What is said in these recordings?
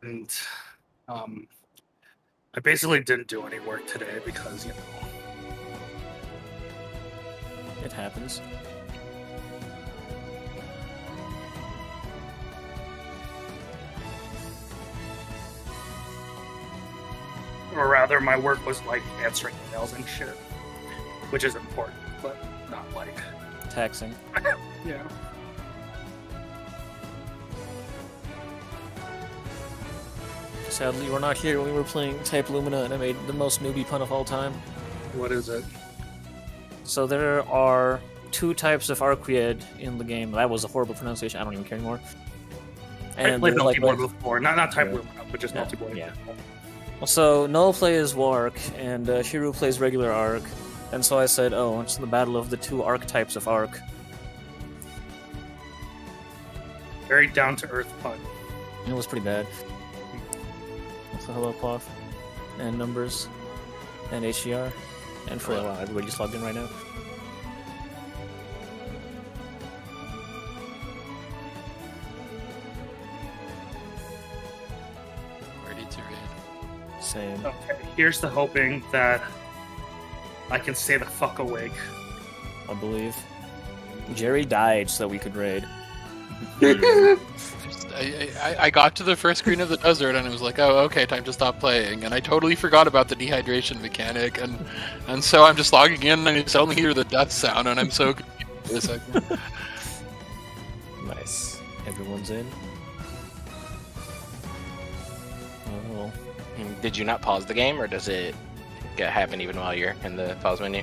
And I basically didn't do any work today because, It happens. or rather, my work was like answering emails and shit, which is important, but not like Taxing. yeah. Sadly, we're not here when we were playing Type Lumina, and I made the most newbie pun of all time. What is it? So there are two types of Arquid in the game. That was a horrible pronunciation. I don't even care anymore. I played multiplayer before, not Type Lumina, but just Yeah, multiplayer. yeah. So Null plays Wark, and Shiru plays regular Arc. And so I said, oh, it's the battle of the two archetypes of Arc. Very down to earth pun. It was pretty bad. So hello, Quaff, and Numbers, and HDR, and for wow, everybody just logged in right now. Ready to raid. Same. Okay, here's the hoping that I can stay the fuck awake. I believe. Jerry died so that we could raid. I got to the first screen of the desert and it was like, oh, okay, time to stop playing. And I totally forgot about the dehydration mechanic, and so I'm just logging in and I suddenly hear the death sound, and I'm so confused for a second. Nice. Everyone's in. Oh. Did you not pause the game, or does it happen even while you're in the pause menu?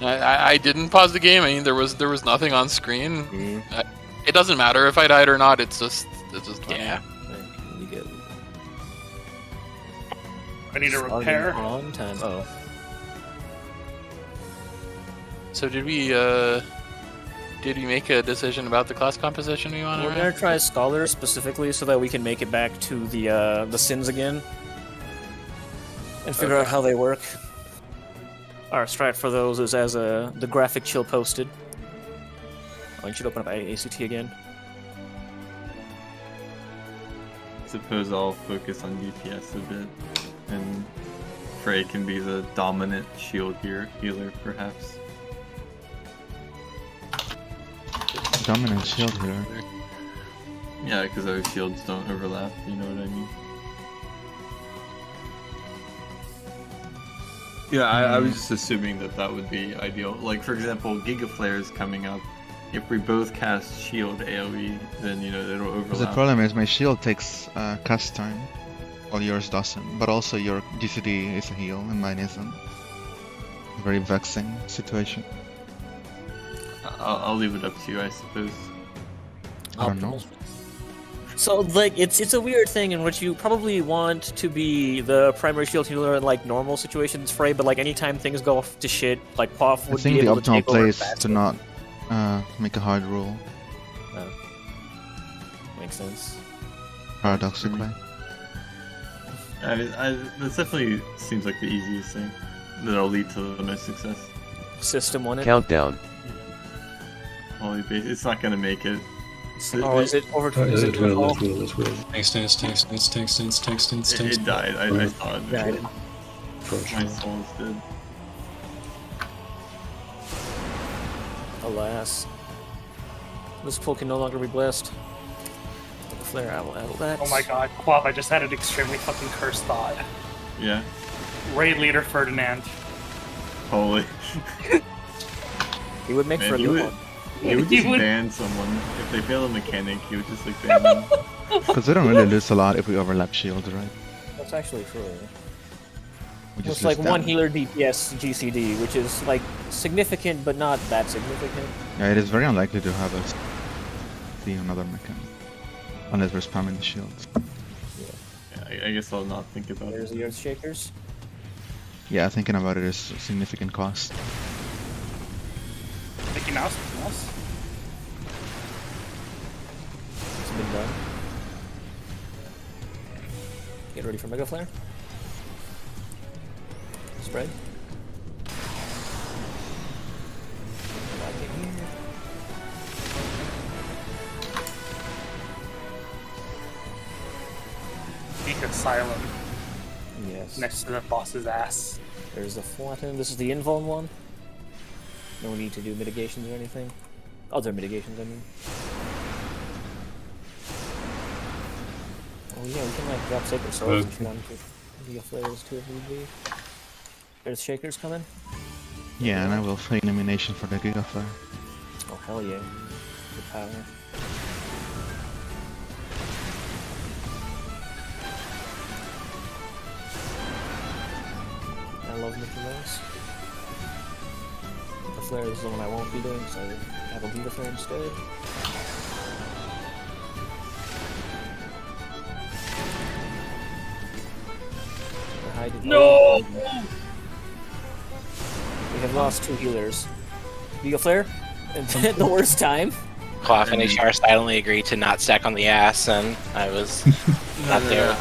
I didn't pause the game. I mean, there was nothing on screen. Mm. It doesn't matter if I died or not. It's just funny. Yeah. We get I need a repair. on time. Oh. So did we make a decision about the class composition we want to We're gonna try Scholar specifically so that we can make it back to the sins again. And figure out how they work. Our strat for those is as the graphic chill posted. Oh, you should open up ACT again. I suppose I'll focus on DPS a bit, and Frey can be the dominant shield healer, perhaps. Dominant shield healer. Yeah, because our shields don't overlap, you know what I mean? Yeah, I was just assuming that would be ideal. Like, for example, Giga Flare is coming up. If we both cast shield AoE, then, it'll overlap. The problem is my shield takes cast time, while yours doesn't. But also your GCD is a heal, and mine isn't. Very vexing situation. I'll leave it up to you, I suppose. I don't know. So, like, it's a weird thing in which you probably want to be the primary shield healer in, like, normal situations, Frey, but, like, anytime things go to shit, like, Poff would be able to take over. I think the optimal place to not make a hard rule. Makes sense. Paradoxically. That definitely seems like the easiest thing. That'll lead to the most success. System on it. Countdown. Holy base, it's not gonna make it. Oh, is it over? Is it Let's to tanks. It died. I saw it. Yeah, I didn't. My soul's dead. Alas. This pull can no longer be blessed. With the flare, I will add that. Oh my god, Quav, I just had an extremely fucking cursed thought. Yeah. Raid leader Ferdinand. Holy. He would make for a good one. He would just ban someone. If they fail a mechanic, he would just like ban them. Because they don't really lose a lot if we overlap shields, right? That's actually true. We It's just like lose one damage. healer DPS GCD, which is like significant but not that significant. Yeah, it is very unlikely to have us see another mechanic. Unless we're spamming the shields. Yeah, I guess I'll not think about There's it. the Earth Shakers. Yeah, thinking about it is a significant cost. Mickey Mouse, Mickey Mouse. It's been done. Get ready for Mega Flare. Spread. Back in here. Speak Asylum Yes. next to the boss's ass. There's the flatten. This is the invuln one. No need to do mitigations or anything. Other mitigations, I mean. Oh yeah, we can like drop Sacred Souls if you want to. Giga Flares too if need be. There's Shakers coming. Yeah, and I will feign elimination for the Giga Flare. Oh hell yeah. Good power. I love making those. The Flare is the one I won't be doing, so I will do the Flare instead. No! We have lost 2 healers. Giga Flare? At the worst time? Cloth and HR silently agreed to not stack on the ass, and I was not there.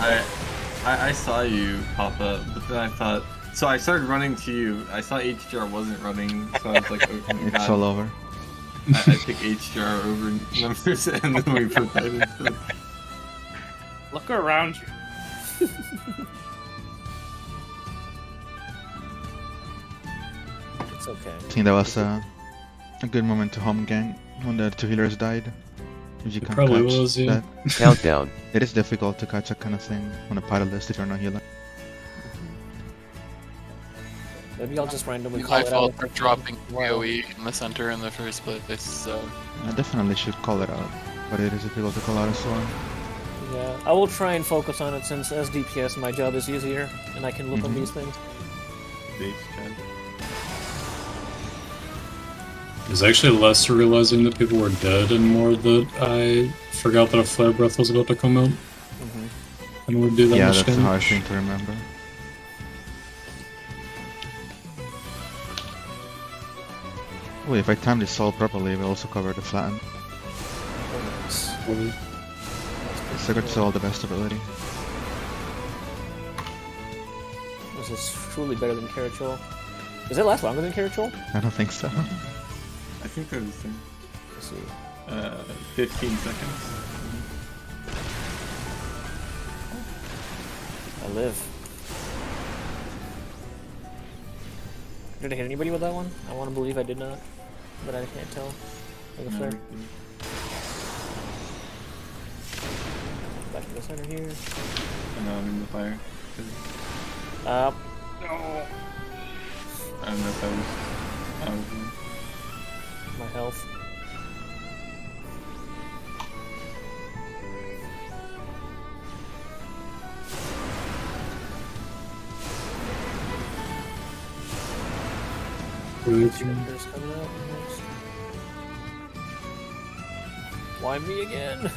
I saw you pop up, but then I thought. So I started running to you. I saw HGR wasn't running, so I was like, oh my It's god. all over. I picked HGR over numbers, and then we put that into. Look around you. It's okay. I think that was a good moment to home gang when the 2 healers died. If you can probably catch was, yeah. that. Countdown. It is difficult to catch that kind of thing on a pilot list if you're not healer. Maybe I'll just randomly call My it fault out. for dropping AoE in the center in the first place, so... I definitely should call it out, but it is difficult to call out as well. Yeah, I will try and focus on it since as DPS my job is easier and I can look on these things. It's actually less realizing that people were dead and more that I forgot that a flare breath was about to come out. And would do that Yeah, much that's a damage. hard thing to remember. Wait, if I time this soul properly, we also cover the flatten. Sacred Soul, the best ability. This is truly better than Carachol. Does it last longer than Carachol? I don't think so. I think they're the same. Let's see. 15 seconds. I live. Did I hit anybody with that one? I want to believe I did not, but I can't tell. Like a flare. Back to the center here. I know I'm in the fire. Up. No. I don't know if I was. My health. Checkers coming out next. Why me again?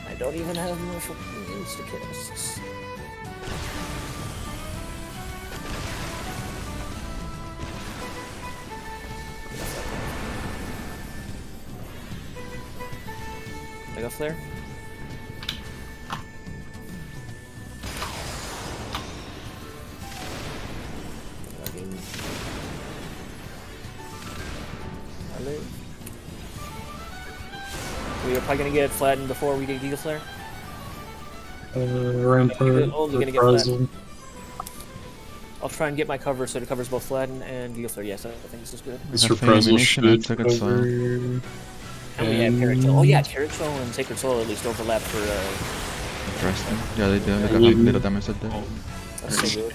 I don't even have martial insta-casts. Mega Flare? We are probably gonna get flattened before we get Giga Flare. Rampart, Only gonna get Reprisal. I'll try and get my cover so it covers both Flatten and Giga Flare. Yes, I think this is good. This have Reprisal Illumination and should Sacred Soul. cover... And we have Carrot Soul. Oh yeah, Carrot Soul and Sacred Soul at least overlap for Interesting. Yeah, they do. Look at how little damage that did. that's so good.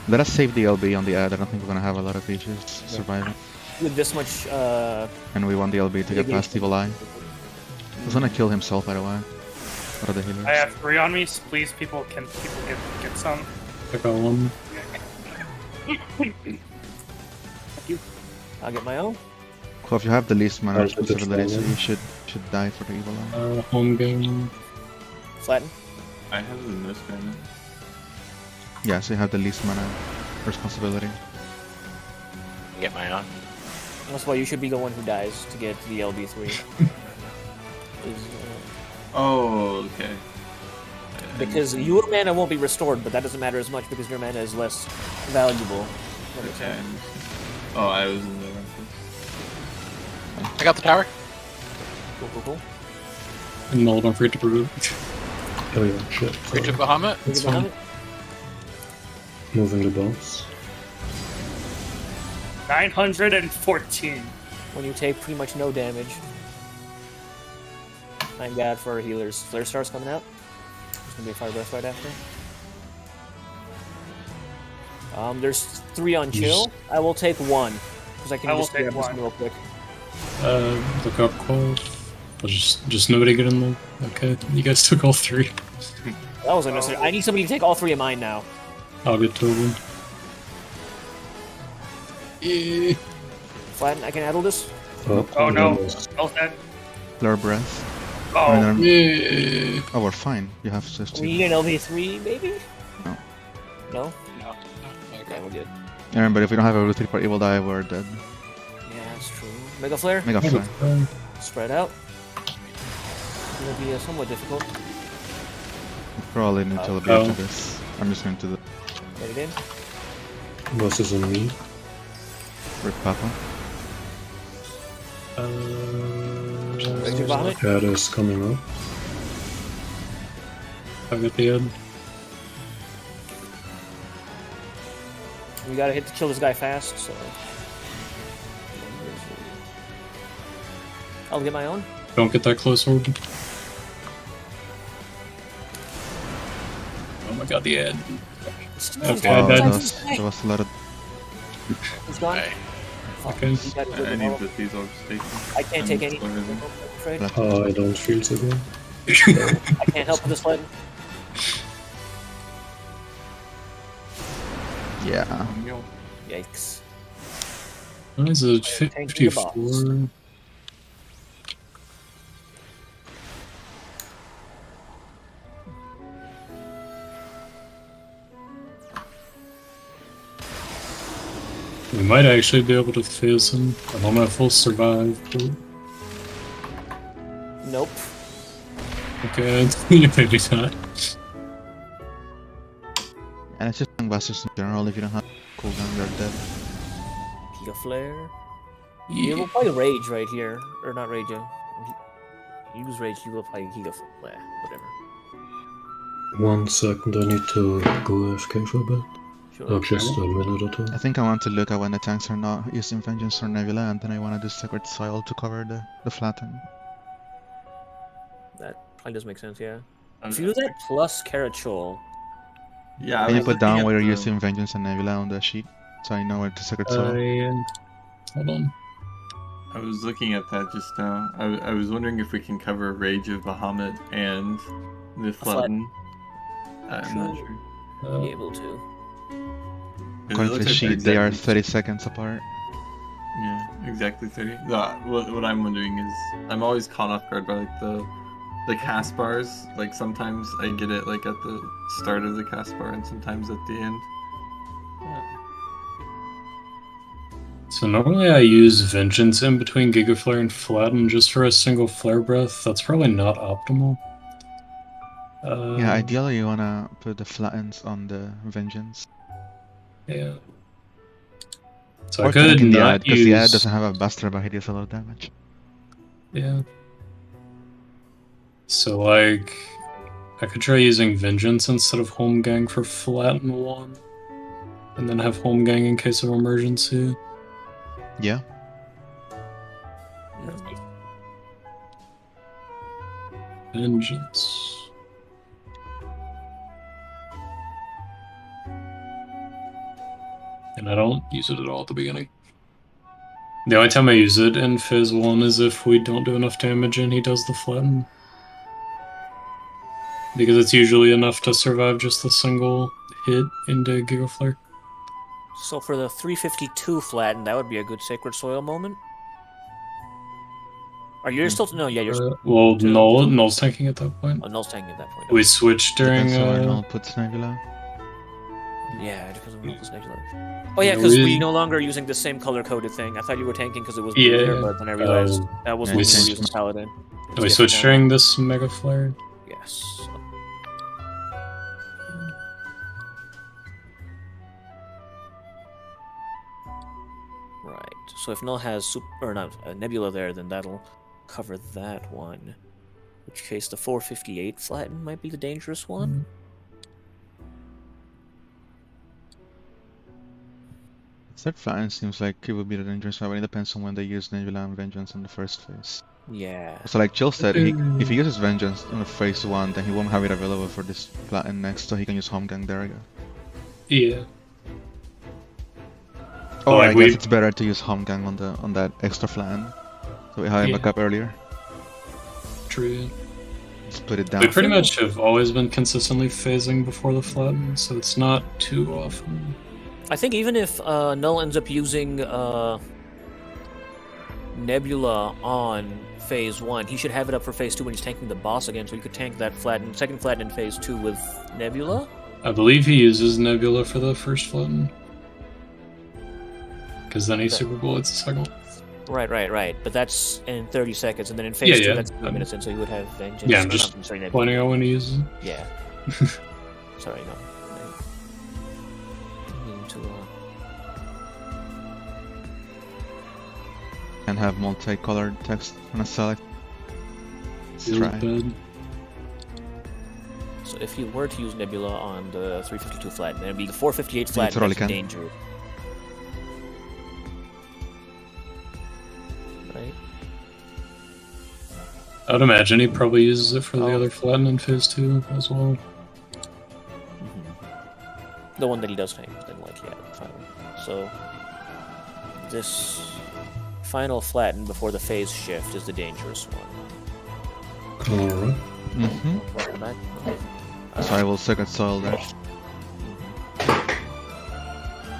Let us save the LB on the ad. I don't think we're gonna have a lot of issues surviving. With this much And we want the LB to get past Evil Eye. He's gonna kill himself, by the way. What are the healers? I have 3 on me, so please, people get some. I got one. I'll get my own. So if you have the least mana Alright, responsibility, so that's you should die for the Evil Eye. Home game. Flatten. I have the most mana. Yeah, so you have the least mana responsibility. Get my own. That's why you should be the one who dies to get the LB3. Oh, okay. Because your mana won't be restored, but that doesn't matter as much because your mana is less valuable. Okay. Oh, I was in the wrong place. I got the tower. Cool, cool, cool. And no, don't forget to prove it. Oh yeah, shit. Rage of Sorry. Bahamut? It's Think about fine. it. Moving the boss. 914. When you take pretty much no damage. Thank God for our healers. Flare Star's coming out. There's gonna be a Fire Breath right after. There's 3 on chill. I will take 1 because I can I will just take grab this 1. one real quick. Look up call. Just nobody get in there. Okay, you guys took all 3. That was unnecessary. I need somebody to take all 3 of mine now. I'll get to one. Flatten, I can handle this. Oh no. almost. Spell that. Flare breath. Oh, Oh, we're fine. You have to. We need an LV3, maybe? No. No? No. Okay, we're good. Remember, if we don't have a root 3 for Evil Die, we're dead. Yeah, that's true. Mega Flare, Mega Flare. spread out. It's gonna be somewhat difficult. We probably need to Oh. to this. I'm just going to Get it in. Boss is on me. rip Papa. Rage of Bahamut. Cat is coming up. I'll get the end. We gotta kill this guy fast, so. I'll get my own. Don't get that close, Orb. Oh my god, the end. Okay, Wow, that- there was a lot of. He's gone. Hey. Fuck, Okay. he got it with I the need ball. the these orbs taken. I can't take any. Slower than- I'm afraid. I don't feel so good. I can't help with this one. Yeah. Yikes. What is it? Tank the box. 54? We might actually be able to phase him. I don't know if we'll survive. But... Nope. Okay, maybe not. And it's just Busters in general. If you don't have cooldown, you're dead. Giga Flare. Yeah, we'll play Rage right here. Or not Rage, use Rage, you will play Giga Flare. Whatever. 1 second, I need to go AFK for a bit. Sure. Oh, just a minute or two. I think I want to look at when the tanks are not using Vengeance or Nebula, and then I want to do Sacred Soil to cover the flatten. That probably does make sense, yeah. I'm- If you do that plus Carachol, Yeah, I Can you was put looking down at where you're the- using Vengeance and Nebula on the sheet, so I know where to Sacred Soil? Hold on. I was looking at that just now. I was wondering if we can cover Rage of Bahamut and the Flatten. I'm not sure. be able to. 'Cause it According to looks the like sheet, they're they are exactly- 30 seconds apart. Yeah, exactly 30. What I'm wondering is, I'm always caught off guard by like the cast bars. Like sometimes I get it like at the start of the cast bar, and sometimes at the end. So normally I use Vengeance in between Giga Flare and Flatten just for a single Flare Breath. That's probably not optimal. Yeah, ideally you wanna put the flattens on the Vengeance. Yeah. So Or I could tank in the not ad, because the ad use... doesn't have a Buster, but he deals a lot of damage. Yeah. So like, I could try using Vengeance instead of Home Gang for Flatten 1. And then have Home Gang in case of emergency. Yeah. Vengeance. And I don't use it at all at the beginning. The only time I use it in Phase 1 is if we don't do enough damage and he does the flatten. Because it's usually enough to survive just a single hit into Giga Flare. So for the 352 flatten, that would be a good Sacred Soil moment. Are you still... No, yeah, you're... Well, to- Null's tanking at that point. Oh, Null's tanking at that point. We switched during... Depends on when Null puts Nebula. Yeah, it depends on Null's Nebula. Oh yeah, because we no longer are using the same color-coded thing. I thought you were tanking because it was blue Yeah. there, but then I realized that was Yeah, when we were changed using Paladin. It's we different switched now. during this Mega Flare. Yes. Right. So if Null has Nebula there, then that'll cover that one. which case the 458 flatten might be the dangerous one. Third flatten seems like it would be the dangerous one, but it depends on when they use Nebula and Vengeance in the first phase. Yeah. So like Chill said, if he uses Vengeance on the phase 1, then he won't have it available for this flatten next, so he can use Home Gang there again. Yeah. Oh, Like I guess it's better to use Home Gang on that extra flatten, so we have it back up earlier. True. Split it down. We pretty much have always been consistently phasing before the flatten, so it's not too often. I think even if Null ends up using Nebula on phase 1, he should have it up for phase 2 when he's tanking the boss again, so he could tank that second flatten in phase 2 with Nebula. I believe he uses Nebula for the first flatten. Because then he super bullets the second one. Right. But that's in 30 seconds, and then in phase 2, that's 3 minutes in, so he would have Vengeance. Yeah, I'm just pointing out when he uses it. Yeah. Sorry, no. And have multicolored text when I select. Let's Feels try. bad. So if you were to use Nebula on the 352 flat, then it'd be the 458 flat totally that's can. danger. Right? I would imagine he probably uses it for the other flatten in phase 2 as well. The one that he does tank, then like, yeah, finally. So this final flatten before the phase shift is the dangerous one. Alright. Welcome back. So I will second soil there.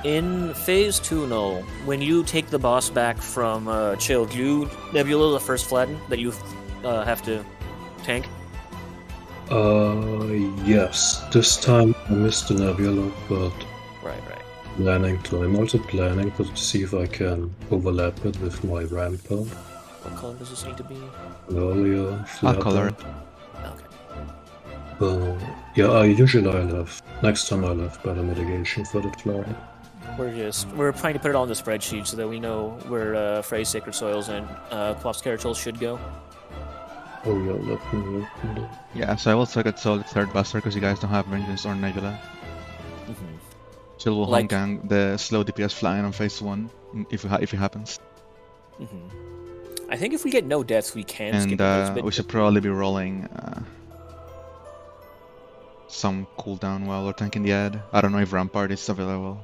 In phase 2, Null, when you take the boss back from Chill, do you Nebula the first flatten that you have to tank? Yes. This time I missed the Nebula, but Right. I'm also planning to see if I can overlap it with my rampart. What color does this need to be? Earlier, I'll flare color up. it. Okay. Yeah, I'll have. Next time I'll have better mitigation for the flare. We're trying to put it on the spreadsheet so that we know where Frey's Sacred Soils and Quap's Carachol should go. Oh yeah, let me open it. Yeah, so I will second soil the third buster because you guys don't have Vengeance or Nebula. Chill will home gang the slow DPS flying on phase 1 if it happens. I think if we get no deaths, we can skip And it. we should probably be rolling some cooldown while we're tanking the ad. I don't know if Rampart is available.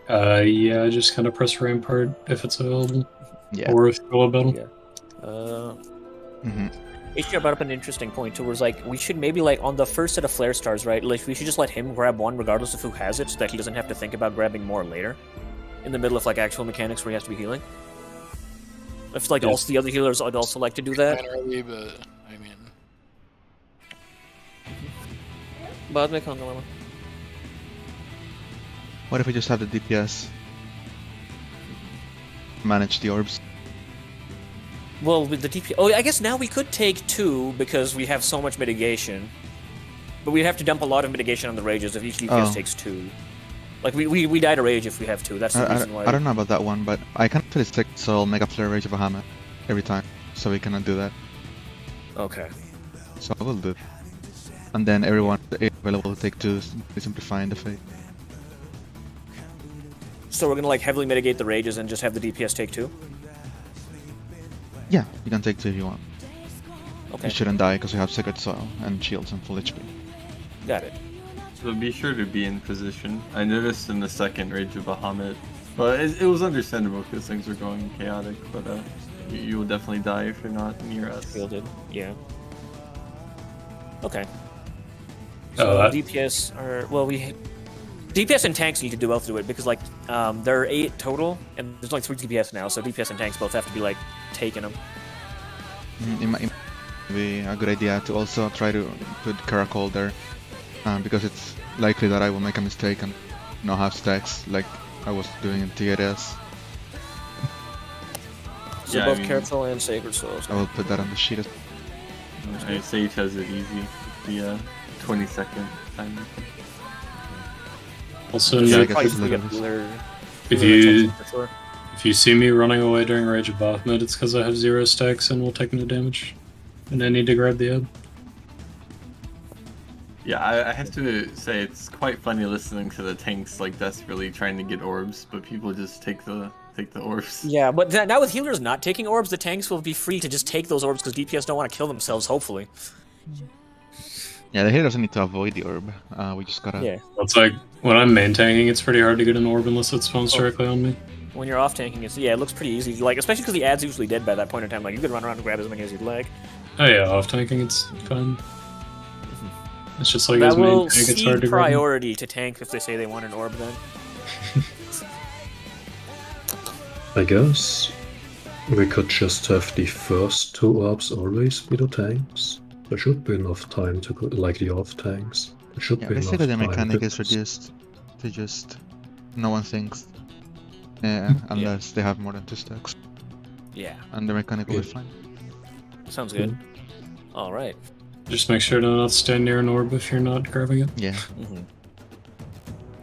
Yeah, just kind of press Rampart if it's available. Yeah. Or if you go battle. Yeah. HDR brought up an interesting point towards like we should maybe like on the first set of flare stars, right? Like we should just let him grab one regardless of who has it, so that he doesn't have to think about grabbing more later, in the middle of like actual mechanics where he has to be healing. If like also the other healers would also like to do that. Early, but I mean, What if we just have the DPS manage the orbs? Well, with the DP, I guess now we could take 2 because we have so much mitigation, but we'd have to dump a lot of mitigation on the rages if each DPS takes 2. Like we die to rage if we have 2. That's the reason why. I don't know about that one, but I can put it stick, so I'll make a flare rage of a hammer every time, so we cannot do that. Okay. So I will do it. And then everyone available to take 2, simplifying the fate. So we're gonna like heavily mitigate the rages and just have the DPS take 2? Yeah, you can take 2 if you want. Okay. You shouldn't die because you have Sacred Soil and shields and full HP. Got it. So be sure to be in position. I noticed in the second Rage of Bahamut, but it was understandable because things were going chaotic, but you will definitely die if you're not near us. Fielded, yeah. Okay. So DPS are DPS and tanks need to do both do it because like there are 8 total and there's only 3 DPS now, so DPS and tanks both have to be like taking them. It might be a good idea to also try to put Carachol there, because it's likely that I will make a mistake and not have stacks like I was doing in TRS. So Yeah, both I mean, Carachol and Sacred Souls. I will put that on the sheet. Sage has it easy. The 20-second timer. Also, Yeah, I Nick, guess it's a little bit. if you see me running away during Rage of Bahamut, it's because I have 0 stacks and will take no damage. and I need to grab the ebb. Yeah, I have to say it's quite funny listening to the tanks like desperately trying to get orbs, but people just take the orbs. Yeah, but now with healers not taking orbs, the tanks will be free to just take those orbs because DPS don't want to kill themselves, hopefully. Yeah, the hero doesn't need to avoid the orb. We just gotta. Yeah. It's like, when I'm main tanking, it's pretty hard to get an orb unless it spawns directly on me. When you're off tanking, it looks pretty easy. Like, especially because the ad's usually dead by that point in time. Like, you can run around and grab as many as you'd like. Oh yeah, off tanking, it's fine. It's just like That as main will tank, it's hard cede to grab. priority to tank if they say they want an orb then. I guess we could just have the first 2 orbs always be the tanks. There should be enough time to go, like the off tanks. There should Yeah, be enough basically the time mechanic to- is reduced to just no one thinks. Unless they have more than 2 stacks. Yeah, And the mechanic will be fine. sounds good. Alright. Just make sure to not stand near an orb if you're not grabbing it. Yeah.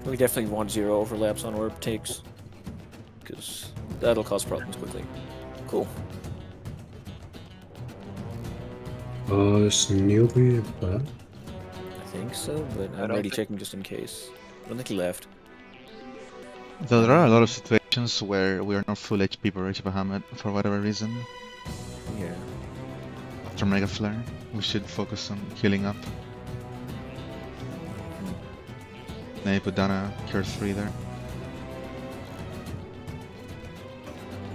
We definitely want 0 overlaps on orb takes. Because that'll cause problems quickly. Cool. Is newbie bad? I think so, but I'm don't already think- checking just in case. I don't think he left. Though there are a lot of situations where we are not full HP per Rage Bahamut for whatever reason. Yeah. After Mega Flare, we should focus on healing up. Maybe put down a Cure 3 there.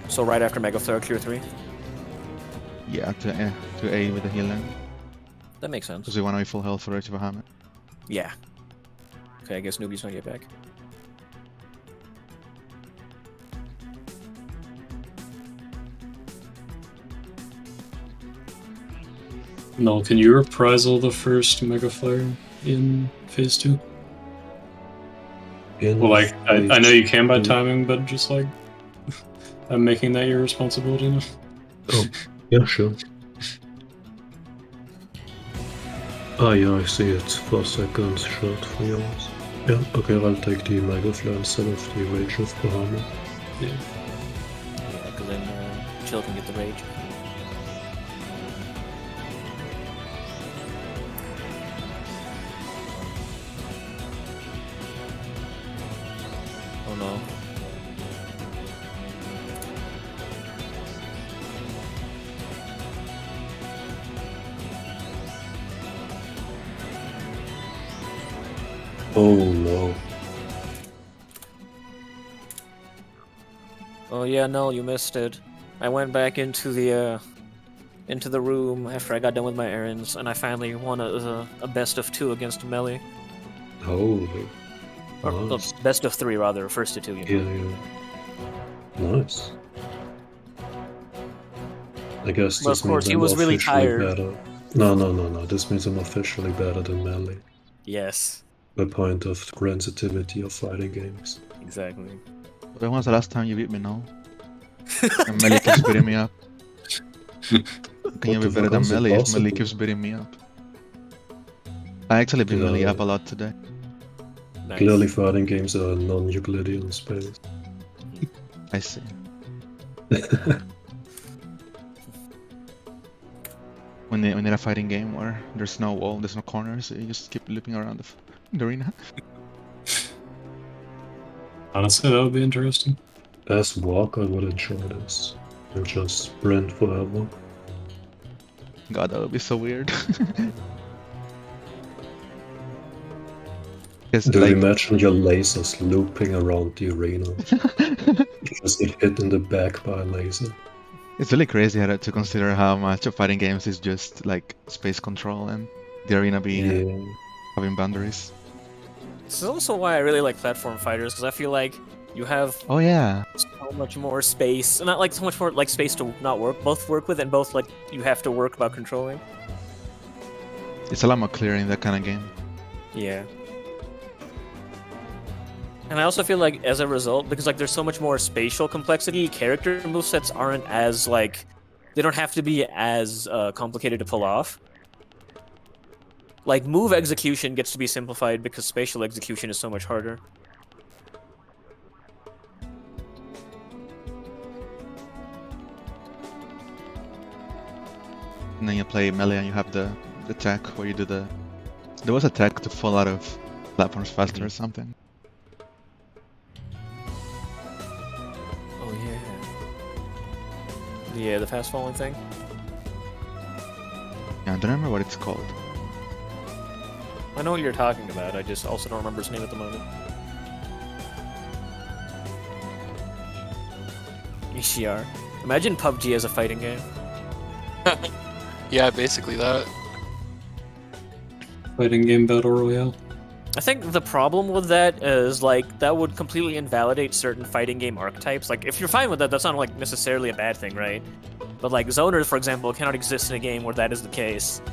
So right after Mega Flare, Cure 3? Yeah, to A with the healing. That makes sense. Because we want to be full health for Rage Bahamut. Yeah. Okay, I guess newbie's not get back. No, can you reprisal the first Mega Flare in Phase 2? In Well, like, I know you can by phase- timing, but just like, I'm making that your responsibility now. Oh, yeah, sure. Ah, yeah, I see it. 4 seconds short for yours. Yeah, okay, I'll take the Mega Flare instead of the Rage of Bahamut. Yeah. Yeah, because then Chill can get the rage. Oh no. Oh no. Oh yeah, no, you missed it. I went back into the room after I got done with my errands, and I finally won a best of 2 against Melee. Holy. Or Nice. best of 3 rather, first to 2. You know. Yeah. Nice. I guess Well, this of course, means he I'm was really officially tired. better. No. This means I'm officially better than Melee. Yes, By point of sensitivity of fighting games. exactly. When was the last time you beat me now? And Melee keeps beating me up. Can you What be the better fuck, than how's it Melee if possible? Melee keeps beating me up? I actually beat Yeah. Melee up a lot today. Nice. Clearly fighting games are non-Euclidean space. I see. When they in a fighting game where there's no wall, there's no corners, you just keep looping around the arena. Honestly, that would be interesting. As walk, I would enjoy this. And just sprint forever. God, that would be so weird. Because Do you like, imagine your lasers looping around the arena? Just get hit in the back by a laser. it's really crazy to consider how much of fighting games is just like space control and the arena being Yeah. having boundaries. This is also why I really like platform fighters, because I feel like you have Oh yeah, so much more space, not like so much more like space to not work with, and both like you have to work about controlling. it's a lot more clear in that kind of game. Yeah. And I also feel like as a result, because like there's so much more spatial complexity, character movesets aren't as like they don't have to be as complicated to pull off. Like move execution gets to be simplified because spatial execution is so much harder. and then you play melee and you have the tech where you do the... There was a tech to fall out of platforms faster or something. Oh yeah. Yeah, the fast falling thing. Yeah, I don't remember what it's called. I know what you're talking about, I just also don't remember his name at the moment. ECR. Imagine PUBG as a fighting game. Yeah, basically that. Fighting game battle royale. I think the problem with that is, like, that would completely invalidate certain fighting game archetypes. Like, if you're fine with that, that's not, like, necessarily a bad thing, right? But, like, zoners, for example, cannot exist in a game where that is the case.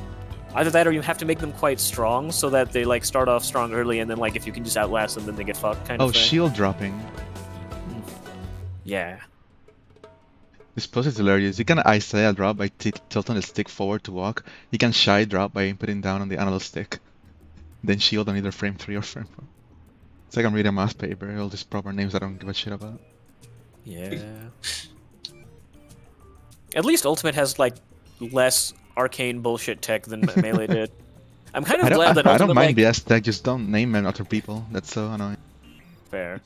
Either that or you have to make them quite strong so that they, like, start off strong early and then, like, if you can just outlast them, then they get fucked, kind of thing. Shield dropping. Yeah. This pose is hilarious. You can Isaiah drop by tilting the stick forward to walk. You can Shy drop by putting down on the analog stick. Then shield on either frame 3 or frame 4. It's like I'm reading a math paper, all these proper names I don't give a shit about. Yeah. At least Ultimate has, like, less arcane bullshit tech than Melee did. I'm kind of glad that Ultimate, I don't mind like... BS tech, just don't name other people. That's so annoying. Fair.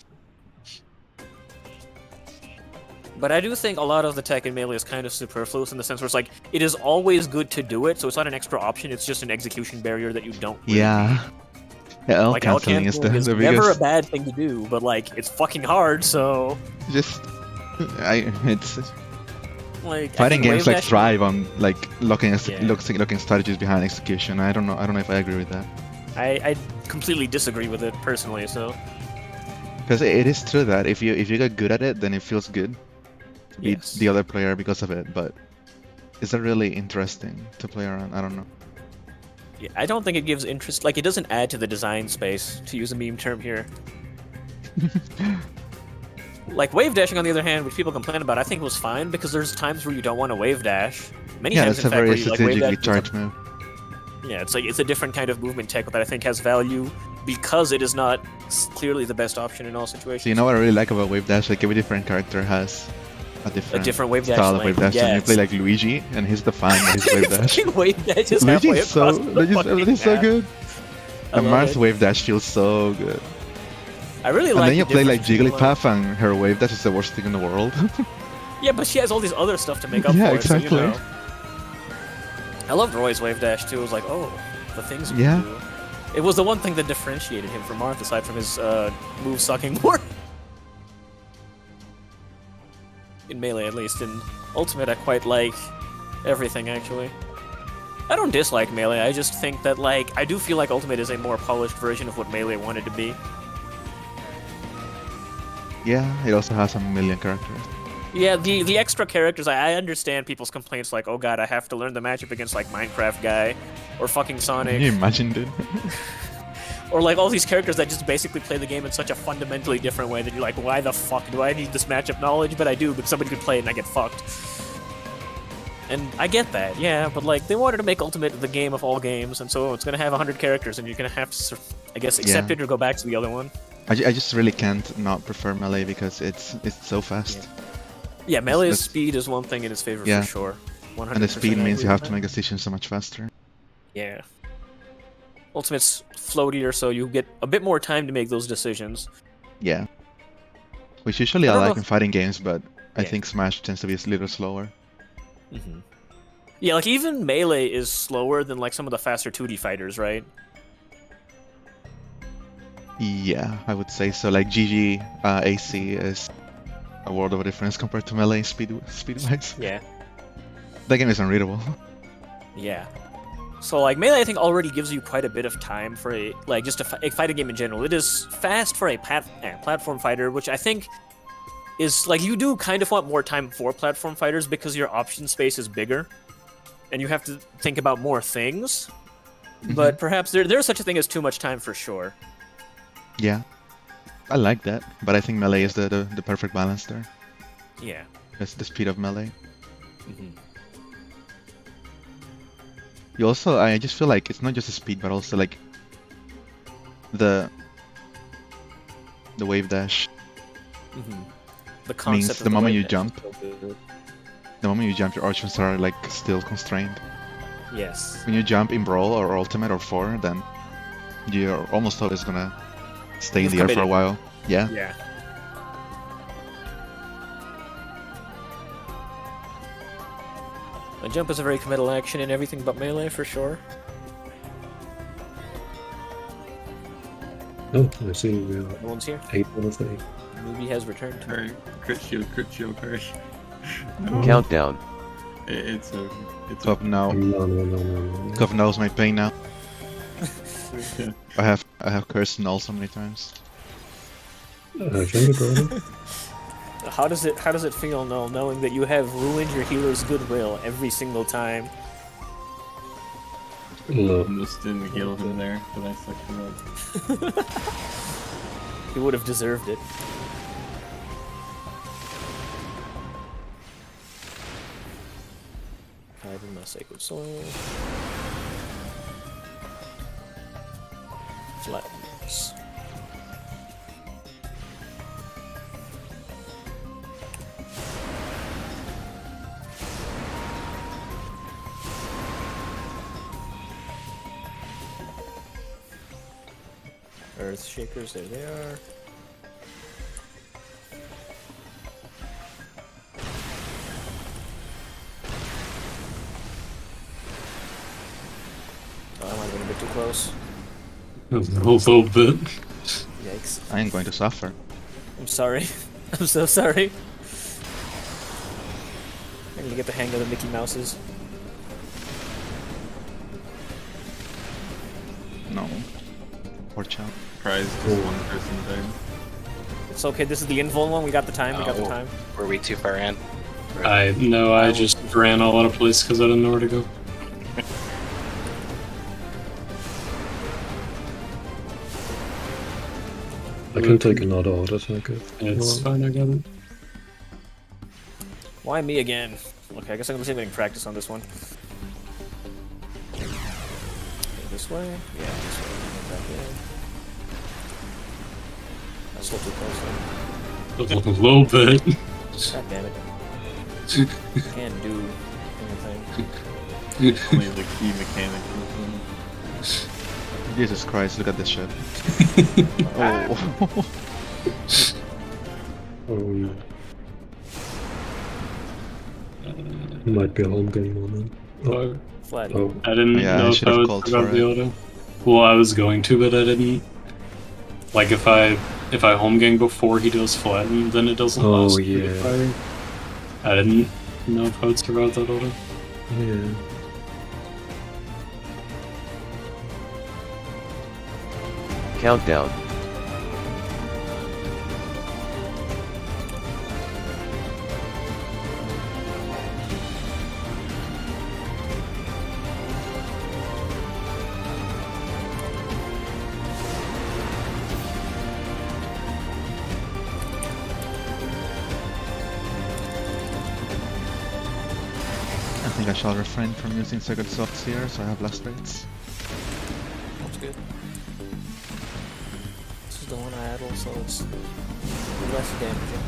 But I do think a lot of the tech in Melee is kind of superfluous in the sense where it's like, it is always good to do it, so it's not an extra option, it's just an execution barrier that you don't really Yeah. need. Yeah, L Like, L canceling is the never biggest... a bad thing to do, but like, it's fucking hard, so... Just... it's... Like, Fighting games like Wave Dash- thrive on like looking Yeah. looking strategies behind execution. I don't know if I agree with that. I completely disagree with it, personally, so... Because it is true that if you get good at it, then it feels good to beat Yes. the other player because of it. But is it really interesting to play around? I don't know. Yeah, I don't think it gives interest. Like, it doesn't add to the design space, to use a meme term here. Like, wave dashing, on the other hand, which people complain about, I think was fine because there's times where you don't want to wave dash. Many Yeah, times, that's in a fact, very where you, like, wave strategically dash charged move. Yeah, it's like it's a different kind of movement tech that I think has value because it is not clearly the best option in all situations. So you know what I really like about wave dash? Like every different character has a different wave dash style of wave length, dash. And you yes. play like Luigi, and he's the fan of his wave dash. Fucking wave dash is Luigi halfway is so across the fucking Luigi's so map. good. I And love Marth's it. wave dash feels so good. I really And like. then you the play like difference between, Jigglypuff, and her wave dash is the worst thing in the world. Yeah, but she has all these other stuff to make up Yeah, for it. So, exactly. you know. I loved Roy's wave dash too. It was like, oh, the things you Yeah. can do. It was the one thing that differentiated him from Marth, aside from his move sucking more. In Melee, at least. In Ultimate, I quite like everything, actually. I don't dislike Melee, I just think that, like, I do feel like Ultimate is a more polished version of what Melee wanted to be. Yeah, it also has a million characters. Yeah, the extra characters, I understand people's complaints like, oh god, I have to learn the matchup against, like, Minecraft guy, or fucking Sonic. Can you imagine, dude? Or like all these characters that just basically play the game in such a fundamentally different way that you're like, why the fuck do I need this matchup knowledge? But I do, but somebody could play it and I get fucked. And I get that, yeah, but like, they wanted to make Ultimate the game of all games, and so it's gonna have 100 characters, and you're gonna have to, I guess, accept Yeah. it or go back to the other one. I just really can't not prefer Melee because it's so fast. Yeah, Melee's That's- speed is one thing in its favor Yeah. for sure. 100% And the speed means you agree have with to make decisions so much faster. that. Yeah. Ultimate's floatier, so you get a bit more time to make those decisions. Yeah. Which usually I I don't know like if- in fighting games, but I Yeah. think Smash tends to be a little slower. Mm-hmm. Yeah, like even Melee is slower than like some of the faster 2D fighters, right? Yeah, I would say so. Like GG AC is a world of a difference compared to Melee speed-wise. Yeah. That game is unreadable. Yeah. So like Melee, I think already gives you quite a bit of time for a like just a fighting game in general. It is fast for a platform fighter, which I think is like you do kind of want more time for platform fighters because your option space is bigger, and you have to think about more things. But perhaps there's such a thing as too much time for sure. Yeah, I like that, but I think Melee is the perfect balance there. Yeah. That's the speed of Melee. Mm-hmm. You also, I just feel like it's not just the speed, but also like the wave dash. Mm-hmm. The Means concept the of moment wave you dash jump, is so good. the moment you jump, your options are like still constrained. Yes. when you jump in Brawl or Ultimate or 4, then you're almost always gonna stay You've in the air for a committed. while. Yeah. Yeah. A jump is a very committal action in everything but melee, for sure. Oh, I see we are No one's here. 8 out of 8. Newbie has returned. Alright, crit shield, Harry. Countdown. It's over. It's Cov over. now. No. Cov knows my pain now. Yeah. I have cursed null so many times. I think it already. How does it feel, Null, knowing that you have ruined your healer's goodwill every single time? No. Almost didn't heal him there, but I sucked him up. He would have deserved it. Hide in my sacred soil. Flattens. Earth Shakers, there they are. Oh, I might have been a bit too close. A little bit. Yikes. I am going to suffer. I'm sorry. I'm so sorry. I'm gonna get the hang of the Mickey Mouses. No. Poor child. Prize just one person died. It's okay, this is the invul one, we got the time, we got the Oh. time. Were we too far in? I just ran all out of place because I didn't know where to go. I can take another auto attack if It's you want. fine, I got it. Why me again? Okay, I guess I'm gonna see if I can practice on this one. Okay, this way? Yeah, this way. Get back in. That's still too close A little bit. then. God damn it. Can't do anything. Only the key mechanic. Jesus Christ, look at this shit. Oh. Might be a home game moment. Oh, Flat. oh. I didn't Yeah, I know if should I have was called about for the it. auto. Well, I was going to, but I didn't. Like if I home gang before he does flatten, then it doesn't Oh, last. yeah. Fire. I didn't know if I would survive that auto. Yeah. Countdown. I think I shall refrain from using Sacred Softs here, so I have less rates. That's good. This is the one I addle, so it's less damaging.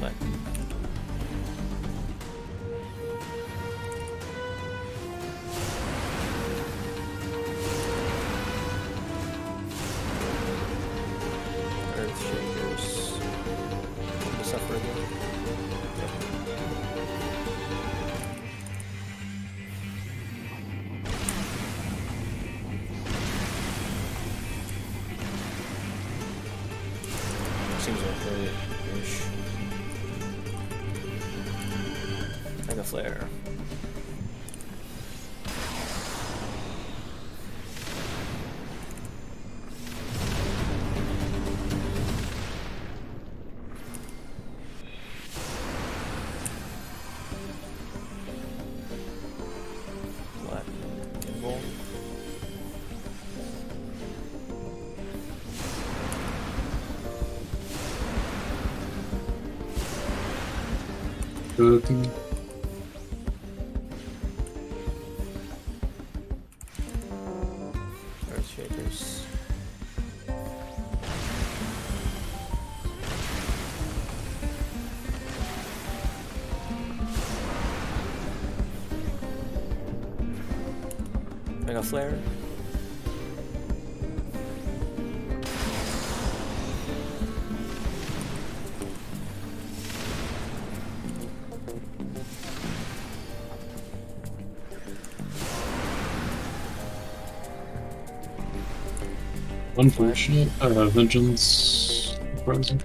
But Earth Shakers. Need to suffer again. Seems okay-ish. Mega Flare. What? Invul? Good. Earth Shakers. Mega flare. Unfortunate. Vengeance. Rising.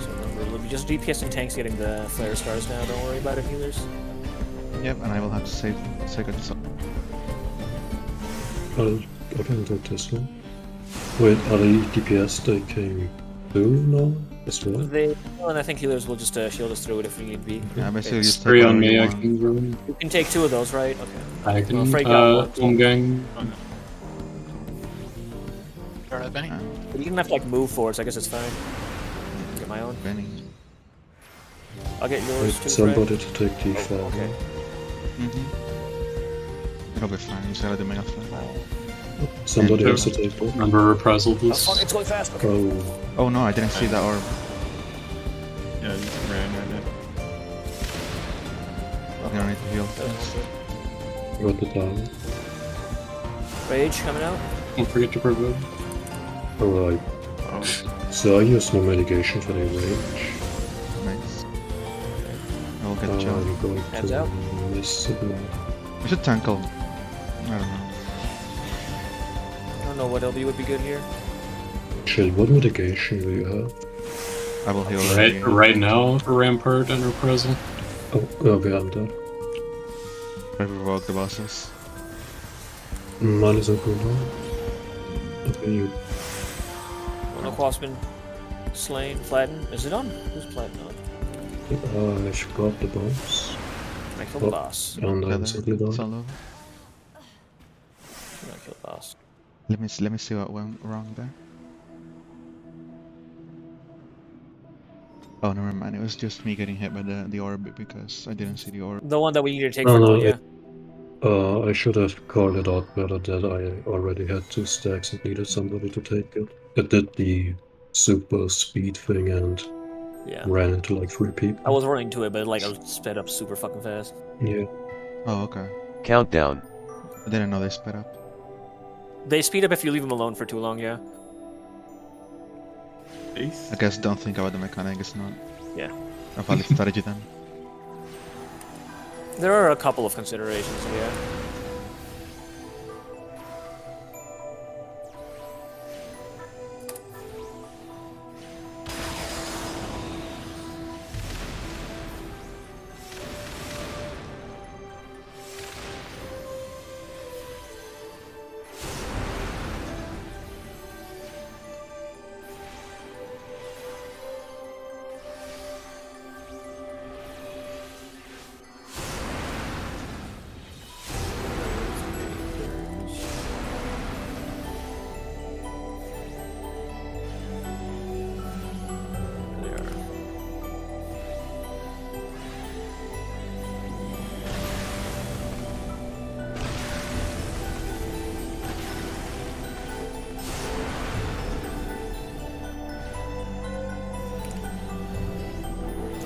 So we're just DPS and tanks getting the flare stars now. Don't worry about it, healers. Yep, and I will have to save second. So I can do this one. Wait, are the DPS taking 2 now as well? And I think healers will just shield us through it if we need be. yeah, basically It's just take 3 on whatever me, you I want. can go. You can take 2 of those, right? Okay. I can. Well, Frey got one. Home gang. Don't have any. But you don't have to like move forward, so I guess it's fine. Get my own. Benny. I'll get yours Wait, too. somebody to take the Frey. fall. Oh, okay. It'll be fine. You just gotta do mega flare. Somebody And- has to take one. Remember reprisal Oh this. fuck! It's going fast. Okay. Oh, Oh no, I didn't see that orb. Yeah, I just ran right there. You don't need to heal. got the down. Rage coming out. Don't forget to provoke. Alright, Oh, so I use no mitigation for the range. Nice. I will get I'm chill. going Hands to out. miss it now. We should tackle. I don't know. I don't know what LB would be good here. Chill, what mitigation do you have? I will heal. Right now, Rampart and reprisal. Oh, okay, I'm done. I provoke the bosses. Mine is on cooldown. Okay, you. One of Quasp's been slain. Flatten. Is it on? Who's Flatten on? I forgot the bombs. I killed the boss. And Yeah, I'm simply it's done. all over. I killed the boss. Let me see what went wrong there. Oh, never mind. It was just me getting hit by the orb because I didn't see the orb. The one that we need to take No, for no, now, yeah. I should have called it out better that I already had 2 stacks and needed somebody to take it. I did the super speed thing and Yeah. ran into like 3 people. I was running to it, but like I sped up super fucking fast. Yeah. Oh, okay. Countdown. I didn't know they sped up. They speed up if you leave them alone for too long, yeah. Ace? I guess don't think about the mechanic. It's not Yeah. a valid strategy then. There are a couple of considerations, yeah.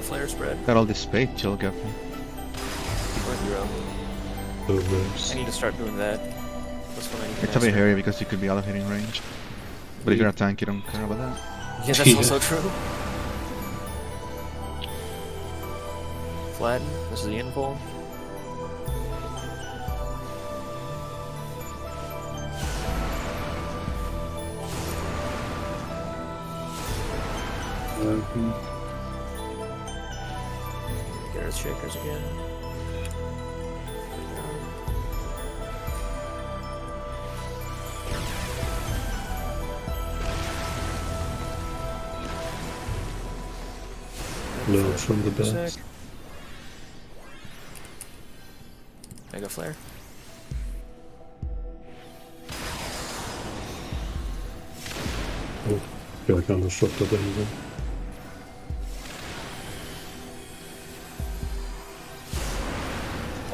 Flare spread. Got all this spade, chill, Gaffney. Or hero. Oh, I nice. need to start doing that. That's when I need to It's a bit master. hairy because you could be out of hitting range. But if you're a tank, you don't care about that. Yeah, that's also true. Flatten. This is the info. Get Earth Shakers again. Learn from the best. Sick. Mega Flare. Oh, feel like I'm disrupted anyway.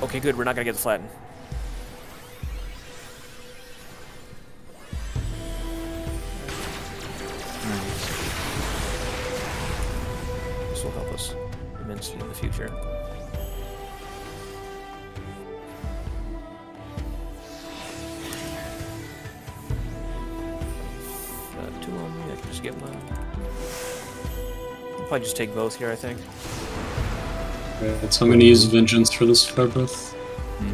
Okay, good. We're not gonna get the flatten. will help us immensely in the future. Two on me, I can just get mine. I'll probably just take both here, I think. Right, so I'm gonna use Vengeance for this Fire Breath.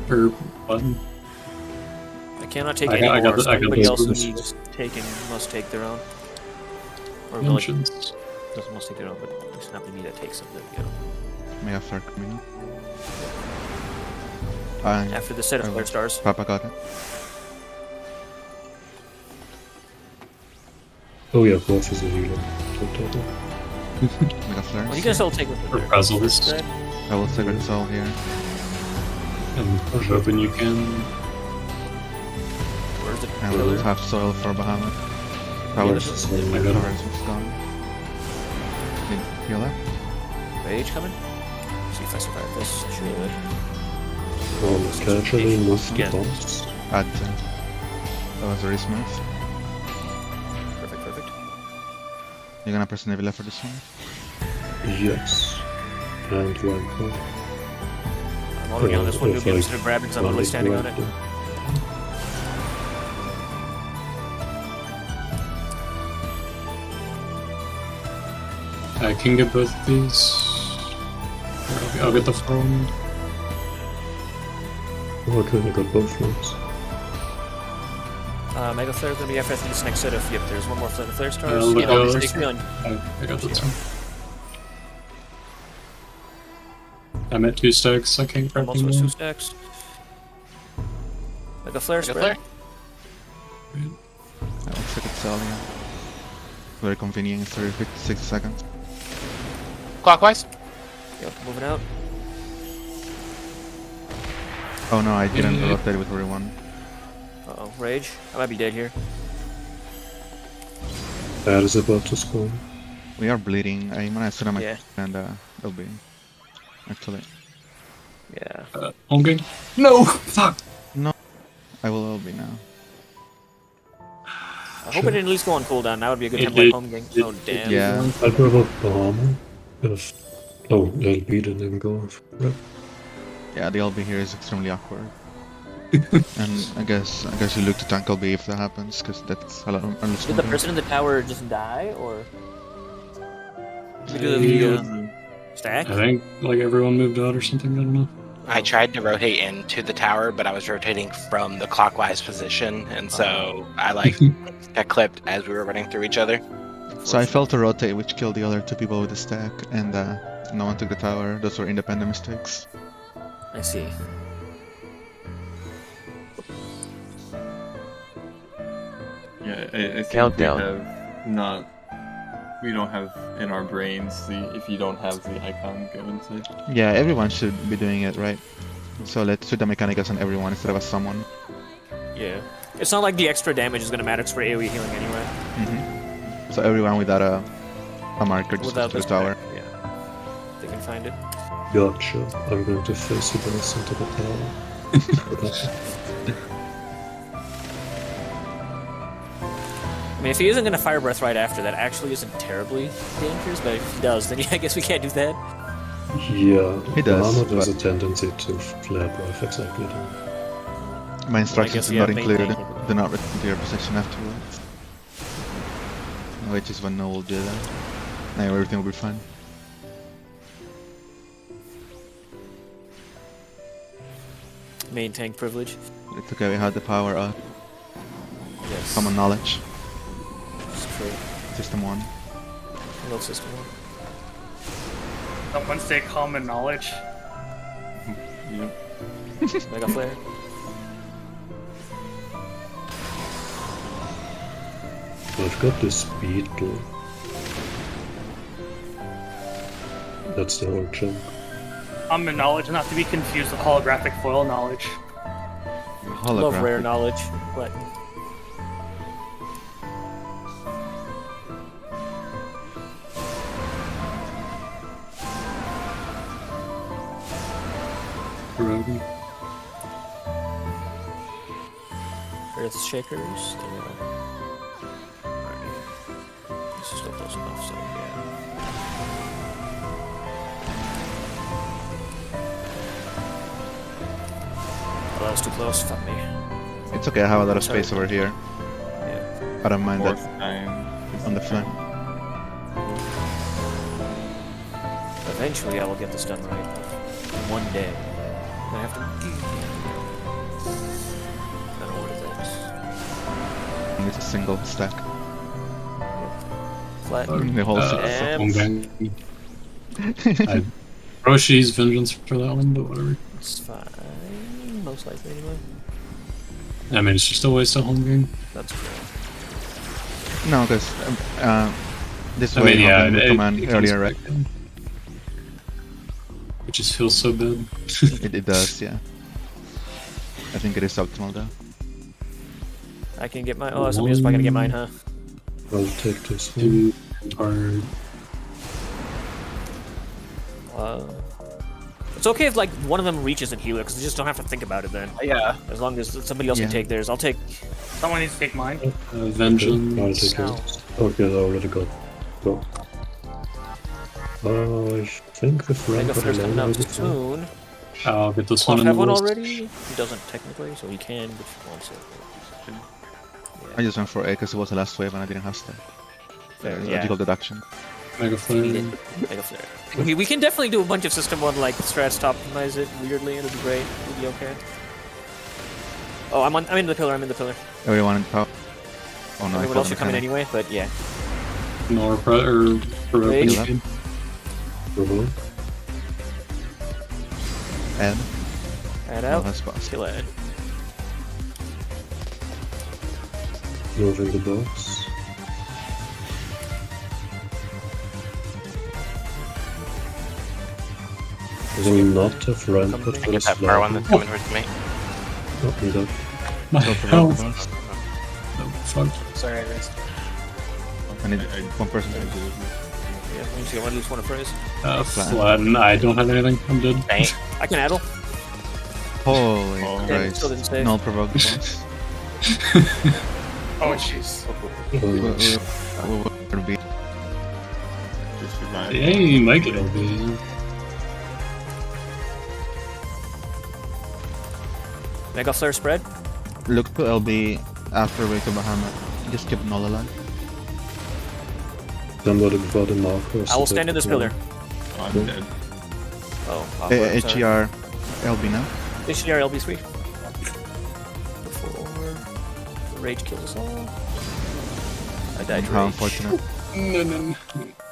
Or button. I cannot take I any got more, the- so I got anybody those else who boosts. needs taking must take their own. Or like, Vengeance. doesn't must take their own, but it's not me that takes them. There we May have start coming. go. After the set of flare stars. Papa got it. Oh yeah, both is a healer. Total. Mega Flare. Well, you can still take with Or the puzzles. I will Sacred Soul here. And hoping you can. Where's the I killer? will have Soil for Bahamut. Powers. I got it. Powers is gone. Need healer. Rage coming? See if I survive this. I should. Casually move the Yeah. boss. Add that was very smooth. Perfect, perfect. You're gonna press Navy left for this one? Yes. And Rancor. I'm already on this one. You'll get instead of grabbing because I'm already standing on it. I can get both of these. I'll get the phone. Oh, okay, I got both ones. Mega Flare is going to be after this next set of. Yep, there's one more flare stars. look Yeah, out. there's 3 on. I got this one. I'm at 2 stacks, I can't grab I'm also them at 2 all. stacks. Mega Flare Mega spread. Flare? I will Sacred Soul here. Very convenient, 56 seconds. Clockwise? Yep, moving out. Oh no, I didn't Yeah. rotate with everyone. Uh-oh, Rage. I might be dead here. That is about to spawn. We are bleeding. I'm gonna assume Yeah. and it'll be. Actually, Yeah. Home game? No! Fuck! I will LB now. I hope it didn't at least go on cooldown. That would be a good It time to play did. home game. It- Oh, damn. Yeah. I'd rather Bahamut. If... Oh, LB didn't even go off. Right. Yeah, the LB here is extremely awkward. And I guess you look to tank LB if that happens, because that's a lot of unless Did the person in the tower just die, or? We do the Yeah. stack? I think like everyone moved out or something, I don't know. I tried to rotate into the tower, but I was rotating from the clockwise position, and so I got clipped as we were running through each other. So I failed to rotate, which killed the other 2 people with the stack, and no one took the tower. Those were independent mistakes. I see. Yeah, I think Countdown. we don't have in our brains if you don't have the icon go into. Yeah, everyone should be doing it, right? So let's do the mechanicals on everyone instead of a someone. Yeah. It's not like the extra damage is going to matter for AoE healing anyway. So everyone without a marker just Without goes this to the tower. pack, yeah. They can find it. Gotcha. I'm going to face the boss into the tower. I mean, if he isn't going to Fire Breath right after, that actually isn't terribly dangerous, but if he does, then I guess we can't do that. Yeah, He does, Bahamut has but- a tendency to flare breath exactly. My instructions guess do we not have include maintained. do not return to your position afterwards. Which is when no will do that. Anyway, everything will be fine. Main tank privilege. It's okay, we had the power up. Yes. Common knowledge. It's true. System 1. Hello, system 1. Someone say common knowledge. Yep. Mega Flare. I've got this beetle. That's the whole chunk. Common knowledge, not to be confused with holographic foil knowledge. Love rare Holographic. knowledge, but Rogan. Earth Shakers. This is still close enough, so yeah. that was too close. Fuck me. It's okay, I have a lot of space over here. Yeah. I don't mind Fourth that time. on the flank. Eventually, I will get this done right. One day. I have to. I don't know what it is. It's a single stack. Flat. The whole And I Roshi's vengeance for that one, but whatever. it's fine. Most likely, anyway. I mean, it's just a waste of home game. That's great. No, because this I way mean, yeah, will command comes earlier, right? back in. It just feels so bad. It does, yeah. I think it is optimal though. I can get my. Oh, somebody else probably gonna get mine, huh? I'll take this one. Or It's okay if like one of them reaches and healer, because you just don't have to think about it then. Yeah. As long as somebody else can Yeah. take theirs, I'll take. Someone needs to take mine. vengeance. I'll take Ow. it. Okay, I already got. Go. I think the friend Mega got Flare's coming out already. soon. I'll get this Cloth one in have the one list. already? He doesn't technically, so he can, but he wants it. I just went for A because it was the last wave and I didn't have stuff. Fair, Logical deduction. Mega Flare. Need it. Mega Flare. We can definitely do a bunch of system 1 like strats to optimize it weirdly, it'll be great. It'll be okay. Oh, I'm in the pillar, I'm in the pillar. Everyone in power. Oh no, I Everyone fell else on should the come in cannon. anyway, but yeah. No, or Rage. Rage. Remove. Ed. Add Oh, out. that's fast. Kill Ed. Moving the box. Will not have rampart Come for Get this that far one level. that's coming towards me. Not need that. My Go for health. the boss. Oh, fuck. Sorry, I missed. I need one person. Yeah, let me see, I want to lose one of praise. Flatten. I don't have anything. I'm dead. Dang. I can addle. Holy Oh, Yeah, Christ. still didn't save. Null provoked boss. Oh jeez. We'll be Just survive. Yeah, you might get LB. Mega Flare spread. look to LB after Wake of Bahamut. Just keep Null alive. Somebody before the markers. I will stand in this pillar. Oh, I'm dead. Oh, awkward, sorry. HER LB now. HDR LB3. Before the rage kills us all. I died to How rage. unfortunate. No.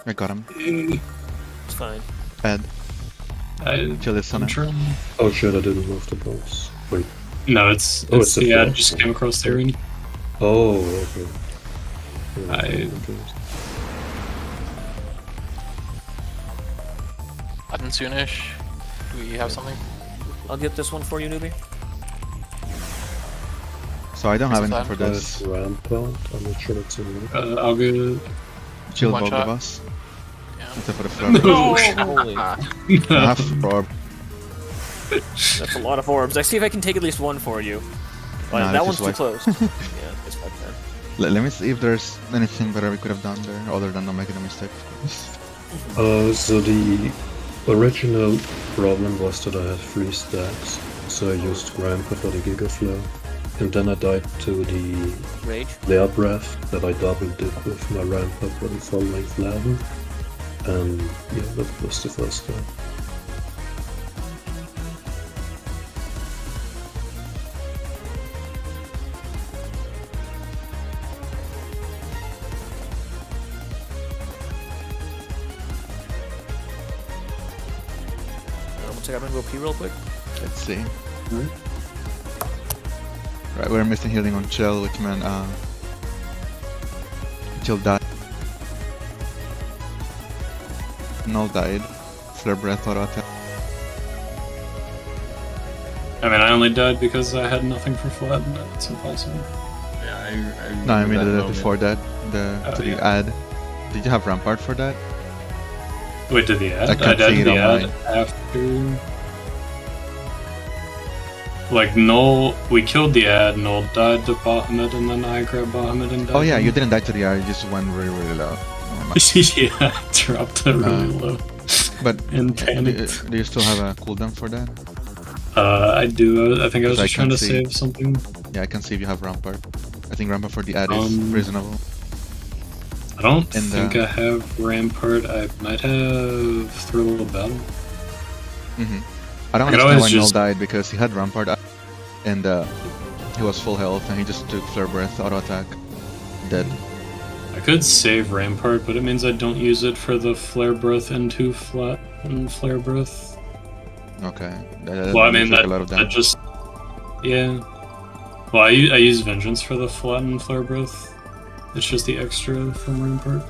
I got him. It's fine. Ed. I, Kill his son. I'm trying. Oh shit, I didn't move the box. Wait. No, it's Oh, it's a yeah. I flop. just came across there. And Oh, okay. Button soonish. Do we have something? I'll get this one for you, newbie. So I don't have Is it anything for There's this. rampart. I'm not sure what's in there. I'll get. Chill One above the shot. boss. Yeah. Except for the floor. No. Holy. Half orb. That's a lot of orbs. I see if I can take at least one for you. Well, Nah, that this one's is too why- close. Yeah, it's fine then. Let me see if there's anything better we could have done there, other than not making a mistake. So the original problem was that I had 3 stacks, so I used rampart for the Giga Flow, and then I died to the Rage. Layer Breath that I doubled it with my rampart for the full length level, and yeah, that was the first time. One second, I'm gonna go pee real quick. Let's see. Right, we're missing healing on Chill, which meant Chill died. Null died. Flare Breath auto attack. I mean, I only died because I had nothing for flatten. It's impossible. Yeah, I No, I mean remember that the moment. before that. Oh, To the yeah. ad. Did you have Rampart for that? Wait, did the ad? I can't see did it the on ad mine. after. Like, Null, we killed the ad, Null died to Bahamut, and then I grabbed Bahamut and died. Oh yeah, to you him. didn't die to the R, you just went really, really low. Oh, Yeah, dropped it really low. But And do, panicked. do you still have a cooldown for that? I do. I think I was Because I just trying to can see. save something. Yeah, I can see if you have rampart. I think rampart for the ad is reasonable. I don't And, think I have Rampart. I might have Thrill of Battle. I don't I could understand always why Null just- died because he had rampart up and he was full health and he just took flare breath auto attack. Dead. I could save Rampart, but it means I don't use it for the Flare Breath into flat and Flare Breath. Okay. Well, I mean, looks like a lot of that damage. just... Yeah. Well, I use Vengeance for the flat and Flare Breath. It's just the extra from Rampart.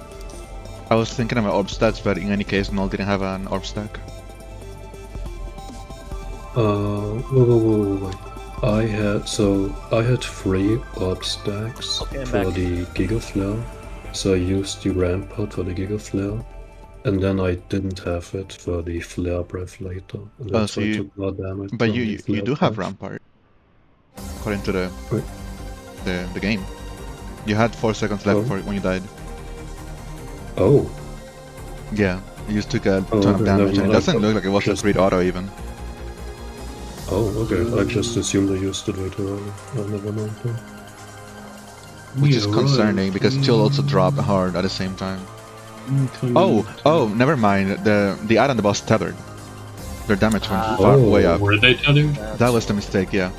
I was thinking about orb stats, but in any case, Null didn't have an orb stack. Wait. I had 3 orb stacks Okay, I'm for back. the Giga Flare, so I used the Rampart for the Giga Flare, and then I didn't have it for the Flare Breath later, and that's so why I you- took more damage. But from the you Flare do have Breath. rampart. According to the Wait. the game. You had 4 seconds left Oh. before when you died. Oh, Yeah. You just took a Oh, ton of okay, damage never and it mind. doesn't look like it was a Just- great auto even. okay. I just assumed I used it way too early. Oh, never mind then. Which is Yeah, concerning right. because Chill also dropped hard at the same time. Oh, never mind. The ad and the boss tethered. Their damage went way up. Were they tethered? That was the mistake, yeah.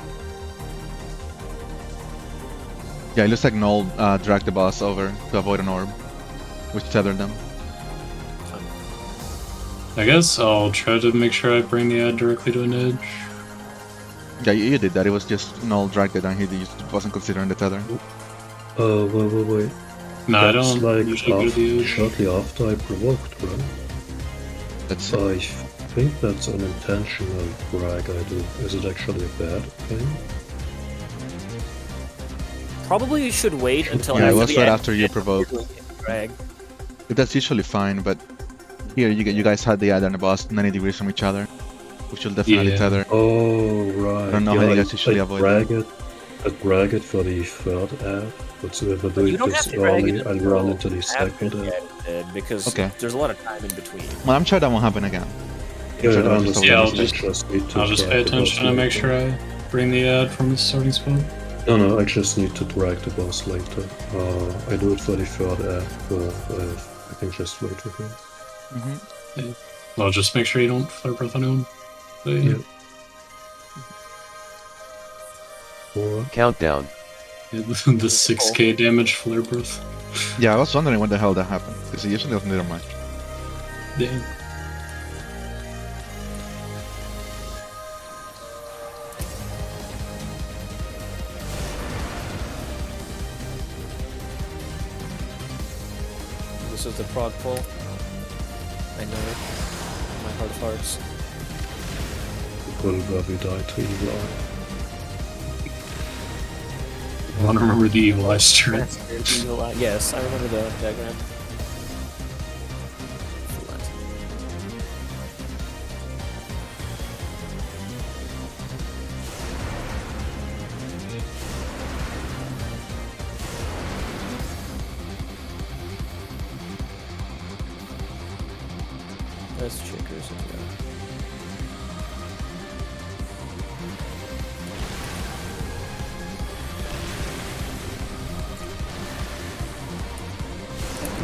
Yeah, it looks like Null dragged the boss over to avoid an orb, which tethered them. I guess I'll try to make sure I bring the ad directly to an edge. Yeah, you did that. It was just Null dragged it and he just wasn't considering the tether. Wait. No, I That's don't like usually go to the edge. shortly after I provoked, right? That's I think that's an intentional drag I do. Is it actually a bad thing? Probably you should wait until Yeah, it after was the right end after you provoked. drag. That's usually fine, but here you guys had the ad and the boss 90 degrees from each other, which will definitely Yeah. tether. Oh, right. I don't know how you guys usually avoid I drag it for the third ad, but so if I do You it don't this have to drag early, it I'll until run into the after second the ad. end, because Okay. there's a lot of time in between. Well, I'm sure that won't happen again. Yeah, sure that I was just a understand. Yeah, I'll mistake. just- need to I'll just drag pay the attention boss and make later. sure I bring the ad from the starting spot. No, I just need to drag the boss later. I do it for the third ad, I think just wait with it. Well, just make sure you don't flare breath on him. But, yeah. Or Countdown. Yeah, the 6k damage flare breath. Yeah, I was wondering when the hell that happened, because it usually doesn't do that much. Yeah. This is the prog pull. I know it. My heart of hearts. the pull where we die to evil eye. I want to remember the evil eye strat. Yes, I remember the diagram. That's checkers.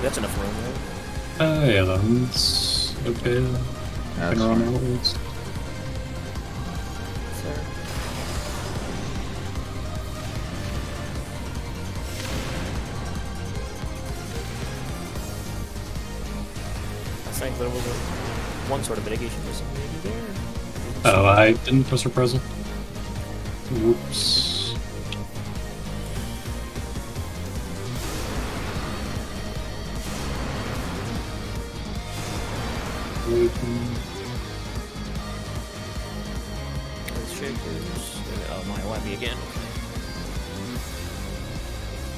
That's enough room, right? Yeah, that one's okay. Yeah, Can that's run fine. outwards. Fair. I think there was one sort of mitigation was maybe there. Oh, I didn't press reprisal. Whoops. Let's shakers. Oh my, why me again?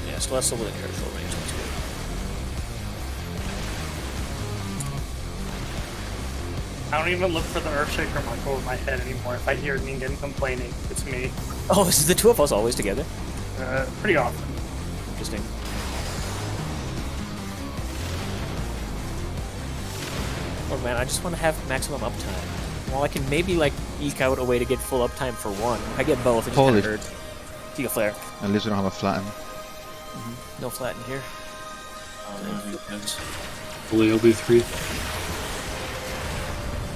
Yeah, so that's still within control range. That's good. I don't even look for the Earthshaker mark over my head anymore. If I hear Ningen complaining, it's me. Oh, this is the two of us always together. Pretty often. Interesting. Oh man, I just want to have maximum uptime. Well, I can maybe like eke out a way to get full uptime for one. I get both. It just Holy- kind of hurts. Giga Flare. At least we don't have a flatten. No flatten here. Hopefully it'll be 3.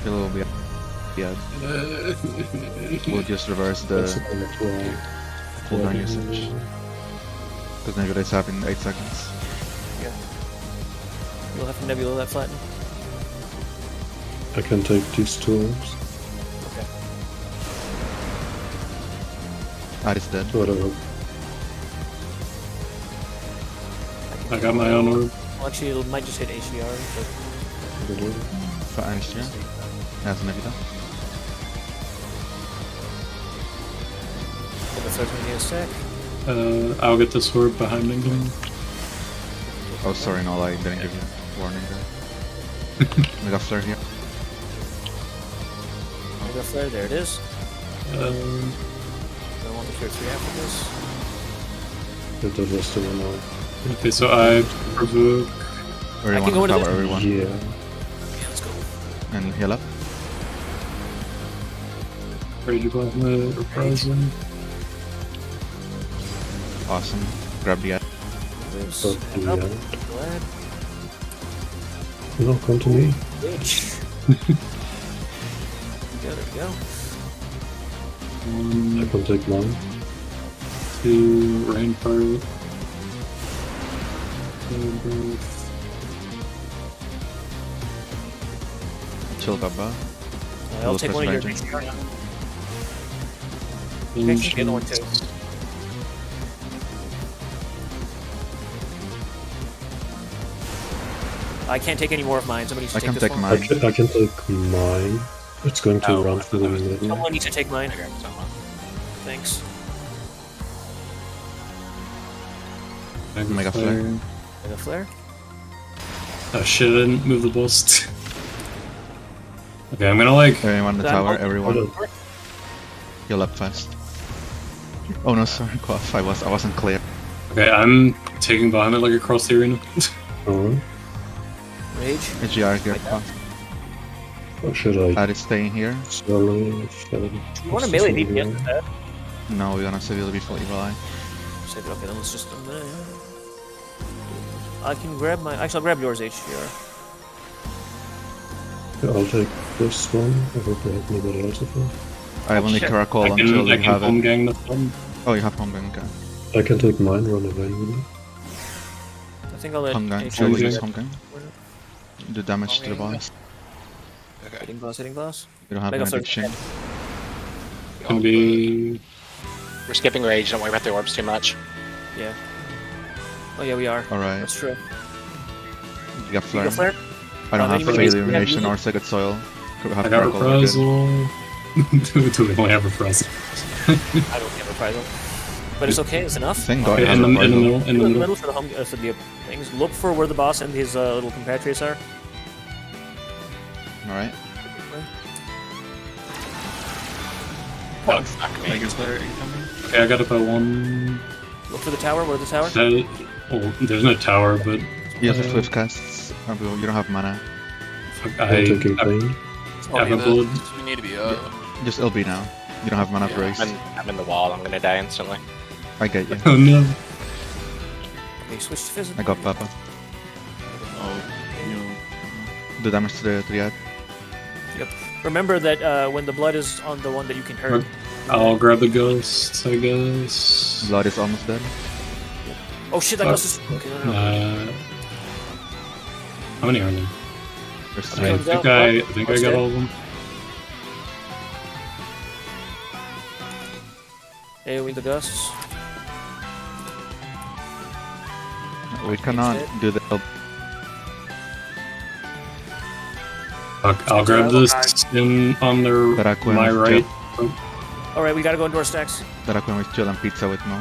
It will be. Yeah, we'll just reverse the cooldown usage. Because Nebula's happen in 8 seconds. You'll have to Nebula that flatten. I can take these 2 orbs. Okay. Addis dead. Whatever. I got my own orb. Well, actually, it might just hit HDR. But For Addis here. As Nebula. the first one need a sec. I'll get this orb behind England. Oh, sorry, no, I didn't give you warning there. Mega Flare here. Mega Flare, there it is. Um, I want to clear 3 after this. Get the rest of them out. okay, so I provoke. Where I you can want go to to cover this? everyone. Yeah. Okay, let's go. And heal up. Rage above the reprisal. Awesome. Grab the ad. This. Fuck And yeah. up. Glad. No, come to me. Bitch. There we go. I can take mine. 2 rain part. Chill Baba. I'll We'll take push one of your magic. HDR. Okay, take the other one too. I can't take any more of mine. Somebody needs to I take can this take one. mine. I can take mine. It's going to Oh, run I through thought the that was- middle. Someone needs to take mine. I grabbed someone. Thanks. Mega Flare. Mega Flare. Oh shit, I didn't move the bust. Okay, I'm gonna like. Everyone in the That tower, one- everyone. Heal up fast. Oh no, sorry, Quaff, I wasn't clear. Okay, I'm taking behind it like across the arena. Alright. Rage. HGR, get Quaff. What should I Addis staying here. slowly? You want to melee DPS with that? No, we're gonna severely be full evil eye. Save it. Okay, then let's just. I can grab my. Actually, I'll grab yours, HDR. I'll take this one. I hope I have nobody else of it. I have only shit. Caracol I until can you have home it. gang the fun. Oh, you have Hongang, okay. I can take mine, run away with it. I think I'll let Hongang, HDR chill with Hongang. this Hongang. Do damage to the boss. Okay. Hitting boss, hitting boss. You don't have Mega benediction. Gonna be. We're skipping rage. Don't worry about the orbs too much. Yeah. Oh yeah, we are. Alright, That's true. you got Flare. Mega Flare. I don't then have you Fade make- Illumination or Sacred Soil. Could have I got Caracol, we're good. reprisal. Do we only have reprisal? I don't get reprisal. But it's okay, it's enough. Thank God Okay, you have in the Reprisal. middle, in the In the middle. middle for the home for the things. Look for where the boss and his little compatriots are. Alright. Oh, fuck me. Mega Slayer incoming. Okay, I got about 1. Look for the tower. Where's the tower? Well, there's no tower, but You have Swift casts. You don't have mana. fuck, I'm I taking have pain. a blood. We need to be Just LB now. You don't have mana for Race. I'm in the wall. I'm gonna die instantly. I get you. Oh no. Okay, switch to physical. I got Papa. Oh, you know. Do damage to the Triad. Remember that when the blood is on the one that you can hurt. I'll grab the ghost, I guess. Blood is almost dead. Oh shit, that ghost is. Okay, no. How many are there? There's Okay. three. I think I got all of them. AoE the ghosts. We cannot do the Fuck, I'll grab this in on their Baraquin my is right. Alright, we gotta go into our stacks. Daraquan with chill and pizza with Mo.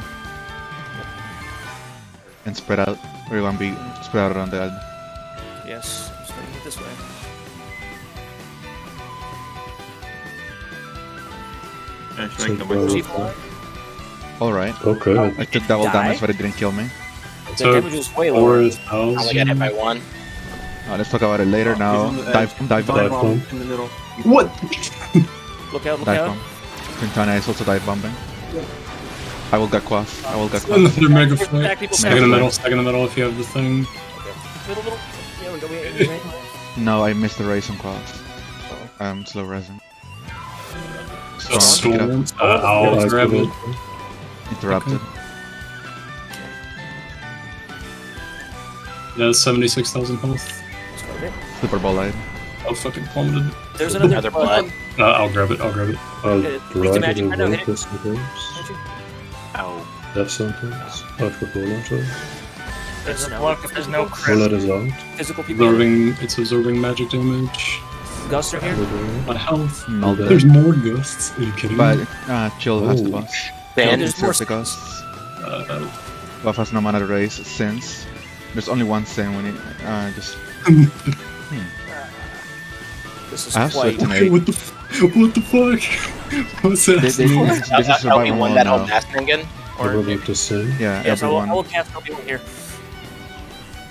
And spread out. Everyone be spread out around the ad. Yes, I'm just gonna get this way. Actually, I can Super. Chief alive? Alright. Okay. I took double Die? damage but it didn't kill me. The So damage was way lower. 4,000. I only got hit by 1. Let's talk about it later now. Dive bomb. Dive Dive bomb bomb. in the middle. What? Look out, look Dive out. bomb. Quintana is also dive bombing. I will get quaff. I will get quaff. Another mega Attack fight. people, Stack in the Mega middle, stack in the middle if you have the thing. Middle, middle. Yeah, we go. No, I missed the race on quaff. Slow resin. So Storm, pick it up. Storm. I'll grab it. Interrupted. Yeah, 76,000 health. Super ball light. Oh, fucking plummeted. There's another Another blood. I'll grab it, I'll grab it. I'll Use the ride magic. it I know, away hit it. with some games. Oh. Death sentence. I've got Rollator. There's no crit. Rollat is out. Physical people. It's absorbing magic damage. Gusts are here. My health. All dead. There's more ghosts. Are you kidding But me? Chill has the Oh. boss. Ban. There's Chill more deserves the ghosts. Uh, Buff has no mana to raise since there's only one sin when it just. This is I have quite. Swift and 8. what the fuck? What's that? This is survival we won mode that whole now. mastering again? I will make the same. Yeah, Yes, I will everyone. cast everyone here.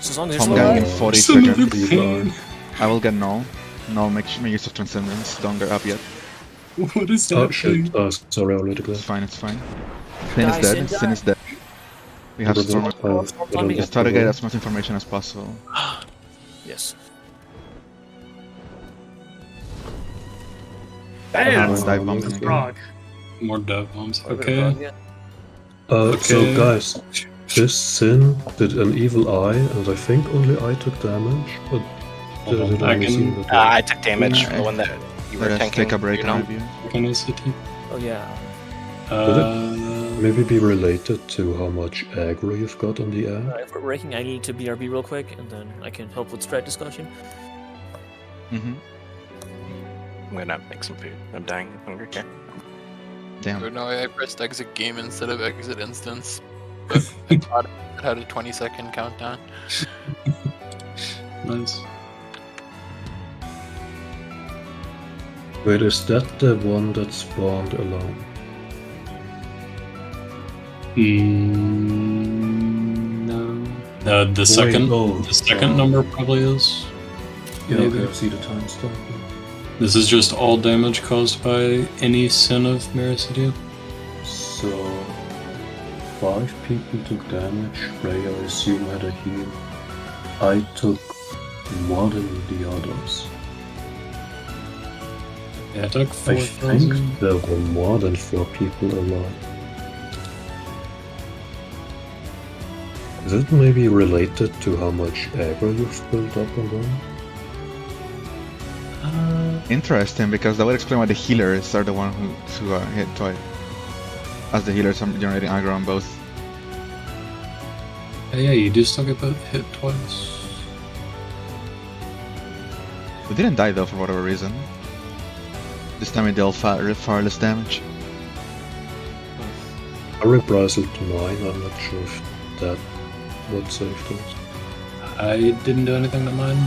So as long as Tom you're gang slow. in 40 It's another seconds. pain. I will get null. Null, make use of transcendence. Don't get up yet. What is Oh that shit. thing? Sorry, I already It's got. fine, it's fine. Sin is Die, dead. Sin, die. Sin is dead. We have Storm. Just try to get as much information as possible. Yes. Damn, Dive bombing again. frog. More dev bombs. Okay. So Okay. guys, this sin did an evil eye, and I think only I took damage. But Hold on, did it I only can- seem that I took damage from Yeah. the one that you were Let us tanking. take a break you and know? review. Can I see it? Oh yeah. maybe be related to how much aggro you've got on the air? If we're breaking, I need to BRB real quick, and then I can help with strat discussion. Mm-hmm. I'm gonna make some food. I'm dying of hunger. Okay. Damn. Oh, no, I pressed exit game instead of exit instance. But I thought it had a 20-second countdown. Nice. Wait, is that the one that spawned alone? No. The second, oh, the second number probably is. Yeah, Maybe. okay, I see the timestamp. This is just all damage caused by any sin of Mericidia. So, 5 people took damage. Ray, I assume, had a heal. I took more than the others. Yeah, it took I 4,000. think there were more than 4 people alive. Is it maybe related to how much aggro you've built up on them? Interesting, because that would explain why the healers are the one who hit twice. As the healers are generating aggro on both. Yeah, you do still get hit twice. We didn't die though for whatever reason. This time we dealt far less damage. I reprisal to 9, I'm not sure if that would save those. I didn't do anything to mine,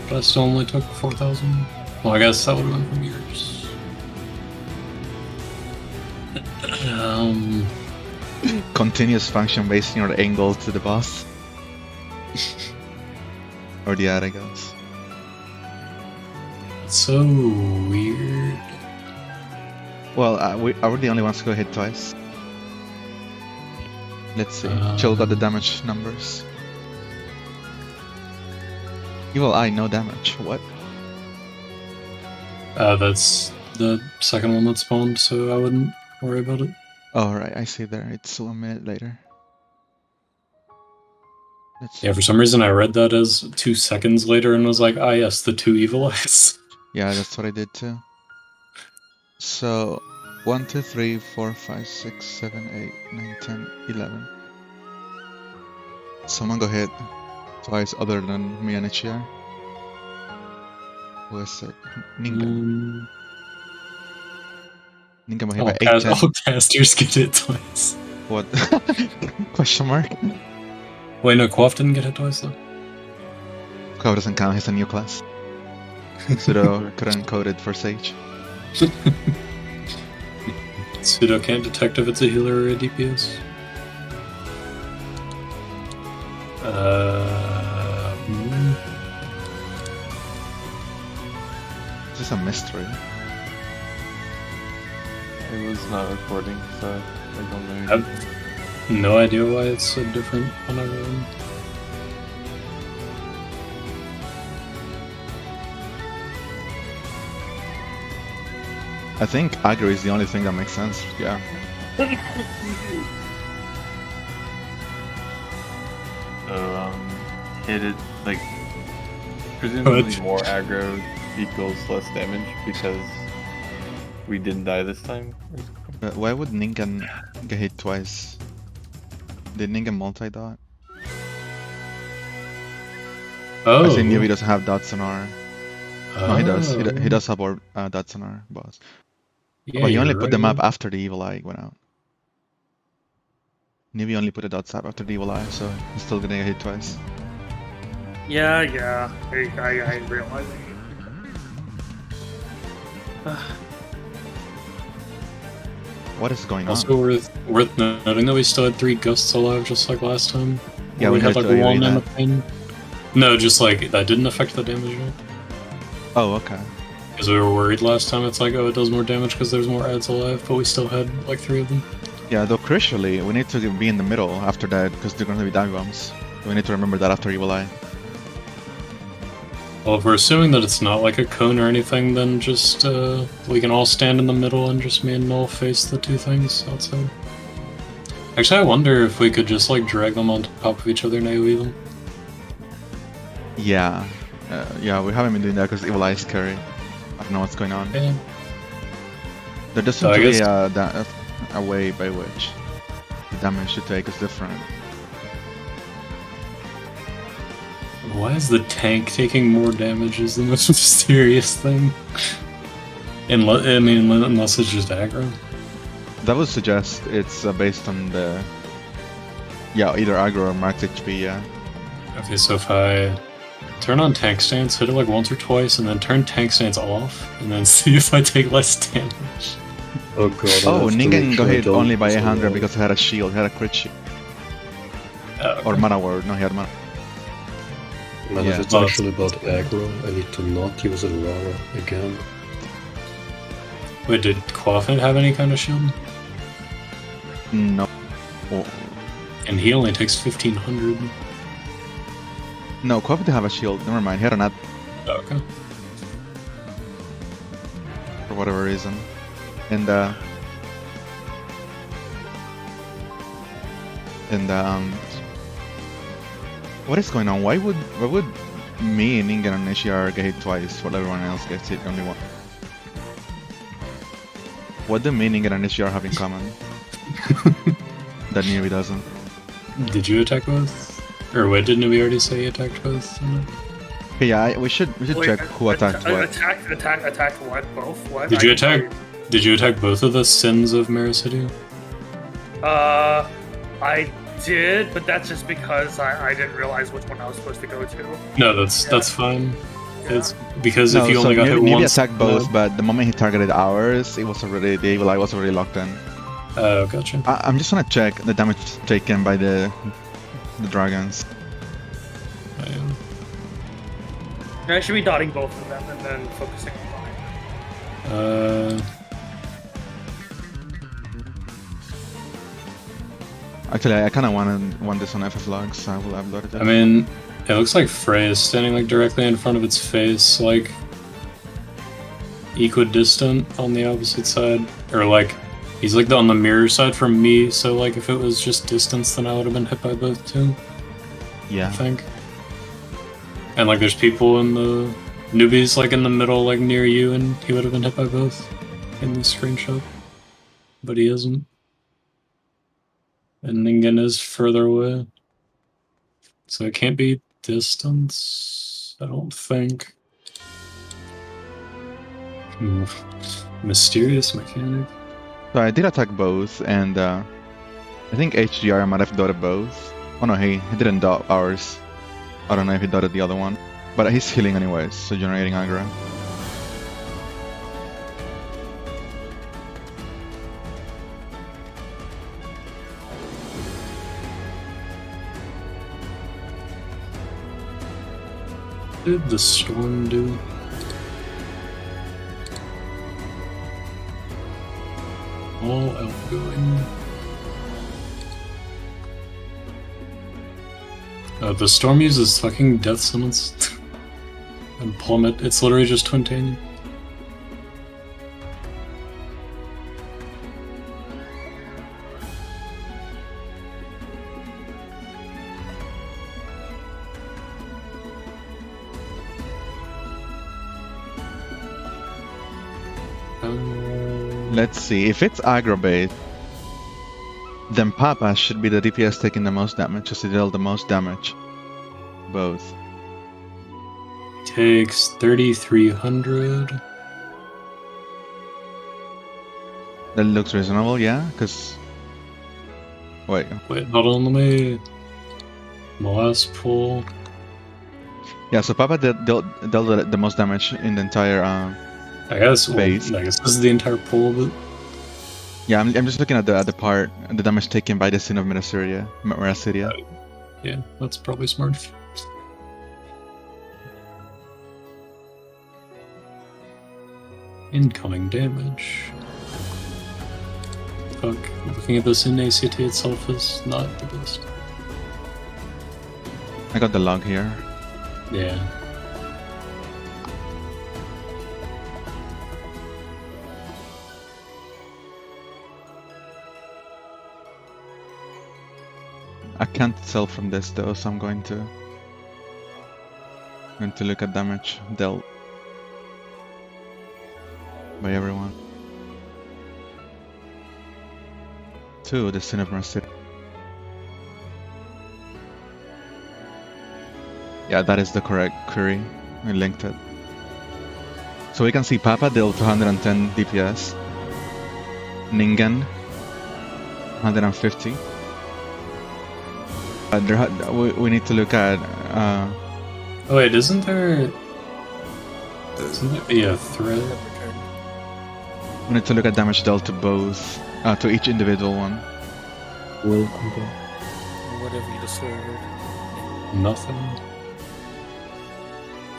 but I still only took 4,000. Well, I guess that would have been from yours. Continuous function based on your angle to the boss. Or the other goes. So weird. Well, are we the only ones who hit twice? Let's see. Chill got the damage numbers. Evil Eye, no damage. What? That's the second one that spawned, so I wouldn't worry about it. Oh, right, I see there. It's 1 minute later. Let's Yeah, for some reason I read that as 2 seconds later and was like, ah yes, the 2 evil eyes. Yeah, that's what I did too. So, 1, 2, 3, 4, 5, 6, 7, 8, 9, 10, 11. Someone go hit twice other than me and Ichiar. Who is it? Ninka. Ninka mo hit by 8, 10. All casters get hit twice. What? Question mark? Wait, no, Quaff didn't get hit twice though. Quav doesn't count, he's a new class. Pseudo couldn't code it for Sage. Pseudo can't detect if it's a healer or a DPS. This is a mystery. It was not recording, so I don't know. I have no idea why it's so different on everyone. I think aggro is the only thing that makes sense. Yeah. So hit it like presumably Good. more aggro equals less damage because we didn't die this time. Why would Ningen get hit twice? Did Ningen multi-dot? Oh. I think Newbie doesn't have dot sonar. No, he does. He Oh. does have dot sonar, boss. Yeah, But he you're only put the map right. after the evil eye went out. Newbie only put a dot sap after the evil eye, so he's still gonna get hit twice. Yeah, I realize. What is going on? Also worth noting that we still had 3 ghosts alive just like last time. Yeah, we we had had like to one AoE in the that. pain. No, just like that didn't affect the damage rate. Oh, okay. Because we were worried last time, it's like, oh, it does more damage because there's more ads alive, but we still had like 3 of them. Yeah, though crucially, we need to be in the middle after that because they're gonna be dive bombs. We need to remember that after evil eye. Well, if we're assuming that it's not like a cone or anything, then just we can all stand in the middle and just me and Null face the 2 things outside. Actually, I wonder if we could just like drag them on top of each other and AoE them. Yeah. Yeah, we haven't been doing that because evil eye is scary. I don't know what's going on. Yeah. There doesn't So I seem to guess- be a way by which the damage you take is different. Why is the tank taking more damage is the most mysterious thing. Unless it's just aggro. That would suggest it's based on the... Yeah, either aggro or max HP, yeah. Okay, so if I turn on tank stance, hit it like once or twice, and then turn tank stance off, and then see if I take less damage. Oh god. I Oh, have to Ningen make got sure I hit don't only by use a 800 lot. because he had a shield, he had a crit shield. Okay. Or mana ward, no, he had mana. Man, Yeah. if it's Well, actually about aggro, I need to not use Aurora again. Wait, did Quaffin have any kind of shield? No. Oh. And he only takes 1500. No, Kofi didn't have a shield, never mind, he had an ad Okay. for whatever reason. And what is going on? Why would me, Ningen, and Nishiar get hit twice while everyone else gets hit only one? What do me, Ningen, and Nishiar have in common? That Newbie doesn't. Did you attack both? Or wait, didn't we already say you attacked both? Okay, yeah, we should Wait, check who attacked what. Attacked what? Both? What? Did you attack both of the sins of Maricidia? I did, but that's just because I didn't realize which one I was supposed to go to. No, that's fine. It's because No, if you so only got hit Newbie once. attacked both, but the moment he targeted ours, it was already the evil eye was already locked in. Oh, gotcha. I'm just gonna check the damage taken by the dragons. I should be dotting both of them and then focusing on mine. Actually, I kind of want this on FF logs, so I will upload it. I mean, it looks like Frey is standing like directly in front of its face, like equidistant on the opposite side, or like he's like on the mirror side from me. So like if it was just distance, then I would have been hit by both too. I Yeah. think. And like there's people in the newbies like in the middle, like near you, and he would have been hit by both in the screenshot, but he isn't. And Ningen is further away. So it can't be distance, I don't think. Mysterious mechanic. So I did attack both, and I think HGR might have dotted both. Oh no, he didn't dot ours. I don't know if he dotted the other one. But he's healing anyways, so generating aggro. What did the storm do? normal outgoing. The storm uses fucking death summons and plummet. It's literally just Twintanium. Let's see, if it's aggro based, then Papa should be the DPS taking the most damage, because he dealt the most damage. Both. Takes 3,300. That looks reasonable, yeah? Because... Wait. Wait, hold on, let me... My last pull. Yeah, so Papa dealt the most damage in the entire I guess, base. I guess this is the entire pull of it. Yeah, I'm just looking at the part, the damage taken by the Sin of Meraciria. Yeah, that's probably smart. Incoming damage. Fuck, looking at this in ACT itself is not the best. I got the log here. Yeah. I can't tell from this though, so I'm going to look at damage dealt by everyone. To the Sin of Meraciria. Yeah, that is the correct query. I linked it. So we can see Papa dealt 210 DPS. Ningen 150. We need to look at. Oh wait, isn't there? Yeah, thread. We need to look at damage dealt to both, to each individual one. Welcome back. Whatever you discovered. Nothing.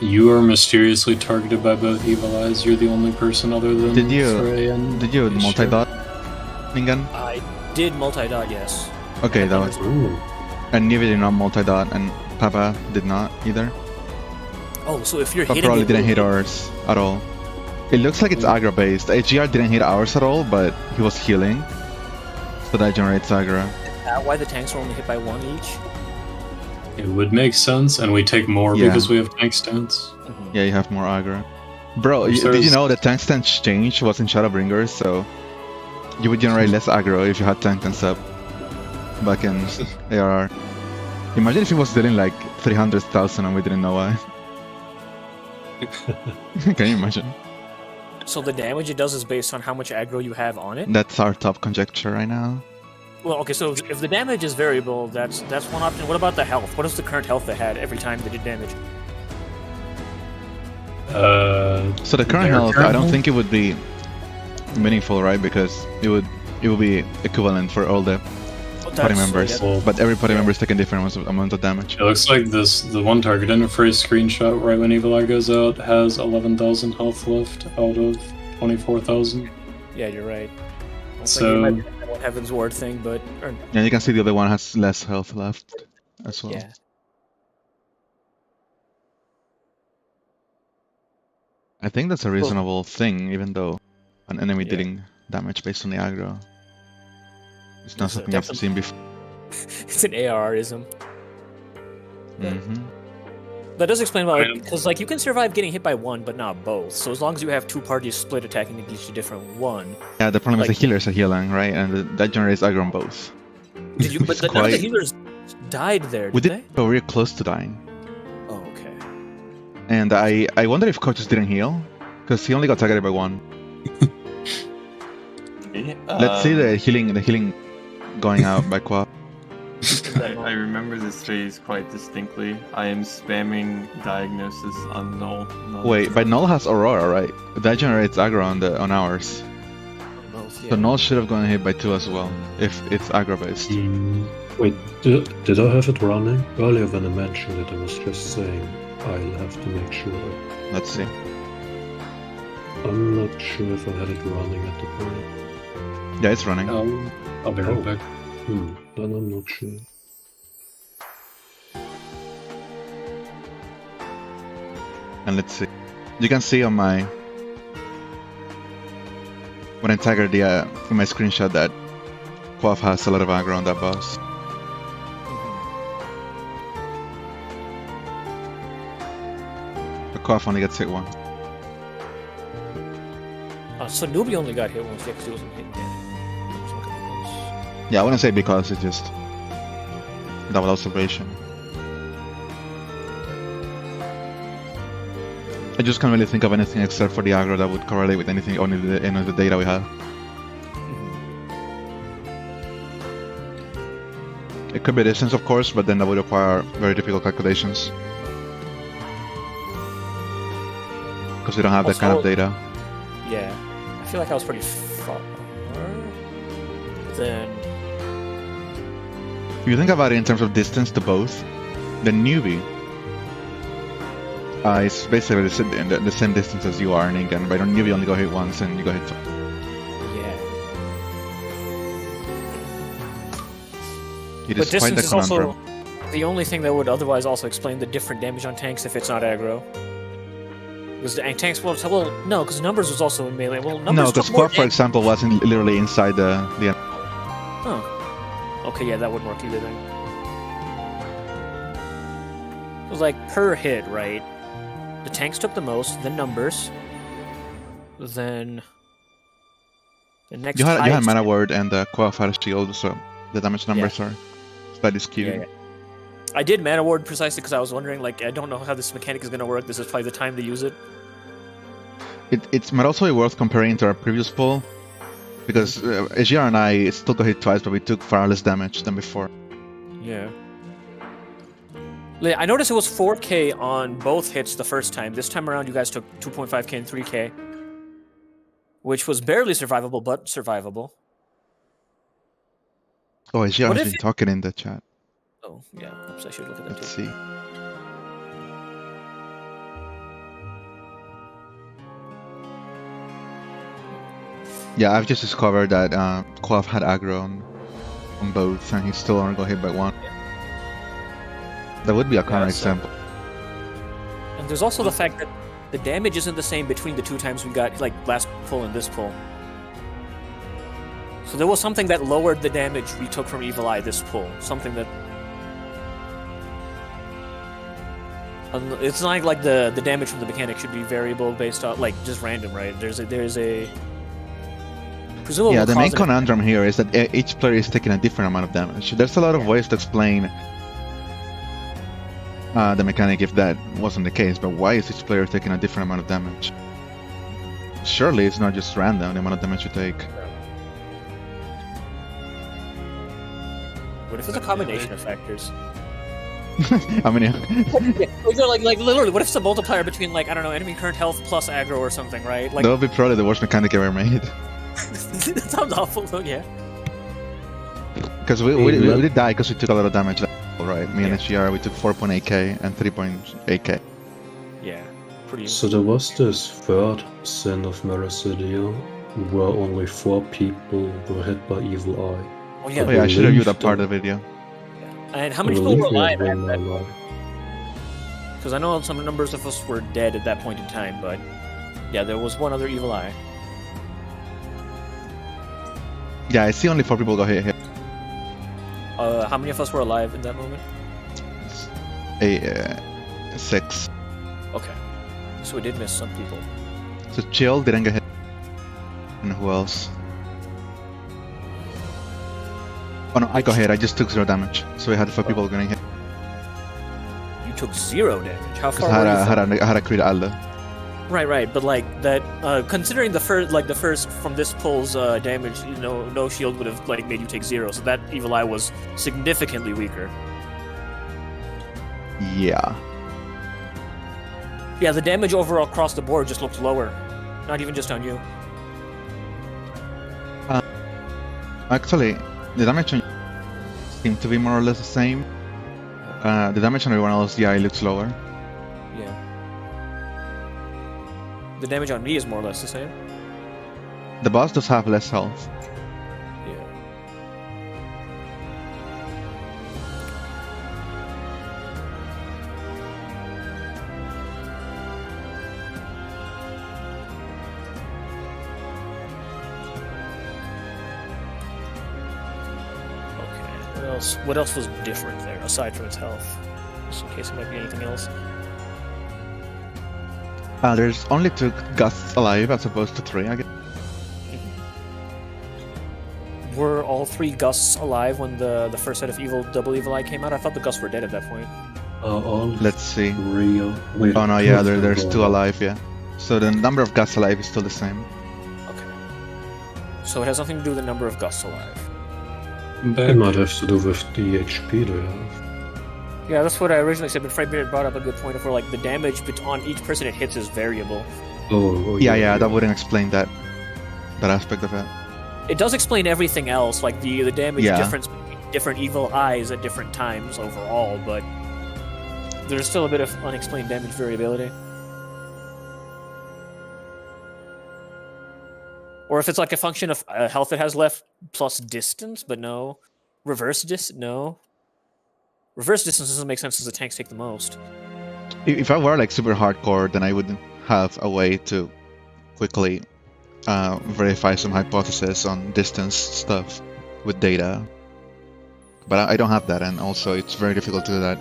You are mysteriously targeted by both Evil Eyes. You're the only person other than Did you Ishra. multi-dot, Ningen? I did multi-dot, yes. Okay, that was. Ooh. And Nivi did not multi-dot, and Papa did not either. Oh, so if you're But hitting probably it, didn't hit ours at all. It looks like it's aggro based. HGR didn't hit ours at all, but he was healing. So that generates aggro. Is that why the tanks are only hit by one each? It would make sense, and we take more Yeah. because we have tank stance. Yeah, you have more aggro. Bro, did you know the tank stance change was in Shadowbringers, so you would generate less aggro if you had tank stance up back in ARR. Imagine if he was dealing like 300,000 and we didn't know why. Can you imagine? So the damage it does is based on how much aggro you have on it? That's our top conjecture right now. Well, okay, so if the damage is variable, that's one option. What about the health? What is the current health they had every time they did damage? So the current health, I don't think it would be meaningful, right? Because it would be equivalent for all the party members. yeah. But every party member is taking different amount of damage. It looks like the one target in a phrase screenshot right when Evil Eye goes out has 11,000 health left out of 24,000. Yeah, you're right. So- That Heaven's Ward thing, but Yeah, you can see the other one has less health left as well. yeah. I think that's a reasonable thing, even though an enemy Yeah. dealing damage based on the aggro. It's not It's something I've seen before. It's an ARism. Mm-hmm. That does explain why, because like you can survive getting hit by one, but not both. So as long as you have two parties split attacking against a different one. Yeah, the problem is Like- the healers are healing, right? And that generates aggro on both. Did you? But It's none of the quite- healers died there, We did did, but we were close to dying. they? Oh, okay. And I wonder if coaches didn't heal, because he only got targeted by one. Let's see the healing going out by Quap. I remember this phase quite distinctly. I am spamming diagnosis on null. Wait, but Null has Aurora, right? That generates aggro on ours. Both, So yeah. Null should have gone hit by 2 as well, if it's aggro based. Wait, did I have it running? Earlier when I mentioned it, I was just saying I'll have to make sure. Let's see. I'm not sure if I had it running at the point. Yeah, it's running. I'll be right back. Then I'm not sure. And let's see. You can see on my when I taggered the in my screenshot that Quaff has a lot of aggro on that boss. But Quaff only gets hit once. So Nubi only got hit once, yeah, because he wasn't hit yet. Yeah, I wouldn't say because it's just double observation. I just can't really think of anything except for the aggro that would correlate with anything on any of the data we have. It could be distance, of course, but then that would require very difficult calculations. Because we don't have that kind of data. Yeah, I feel like I was pretty far. Then... If you think about it in terms of distance to both, the newbie is basically the same distance as you are in Ingen, but on newbie only go hit once and you go hit twice. Yeah. It But is quite distance the is also conundrum. the only thing that would otherwise also explain the different damage on tanks if it's not aggro. Because the tanks, well, no, because numbers was also in melee. Well, numbers No, because took more Quaff, for example, wasn't literally inside the Huh. Okay, yeah, that wouldn't work either then. It was like per hit, right? The tanks took the most, then numbers, then the next. You had highest- mana word and Quaff had a shield, so the damage numbers are slightly skewed. Yeah, yeah. I did mana ward precisely because I was wondering, like, I don't know how this mechanic is going to work. This is probably the time to use it. It might also be worth comparing to our previous poll, because Ejir and I still got hit twice, but we took far less damage than before. Yeah. I noticed it was 4k on both hits the first time. This time around, you guys took 2.5k and 3k, which was barely survivable, but survivable. Oh, Ejir What has if been talking in the chat. Oh, yeah. Oops, I should look at that Let's too. see. Yeah, I've just discovered that Quaff had aggro on both, and he still only got hit by one. That would be a counter example. And there's also the fact that the damage isn't the same between the two times we got, like, last pull and this pull. So there was something that lowered the damage we took from Evil Eye this pull. Something that... It's not like the damage from the mechanic should be variable based on, like, just random, right? There's a presumably Yeah, the main cause and conundrum here is that each player is taking a different amount of damage. There's a lot of ways to explain the mechanic if that wasn't the case, but why is each player taking a different amount of damage? Surely it's not just random, the amount of damage you take. What if it's a combination of factors? I mean, Yeah, like literally, what if it's a multiplier between, like, I don't know, enemy current health plus aggro or something, right? Like, that would be probably the worst mechanic ever made. that sounds awful, though, yeah. Because we did die because we took a lot of damage, right? Me and HGR, we took 4.8k and 3.8k. Yeah, pretty... So there was this third sin of Mericidia, where only 4 people were hit by Evil Eye. Oh, yeah. Oh yeah, I should have viewed that part of the video. And how many people were alive at that? Because I know some numbers of us were dead at that point in time, but yeah, there was one other Evil Eye. Yeah, I see only 4 people got hit here. How many of us were alive in that moment? 6. Okay. So we did miss some people. So Chill didn't get hit. And who else? Oh no, I got hit, I just took 0 damage. So we had 4 people getting hit. You took 0 damage. How far I were you had a crit Alda. Right, but like that, considering the first from this pull's damage, you know, no shield would have like made you take 0, so that Evil Eye was significantly weaker. Yeah. Yeah, the damage overall across the board just looked lower, not even just on you. Actually, the damage on you seemed to be more or less the same. The damage on everyone else, yeah, it looks lower. Yeah. The damage on me is more or less the same. The boss does have less health. What else? What else was different there aside from its health? Just in case there might be anything else. There's only 2 gusts alive as opposed to 3, I guess. Were all 3 gusts alive when the first set of Double Evil Eye came out? I thought the gusts were dead at that point. Let's see. Real. Wait, Oh no, yeah, there's 2 alive, yeah. So the number of gusts alive is still the same. Okay. So it has nothing to do with the number of gusts alive. It might have to do with the HP they have. Yeah, that's what I originally said, but Fred Beard brought up a good point of where like the damage on each person it hits is variable. Oh Yeah, that wouldn't explain that aspect of it. It does explain everything else, like the damage Yeah. difference between different evil eyes at different times overall, but there's still a bit of unexplained damage variability. Or if it's like a function of health it has left plus distance, but no. Reverse distance, no. Reverse distance doesn't make sense since the tanks take the most. If I were like super hardcore, then I would have a way to quickly verify some hypothesis on distance stuff with data. But I don't have that, and also it's very difficult to do that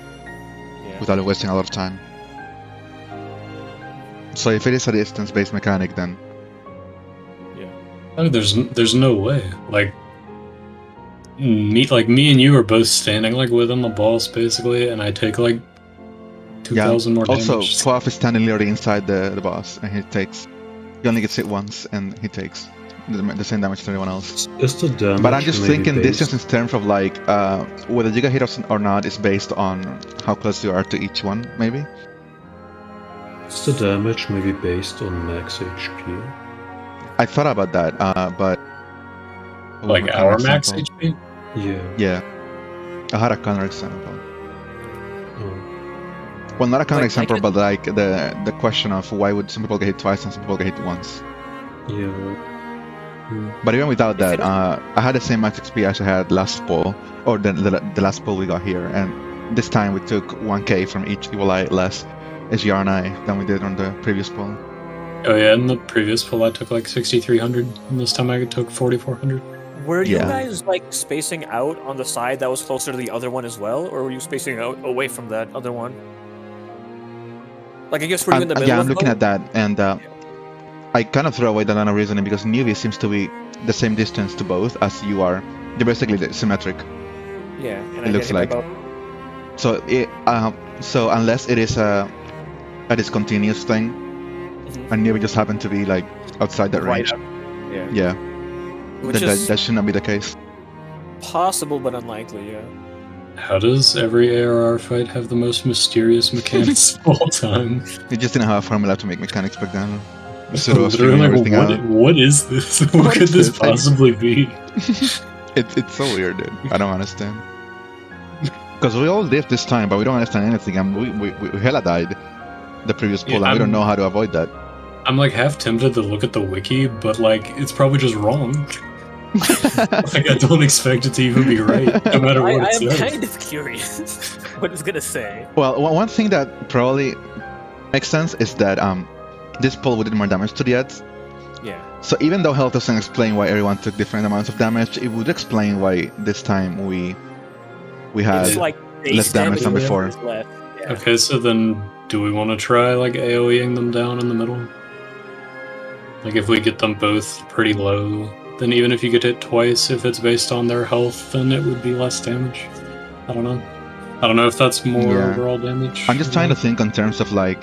without wasting a lot of time. So if it is a distance-based mechanic, then Oh, there's no way. Like me and you are both standing like within the boss basically, and I take like 2,000 more damage. Also, Quaff is standing literally inside the boss, and he only gets hit once, and he takes the same damage to everyone else. Is the damage But I'm just maybe thinking based- distance in terms of like whether you get hit or not is based on how close you are to each one, maybe. Is the damage maybe based on max HP? I thought about that, but Like our max HP? Yeah. I had a counter example. Oh. Well, not a counter Like, example, I but like the question of why would some people get hit twice and some people get hit once. Yeah. But even without that, If I had the same max XP as I had last pull, or the last pull we got here, and this time we took 1k from each evil eye less SGR and I than we did on the previous pull. Oh yeah, in the previous pull I took like 6,300, and this time I took 4,400. Were you Yeah. guys like spacing out on the side that was closer to the other one as well, or were you spacing out away from that other one? Like I guess were you in the middle? Yeah, I'm of looking both? at that, and I kind of throw away the line of reasoning because newbie seems to be the same distance to both as you are. They're basically symmetric. Yeah, and It looks like. So so unless it is a discontinuous thing, and newbie just happened to be like outside that Right range. up. Yeah. Yeah, Which then is that should not be the case. possible but unlikely, yeah. How does every ARR fight have the most mysterious mechanics of all time? You just didn't have a formula to make mechanics back then. So Literally, like, everything out. what is this? What could this is this? possibly be? It's so weird, dude. I don't understand. Because we all lived this time, but we don't understand anything, and we hella died the previous pull, Yeah, and we don't know how to avoid that. I'm like half tempted to look at the wiki, but like it's probably just wrong. Like I don't expect it to even be right, no matter what I it am says. kind of curious what it's gonna say. Well, one thing that probably makes sense is that this pull we did more damage to the ads. Yeah. So even though health doesn't explain why everyone took different amounts of damage, it would explain why this time we had It's like less damage than before. is less. Yeah. Okay, so then do we want to try like AoEing them down in the middle? Like if we get them both pretty low, then even if you get hit twice, if it's based on their health, then it would be less damage. I don't know. I don't know if that's more Yeah. overall damage. I'm just trying to think in terms of like,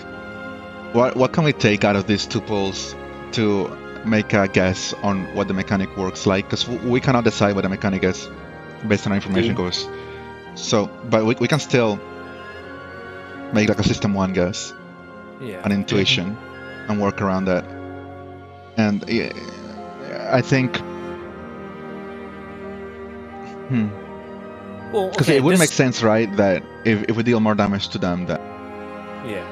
what can we take out of these 2 pulls to make a guess on what the mechanic works like? Because we cannot decide what the mechanic is based on our information goes. So, but we can still make like a system 1 guess, Yeah. an intuition, and work around that. And I think, Well, because okay, it would this- make sense, right? That if we deal more damage to them, that. Yeah.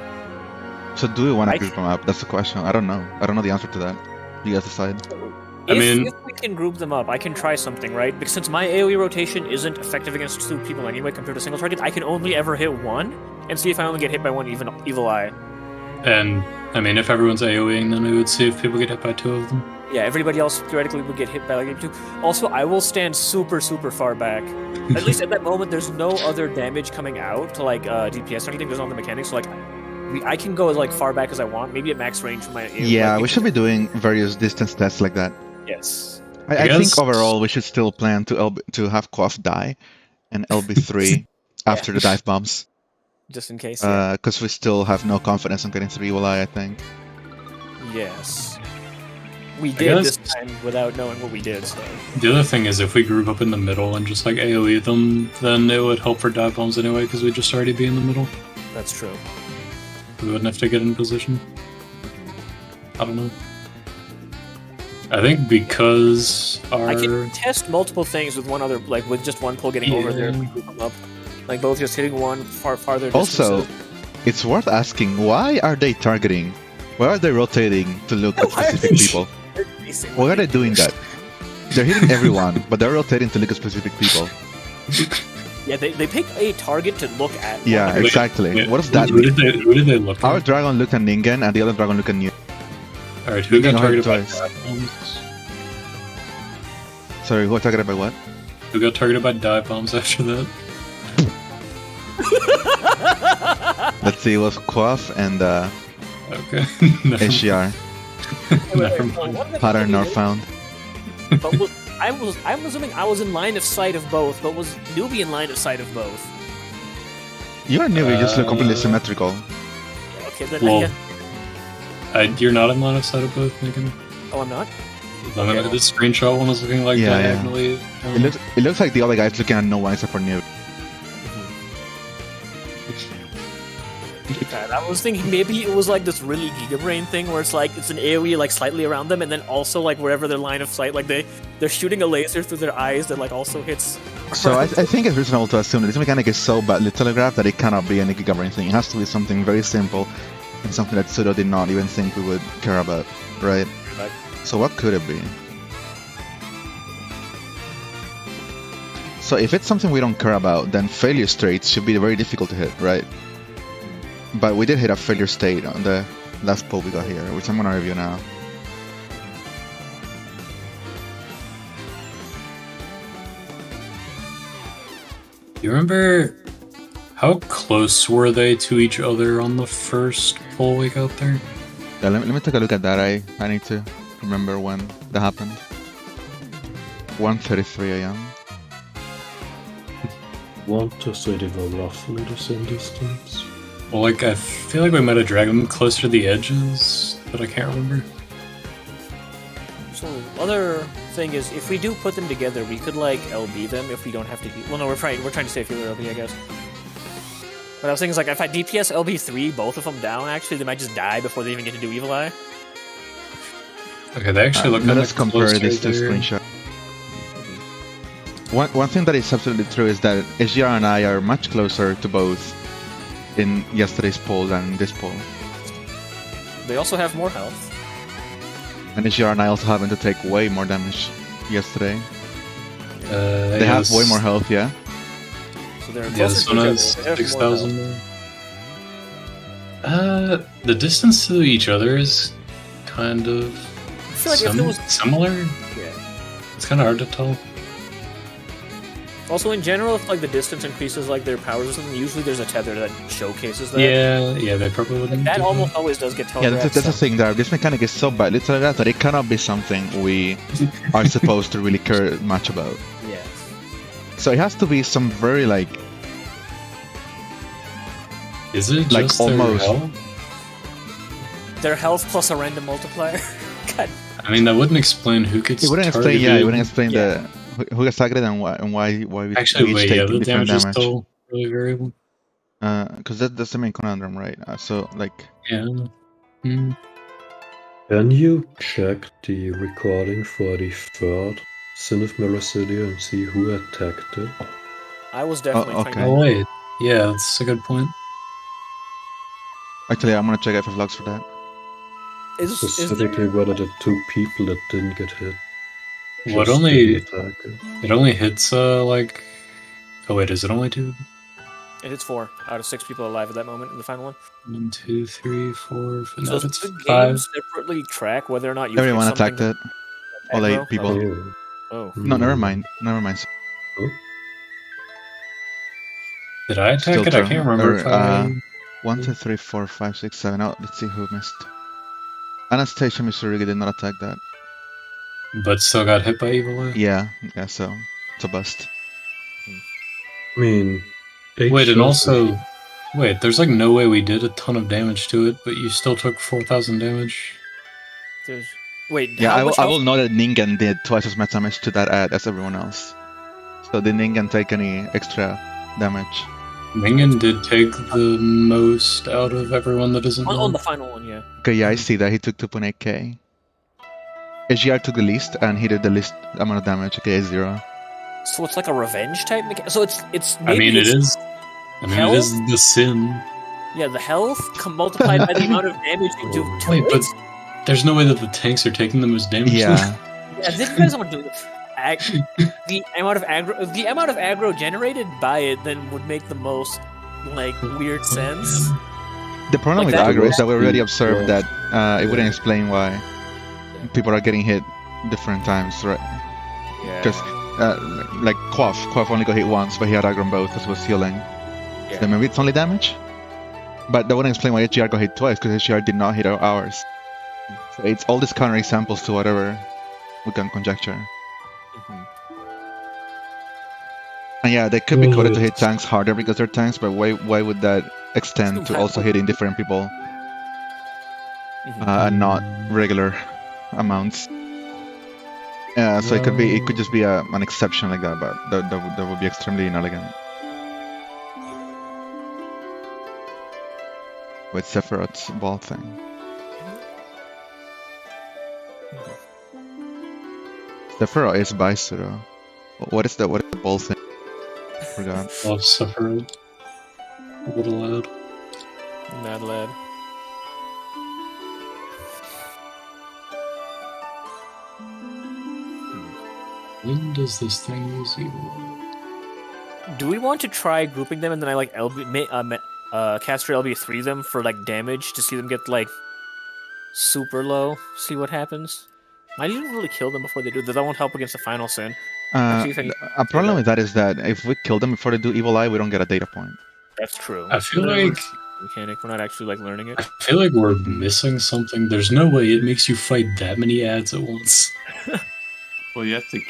So do we want I to group them up? That's the question. I don't know. I don't know the answer to that. You guys decide. If we can group them up, I can try something, right? Because since my AoE rotation isn't effective against 2 people anyway compared to single target, I can only ever hit 1 and see if I only get hit by 1 evil eye. And I mean, if everyone's AoEing, then we would see if people get hit by 2 of them. Yeah, everybody else theoretically would get hit by like 2. Also, I will stand super far back. At least at that moment, there's no other damage coming out to like DPS or anything. There's on the mechanics, so like I can go as like far back as I want. Maybe at max range for my. Yeah, like, we should be doing various distance tests like that. Yes. I think overall we should still plan to have Quaff die and LB3 after the dive bombs. Just in case. Because we still have no confidence in getting 3 Evil Eye, I think. Yes. We did this time without knowing what we did, so. The other thing is if we group up in the middle and just like AoE them, then it would help for dive bombs anyway, because we'd just already be in the middle. That's true. We wouldn't have to get in position. I don't know. I think because our... I can test multiple things with one other, like with just one pull getting over there if we group them up. Like both just hitting one farther distances. Also, it's worth asking, why are they targeting? Why are they rotating to look at specific people? Why are they doing that? They're hitting everyone, but they're rotating to look at specific people. Yeah, they pick a target to look at. Yeah, exactly. Wait, what does that who mean? did they look Our at? dragon looked at Ningen, and the other dragon looked at New. Alright, who got targeted by twice. dive bombs? Sorry, who got targeted by what? Who got targeted by dive bombs after that? Let's see, it was Quaff and Okay. Never mind. ACR. Never mind. Pattern Northbound. But I'm assuming I was in line of sight of both, but was Newbie in line of sight of both? You and Newbie just look completely symmetrical. Okay, then Well, yeah. You're not in line of sight of both, Megan. Oh, I'm not? The screenshot one was looking like Yeah, diagonally. It looks like the other guy's looking at no one except for Newbie. God, I was thinking maybe it was like this really Giga Brain thing where it's like it's an AoE like slightly around them and then also like wherever their line of sight, like they're shooting a laser through their eyes that like also hits. So I think it's reasonable to assume that this mechanic is so badly telegraphed that it cannot be any Giga Brain thing. It has to be something very simple and something that Pseudo did not even think we would care about, right? Right. So what could it be? So if it's something we don't care about, then failure states should be very difficult to hit, right? But we did hit a failure state on the last pull we got here, which I'm gonna review now. You remember how close were they to each other on the first pull we got there? Yeah, let me take a look at that. I need to remember when that happened. 1:33 a.m. Want to say they were roughly the same distance. Well, like, I feel like we might have dragged them closer to the edges, but I can't remember. So other thing is if we do put them together, we could like LB them if we don't have to. Well, no, we're trying to save healer LB, I guess. But I was thinking like if I DPS LB3 both of them down, actually they might just die before they even get to do Evil Eye. Okay, they actually look Let's kind of compare these two screenshots. One thing that is absolutely true is that SGR and I are much closer to both in yesterday's poll than this poll. They also have more health. And SGR and I also having to take way more damage yesterday. They have way more health, yeah? So they're Yeah, closer this to one each has other. They have more health. 6,000 more. The distance to each other is kind of I feel like if there was similar. yeah. It's kind of hard to tell. Also, in general, if like the distance increases like their powers or something, usually there's a tether that showcases that. Yeah, they probably wouldn't. That do almost always does get Yeah, telegraphed. that's the thing there. This mechanic is so badly telegraphed that it cannot be something we are supposed to really care much about. Yes. So it has to be some very like Is it like just almost- their health? Their health plus a random multiplier. God. I mean, that wouldn't explain who gets it wouldn't explain. targeted. Yeah, it wouldn't explain Yeah. who gets targeted and why we Actually, each wait, take yeah, the different damage is damage. still really variable. Because that's the main conundrum, right? So like Yeah. Hmm. Can you check the recording for the third Sin of Mirror City and see who attacked it? I was definitely okay. trying Oh wait, yeah, that's a good point. actually, I'm gonna check FF logs for that. to... Is Specifically, there... whether the two people that didn't get hit. Well, it just only didn't attack it. it only hits like. Oh wait, is it only two? It hits 4 out of 6 people alive at that moment in the final one. 1, 2, 3, 4, 5. So No, it's it's the game 5. separately track whether or not you Everyone hit something attacked it. All Aggro? 8 people. Oh. Oh. No, never Hmm. mind. Never mind. Did I attack Still it? I true. can't remember if I... 1, 2, 3, 4, 5, 6, 7. Oh, let's see who missed. Anastasia Mitsurugi did not attack that. But still got hit by Evil Eye? Yeah, so it's a bust. I mean, 8 Wait, and shots also... Wait, there's like no way we did a ton of damage to it, but you still took 4,000 damage? There's... Wait, Yeah, how I much will health- know that Ningen did twice as much damage to that ad as everyone else. So did Ningen take any extra damage? Mingen did take the most out of everyone that isn't on known. the final one, yeah. Okay, yeah, I see that. He took 2.8k. HGR took the least, and he did the least amount of damage. Okay, 0. So it's like a revenge type mechanic. So it's I maybe mean, it it's- is. I mean, it is the sin. Yeah, the health multiplied by the amount of damage you do to Wait, it. but there's no way that the tanks are taking the most damage. Yeah. Yeah, this depends on what do. The amount of aggro generated by it then would make the most like weird sense. The problem Like with that- aggro is that we already observed Yeah. that it wouldn't explain why people are getting hit different times, right? Yeah. Because like Quaff only got hit once, but he had aggro on both because he was healing. Yeah. So maybe it's only damage, but that wouldn't explain why HGR got hit twice because HGR did not hit ours. So it's all these counter examples to whatever we can conjecture. And yeah, they could be coded to hit tanks harder because they're tanks, but why would that extend to also hitting different people and not regular amounts? Yeah, so it could just be an exception like that, but that would be extremely inelegant. With Sephiroth's ball thing. Sephiroth is Baisuro. What is the ball thing? Forgot. Love Sephiroth. Little lad. Mad lad. When does this thing use evil? Do we want to try grouping them and then I like caster LB3 them for like damage to see them get like super low? See what happens. Might even really kill them before they do. That won't help against the final sin. Actually, if I- A problem with that is that if we kill them before they do Evil Eye, we don't get a data point. That's true. I feel like mechanic. We're not actually like learning it. I feel like we're missing something. There's no way it makes you fight that many ads at once. Well, you have to.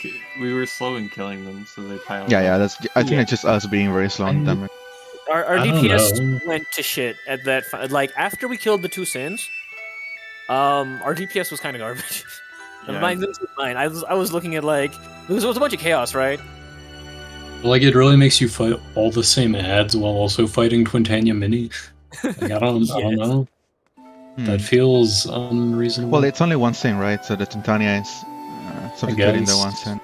We were slow in killing them, so they piled. Yeah, up. I think it's just us being very slow on damage. Our I don't DPS know. went to shit at that. Like after we killed the two sins, our DPS was kind of garbage. Yeah. Mine, this was mine. I was looking at like it was a bunch of chaos, right? Like, it really makes you fight all the same ads while also fighting Twintania Mini. Like, I don't know. That feels unreasonable. Well, it's only one sin, right? So the Tintania is substituting the guess. one sin.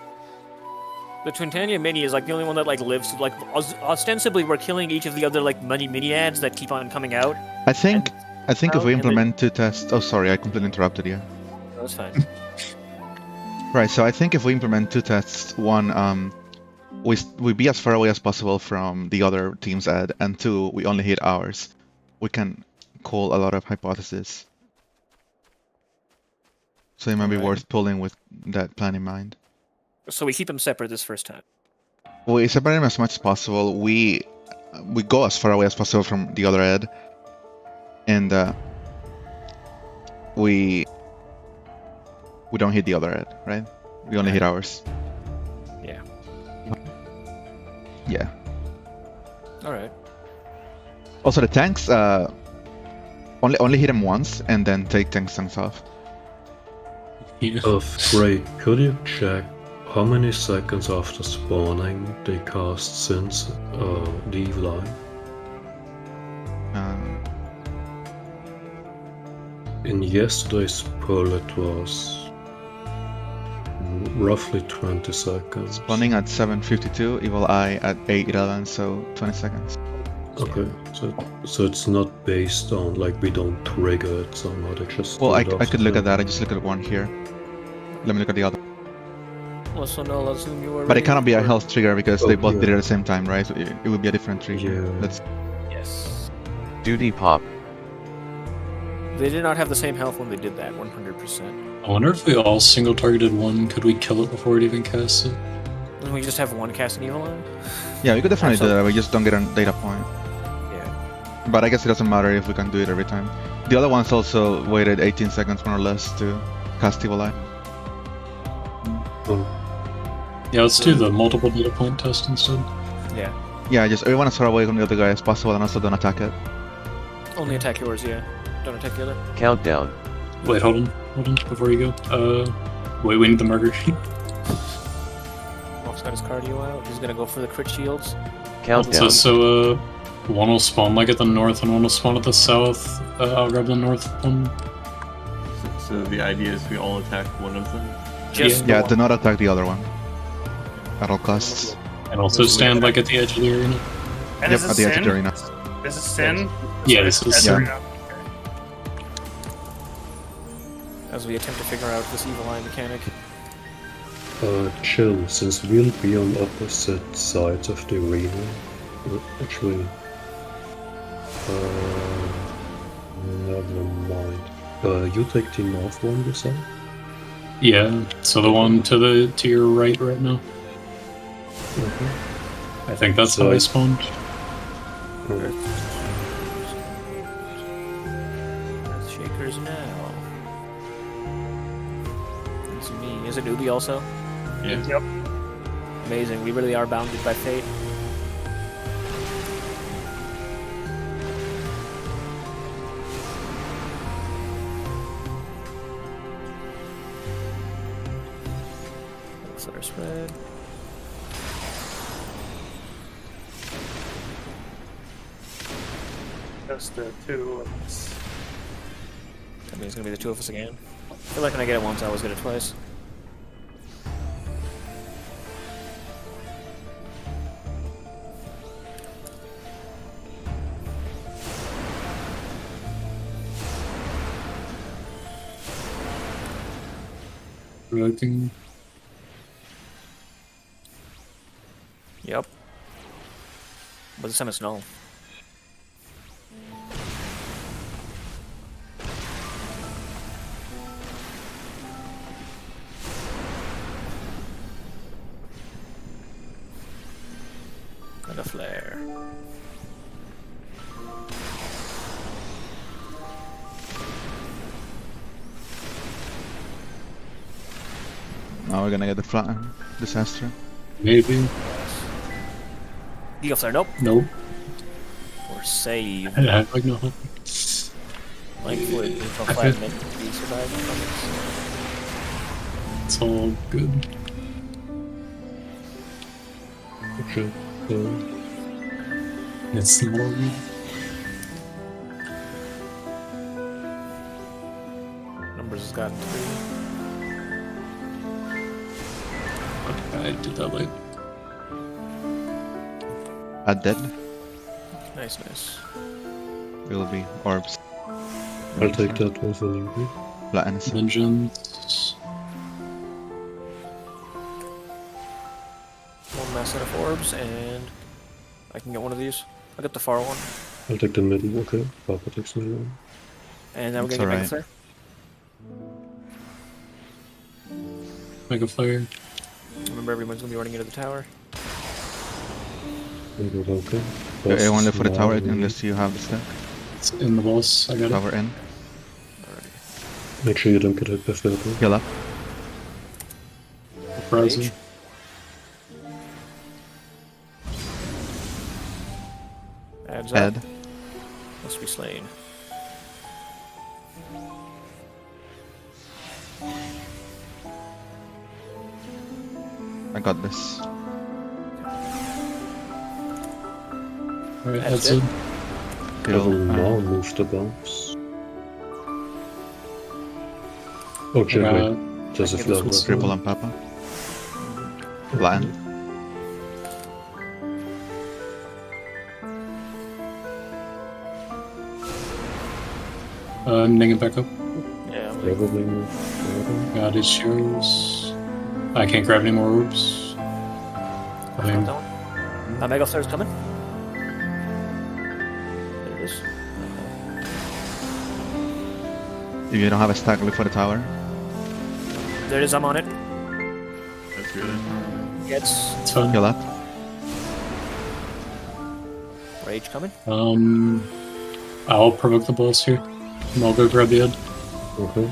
The Twintania Mini is like the only one that like lives. Like ostensibly, we're killing each of the other like mini ads that keep on coming out. I think if we and they- implement two tests. Oh, sorry, I completely interrupted you. That's fine. Right, so I think if we implement two tests, one, we be as far away as possible from the other team's ad, and two, we only hit ours. We can call a lot of hypotheses. So it might be worth pulling with that plan in mind. So we keep them separate this first time. We separate them as much as possible. We go as far away as possible from the other ad, and we don't hit the other ad, right? We only hit ours. Yeah. Yeah. All right. Also, the tanks only hit them once and then take tanks off. Great, could you check how many seconds after spawning they cast since the Evil Eye? In yesterday's poll it was roughly 20 seconds. Spawning at 7:52, Evil Eye at 8:11, so 20 seconds. Okay, so it's not based on, like, we don't trigger it somehow, they just... Well, do I it could after look at that. that. I just look at one here. Let me look at the other. Also, no, let's assume you were. But it cannot be a health trigger because they both did it yeah. at the same time, right? So it would be a different trigger. Yeah. Let's. Yes. Duty pop. They did not have the same health when they did that, 100%. I wonder if we all single targeted one, could we kill it before it even casts it? Then we just have one cast in Evil Line? Yeah, we could definitely do Absolutely. that. We just don't get a data point. Yeah. But I guess it doesn't matter if we can do it every time. The other ones also waited 18 seconds more or less to cast Evil Eye. Oh, Yeah, let's do the multiple data point test instead. Yeah. Yeah, just everyone as far away from the other guy as possible and also don't attack it. Only attack yours, yeah. Don't attack the other. Countdown. Wait, hold on, before you go. Wait, we need the murder sheet. Monk's got his cardio out. He's gonna go for the crit shields. Countdown. So, one will spawn like at the north and one will spawn at the south. I'll grab the north one. So the idea is we all attack one of them. Just Yeah, the do one. not attack the other one. At all costs. And also stand like at the edge of the arena. And Yep, is at this the edge of the Sin? arena. Is this Sin? Yeah, this is That's Sin. arena. As we attempt to figure out this Evil Eye mechanic. Chill, since we'll be on opposite sides of the arena. Actually, never mind. You take the north one, you said? Yeah, so the one to your right now. Okay. I think that's So how I I- spawned. Alright. Earth Shakers now. It's me. Is it Ubi also? Yeah. Yep. Amazing. We really are bounded by fate. Let's let her spread. Just the two of us. That means it's gonna be the two of us again. I feel like when I get it once, I always get it twice. Looking. Yep. But this time it's null. And a flare. Now we're gonna get the flatten disaster. Maybe. Eagle flare, nope. Nope. Or save. I have like no hope. Like would info I flat feel- meant to be surviving from It's all good. Okay. It's more. it. Numbers has gotten 3. I did that late. At dead Nice, nice. will be orbs. I'll take that one for you. Flatten. Vengeance. One mass set of orbs, and I can get one of these. I'll get the far one. I'll take the middle, okay. Papa takes middle one. And now we're That's gonna get alright. Mega Flare. Mega Flare. Remember, everyone's gonna be running into the tower. Middle, okay. Everyone look for the Boss tower now. unless you have the stack. It's in the boss. I got it. Tower in. Alright. Make sure you don't get hit by Fatal. Heal up. Frozen. Adds up. Ed. Must be slain. I got this. Alright, That's that's it. it. I will Heal. now move the bombs. Oh, shit, Uh, wait. There's a I can get this flag. one. Triple on Papa. Flatten. I'm getting it back up. Yeah, I'm like, Probably move further. God, it shows. I can't grab any more orbs. I that mean, one. Mega Flare's coming. There it is. If you don't have a stack, look for the tower. There it is, I'm on it. That's good. Gets It's fine. Heal up. rage coming. I'll provoke the boss here. And I'll go grab the head. Okay.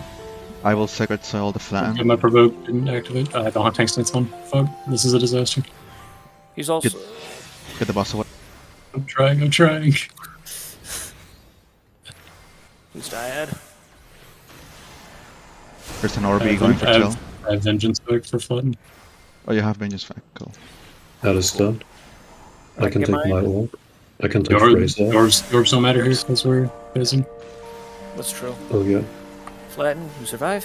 I will Sacred Soil the flan. Get my provoke, didn't activate. I don't have tank stance on. Fuck, this is a disaster. He's also... Get the boss away. I'm trying. Who's Dyad? There's an Orbi going for chill. I have vengeance back for flatten. Oh, you have Vengeance back. Cool. That is done. I can get take mine. my orb. I can take Yours Fraser. don't matter here because we're facing. That's true. Oh yeah. Flatten, you survive?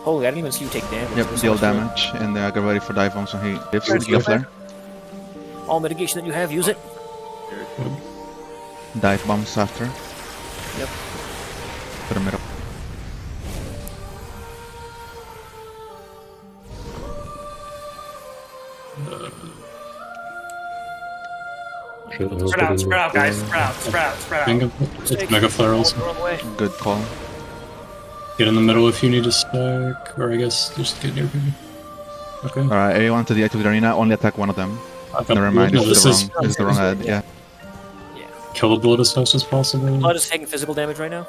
Holy, I didn't even see you take damage. Yep, There's deal so much damage, and get ready for dive bomb so he lives. There's Giga the Flare. flare. All mitigation that you have, use it. Dive bombs after. Yep. Put him middle. Shit, I hope I Spread out, didn't spread out, guys. die. Spread out. It's Mega Flare also. Run away. Good call. Get in the middle if you need to stack, or I guess just get near people. Okay. Alright, everyone to the edge of the arena, only attack one of them. Never mind, No, this this is the wrong head, yeah. Kill the blood as fast as possible. Blood is taking physical damage right now.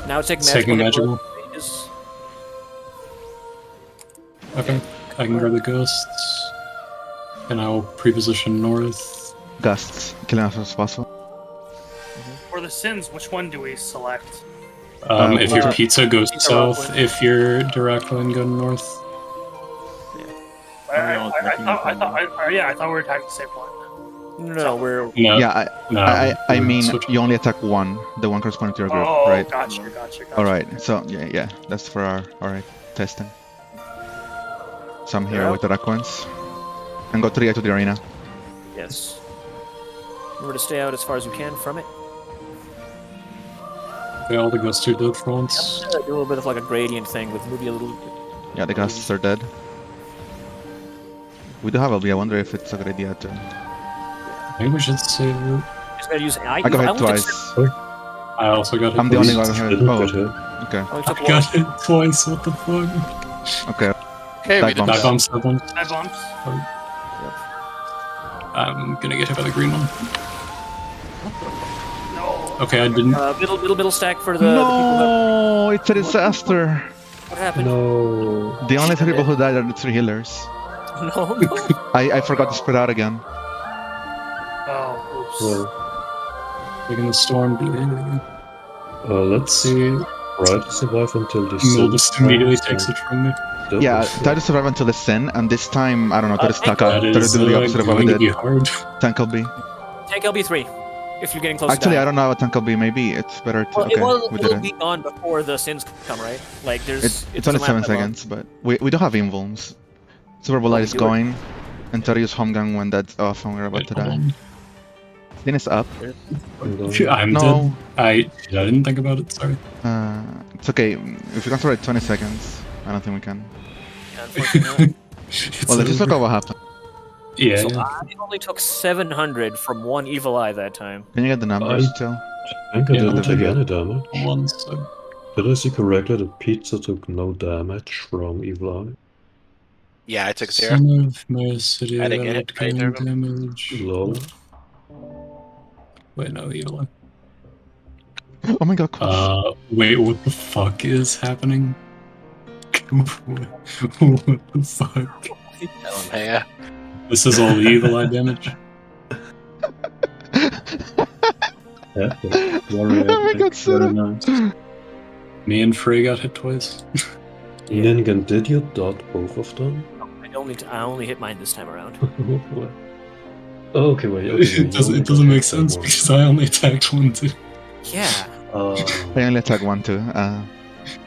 Now it's taking magical. Taking magical. Damages. Okay. I can grab the ghosts. And I will pre-position north. Gusts, killing as fast as possible. For the sins, which one do we select? If your well, pizza goes Pizza south, Rockland. if your Diraculan go north. I thought we were attacking the same one. No, we're... No. Yeah, no, I we're mean, switching. you only attack one, the one corresponding to your group, Oh, right? gotcha. Alright, so yeah, that's for our testing. So I'm here Yeah. with the Raquans. And go to the edge of the arena. Yes. Remember to stay out as far as you can from it. Okay, all the ghosts are dead for once. Do a little bit of like a gradient thing with maybe a little... Yeah, the Gusts are dead. We do have LB, I wonder if it's a good idea to... I think we should save it. Just gotta use... I got hit twice. I also got hit I'm the only one twice. who Didn't hit. get hit. Oh, okay. Only took I one. got hit twice, what the fuck? Okay. Okay, we Dive did bombs. Dive bombs, dive bombs. Dive bombs. I'm gonna get hit by the green one. No. Okay, I didn't. Middle stack for the people No, it's a disaster. that... What happened? No. The only three people who died are the three healers. No. I forgot to spread out again. Oh, oops. Well, Taking the storm. let's see. Try to survive until this. Mill just immediately takes it from me. Yeah, try to survive until the Sin, and this time, I don't know, try to stack up. That Try to is do the opposite of what we going to did. be hard. Tank LB. Take LB3. If you're getting close Actually, to I dying. don't know what tank LB. Maybe it's better to. Well, Okay, we did it'll it. be gone before the sins come, right? Like, there's... It's only 7 seconds, but we do have invulns. Super Bowl Light is do it. going, and try to use home gun when that's off and we're about to die. Sin is up. I'm No. dead. I didn't think about it, sorry. It's okay. If we can survive 20 seconds, I don't think we can. Unfortunately. Well, let's just look at what happened. Yeah, So yeah. I only took 700 from one evil eye that time. Can you get the numbers I- still? I think I Yeah, didn't the take video. any damage. Once. Did I see correctly that pizza took no damage from Evil Eye? Yeah, I took 0. Son of my city, I didn't get had it either of damage. Lol. Wait, no, evil eye. Oh my god, cool. Wait, what the fuck is happening? What the fuck? Yeah. This is all the evil eye damage. Yeah, Warrior, Oh my God, very Sarah. nice. Me and Frey got hit twice. Ningan, did you dot both of them? I only hit mine this time around. Okay, wait. Okay, It doesn't make sense because I only attacked one too. Yeah. I only attack 1 too.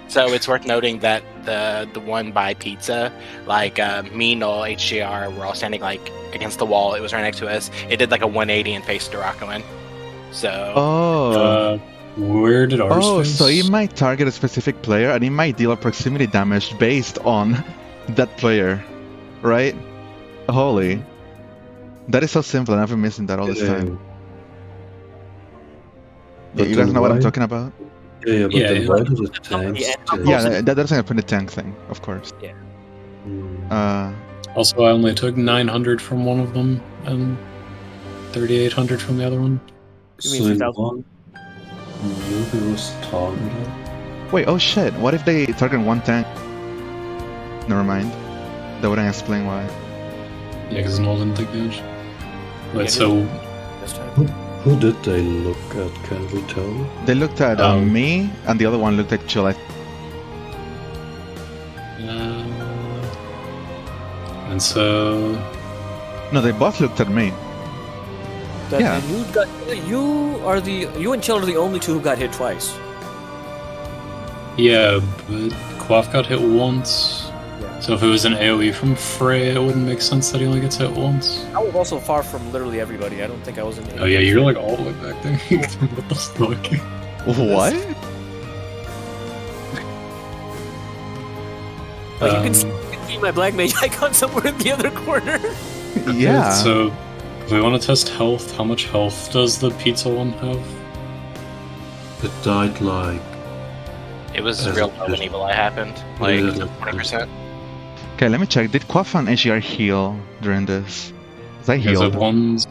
So it's worth noting that the one by pizza, like me, Null, HGR, we're all standing like against the wall. It was right next to us. It did like a 180 and faced Durakuin. So Oh. Where did ours face? So it might target a specific player and it might deal a proximity damage based on that player, right? Holy. That is so simple and I've been missing that all this time. you guys know what I'm talking about? Yeah, but Yeah, then yeah. why do the tanks take... Yeah, that doesn't happen in the tank thing, of course. Hmm. Also, I only took 900 from one of them and 3,800 from the other one. You mean So in 3,000? one, Ruby was targeted. Wait, oh shit, what if they target one tank? Never mind. That wouldn't explain why. Yeah, because Noel didn't take damage. Wait, Yeah, so This time. Who did they look at? Can we tell? They looked at me, and the other one looked at Chill. and so No, they both looked at me. Yeah. You and Chill are the only two who got hit twice. yeah, but Quaff got hit once. Yeah. So if it was an AoE from Frey, it wouldn't make sense that he only gets hit once. I was also far from literally everybody. I don't think I was in. Oh yeah, you're like all the way back there. What the fuck? What? You can see my black mage icon somewhere in the other corner. Yeah. So if we want to test health, how much health does the pizza one have? It died like... It was As real a- low when Evil Eye happened. Like, Yeah. 20%. Okay, let me check. Did Quaff and AGR heal during this? 'Cause I Is healed. it ones?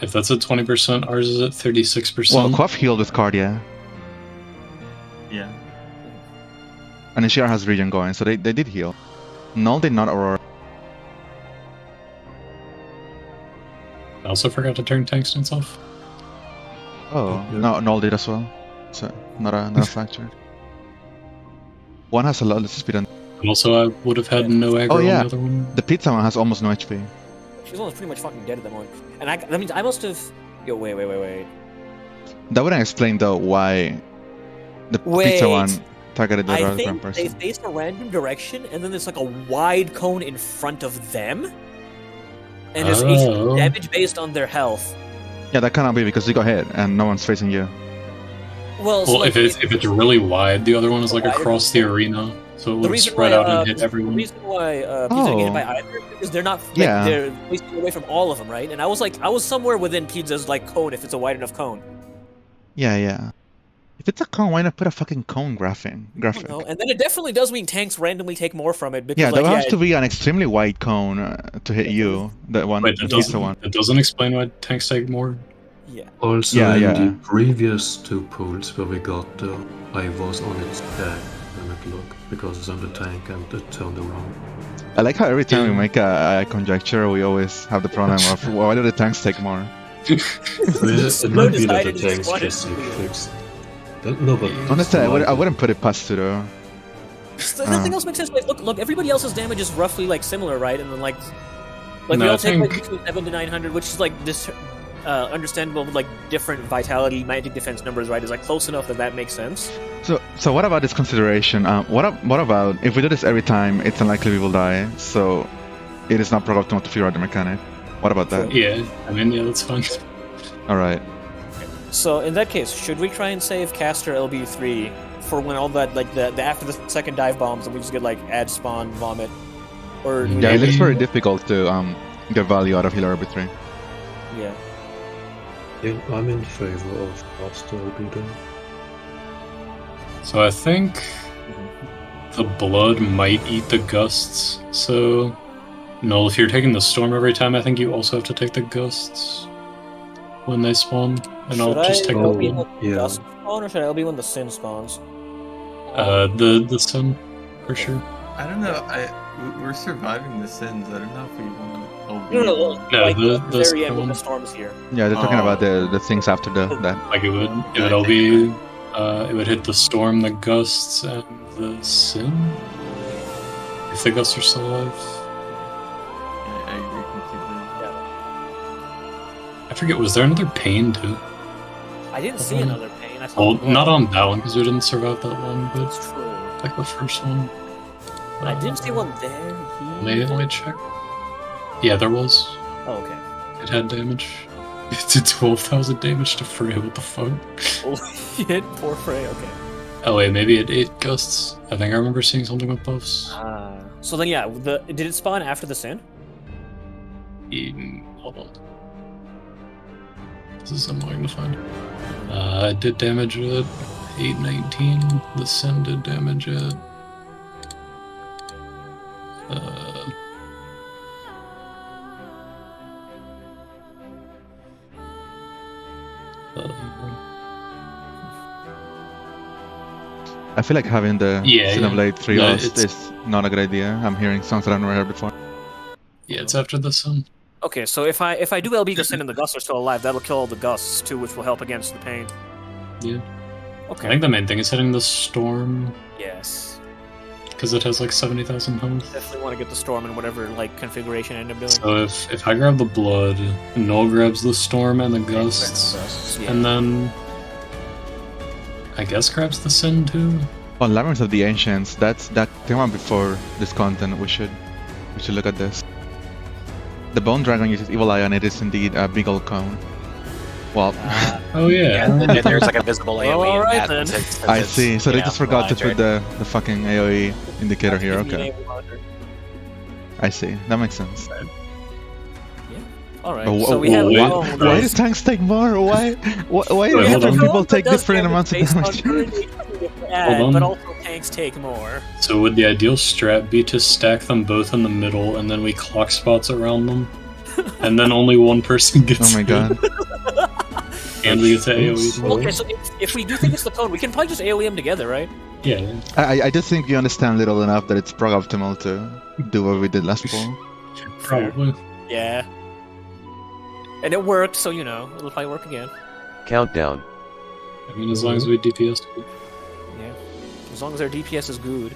If that's at 20%, ours is at 36%. Well, Quaff healed with Cardia, Yeah. and AGR has regen going, so they did heal. Null did not Aurora. I also forgot to turn tank stance off. Oh, Yeah. no, Null did as well. So not a factor. One has a lot less speed, and And also, I would have had no aggro Oh, on yeah. the other one. the pizza one has almost no HP. She's almost pretty much fucking dead at the moment. And that means I must have. Yo, wait. That wouldn't explain though why the pizza one targeted the I other think person. they face a random direction, and then there's like a wide cone in front of them, and there's Oh. damage based on their health. Yeah, that cannot be because you got hit and no one's facing you. Well, so Well, like, if it's really wide, the other one is like Wider. across the arena, so it the would reason spread why, out and hit the everyone. reason why Pizza didn't get hit Oh. by either is because they're not. Like, Yeah. They're facing away from all of them, right? And I was somewhere within Pizza's like cone if it's a wide enough cone. Yeah. If it's a cone, why not put a fucking cone graphic? No, and then it definitely does mean tanks randomly take more from it because Yeah, there like, has to be an extremely wide cone to hit you. That one, Wait, the that pizza one. doesn't explain why tanks take more. yeah. Also, Yeah, in yeah. the previous two pools where we got I was on its back when it looked, because it's on the tank and it turned around. I like how every time we make a conjecture, we always have the problem of why do the tanks take more? It might be that the decided he tanks wanted just to need be- fixed. No, but Honestly, I wouldn't put it past Pseudo. So nothing else makes sense. Like, look, everybody else's damage is roughly like similar, right? And then like we No, all I take like think- between 7 to 900, which is like this understandable, like different vitality, magic defense numbers, right? Is like close enough that makes sense. So what about this consideration? What about if we do this every time, it's unlikely we will die, so it is not prooptimal to figure out the mechanic. What about that? Yeah, I mean, yeah, that's fine. Alright. So in that case, should we try and save Caster LB3 for when all that like the after the second dive bombs and we just get like add spawn vomit, or do we Yeah, it maybe- looks very difficult to get value out of healer RB3. yeah. yeah, I'm in favor of Master LB there. So I think the blood might eat the gusts. So, Noel, if you're taking the storm every time, I think you also have to take the gusts when they spawn. And I'll Should just I take Oh, LB the when the yeah. dust spawn, or should I LB when the sin spawns? the sun for sure. I don't know. We're surviving the sins. I don't know if we want to OB. No, No, like the very end storm. when the storm's here. Yeah, they're talking Oh. about the things after that. Like it would Yeah, I all think be it would hit the storm, the gusts, and the sin. If the gusts are still alive. I agree completely. I forget, was there another pain too? I didn't see another pain. I saw Well, blood. not on that one because we didn't survive that long, but It's true. like the first one. I didn't see one there. Let me check. Yeah, there was. Oh, okay. It had damage. It did 12,000 damage to Frey, what the fuck? Holy shit, poor Frey. Okay. Oh wait, maybe it ate gusts. I think I remember seeing something with buffs. So then, yeah, did it spawn after the sin? Hold on. This is annoying to find. I did damage at 819. The Sin did damage at... I feel like having the Yeah, Xenoblade 3 No, Lost is not a good idea. I'm hearing songs that I've never heard before. yeah, it's after the Sin. Okay, so if I do LB Sin and the Gusts are still alive, that'll kill all the Gusts too, which will help against the pain. Yeah. Okay. I think the main thing is hitting the Storm, Yes. because it has like 70,000 health. Definitely want to get the Storm in whatever like configuration I end up doing. So if I grab the Blood, Noel grabs the Storm and the Gusts, Yeah. and then I guess grabs the Sin too. On Labyrinth of the Ancients, that came out before this content. We should look at this. The Bone Dragon uses Evil Eye, and it is indeed a big old cone. Well, Oh yeah. And there's like a visible AoE Well, in alright that. then. since I it's, see. So you they know, just forgot to put blind, the fucking AoE indicator here. Give me an Okay, able marker. I see. That makes sense. Alright, Oh, so oh, we have wait. Bone. Why do tanks take more? Why Wait, do hold different on. people Bone take does different damage amounts of based on damage? current HP add, Hold on. but also tanks take more. So would the ideal strat be to stack them both in the middle, and then we clock spots around them, and then only one person gets Oh my hit, god. and we get to AoE them? Okay, so if we do think it's the cone, we can probably just AoE them together, right? Yeah. I just think you understand little enough that it's prog optimal to do what we did last fall. Probably. Yeah. And it worked, so you know, it'll probably work again. Countdown. I mean, as long as we DPS. Yeah. As long as our DPS is good.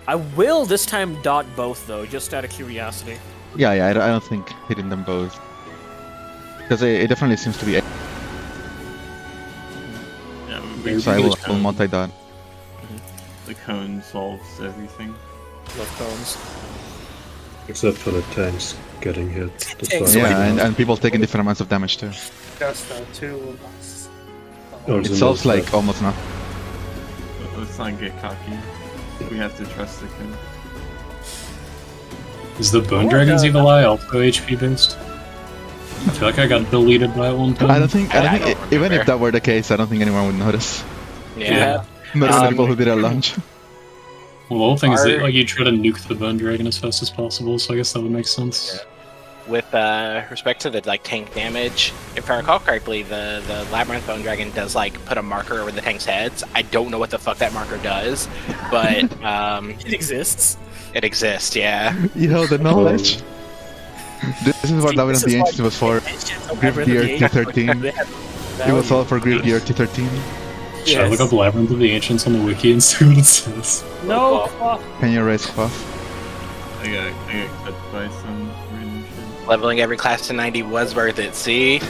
I will this time dot both though, just out of curiosity. Yeah, I don't think hitting them both. Because it definitely seems to be. Yeah, we So I the will cone. multi-dot. The cone solves everything. Love cones. Except for the tanks getting hit. That's Tanks. why I Yeah, did and people taking different amounts of damage too. Just 2 less. Oh, It so solves no, like almost nothing. Let's not get cocky. We have to trust the cone. Is the Bone Dragon's Evil Eye also HP based? I feel like I got deleted by it one time. I don't think I don't even remember. if that were the case, I don't think anyone would notice. Yeah. Not even the Um, people who did it at launch. Well, the whole thing is that Are- like you try to nuke the Bone Dragon as fast as possible, so I guess that would make sense. With respect to the like tank damage, if I recall correctly, the Labyrinth Bone Dragon does like put a marker over the tank's heads. I don't know what the fuck that marker does, but It exists. it exists. Yeah. You know the knowledge. This is what Labyrinth of the Ancients was for. Grip Gear T13. It was all for Grip Gear T13. Should I look up Labyrinth of the Ancients on the wiki and see what it says? No. Can you raise Quaff? I got cut by some random shit. Leveling every class to 90 was worth it. See?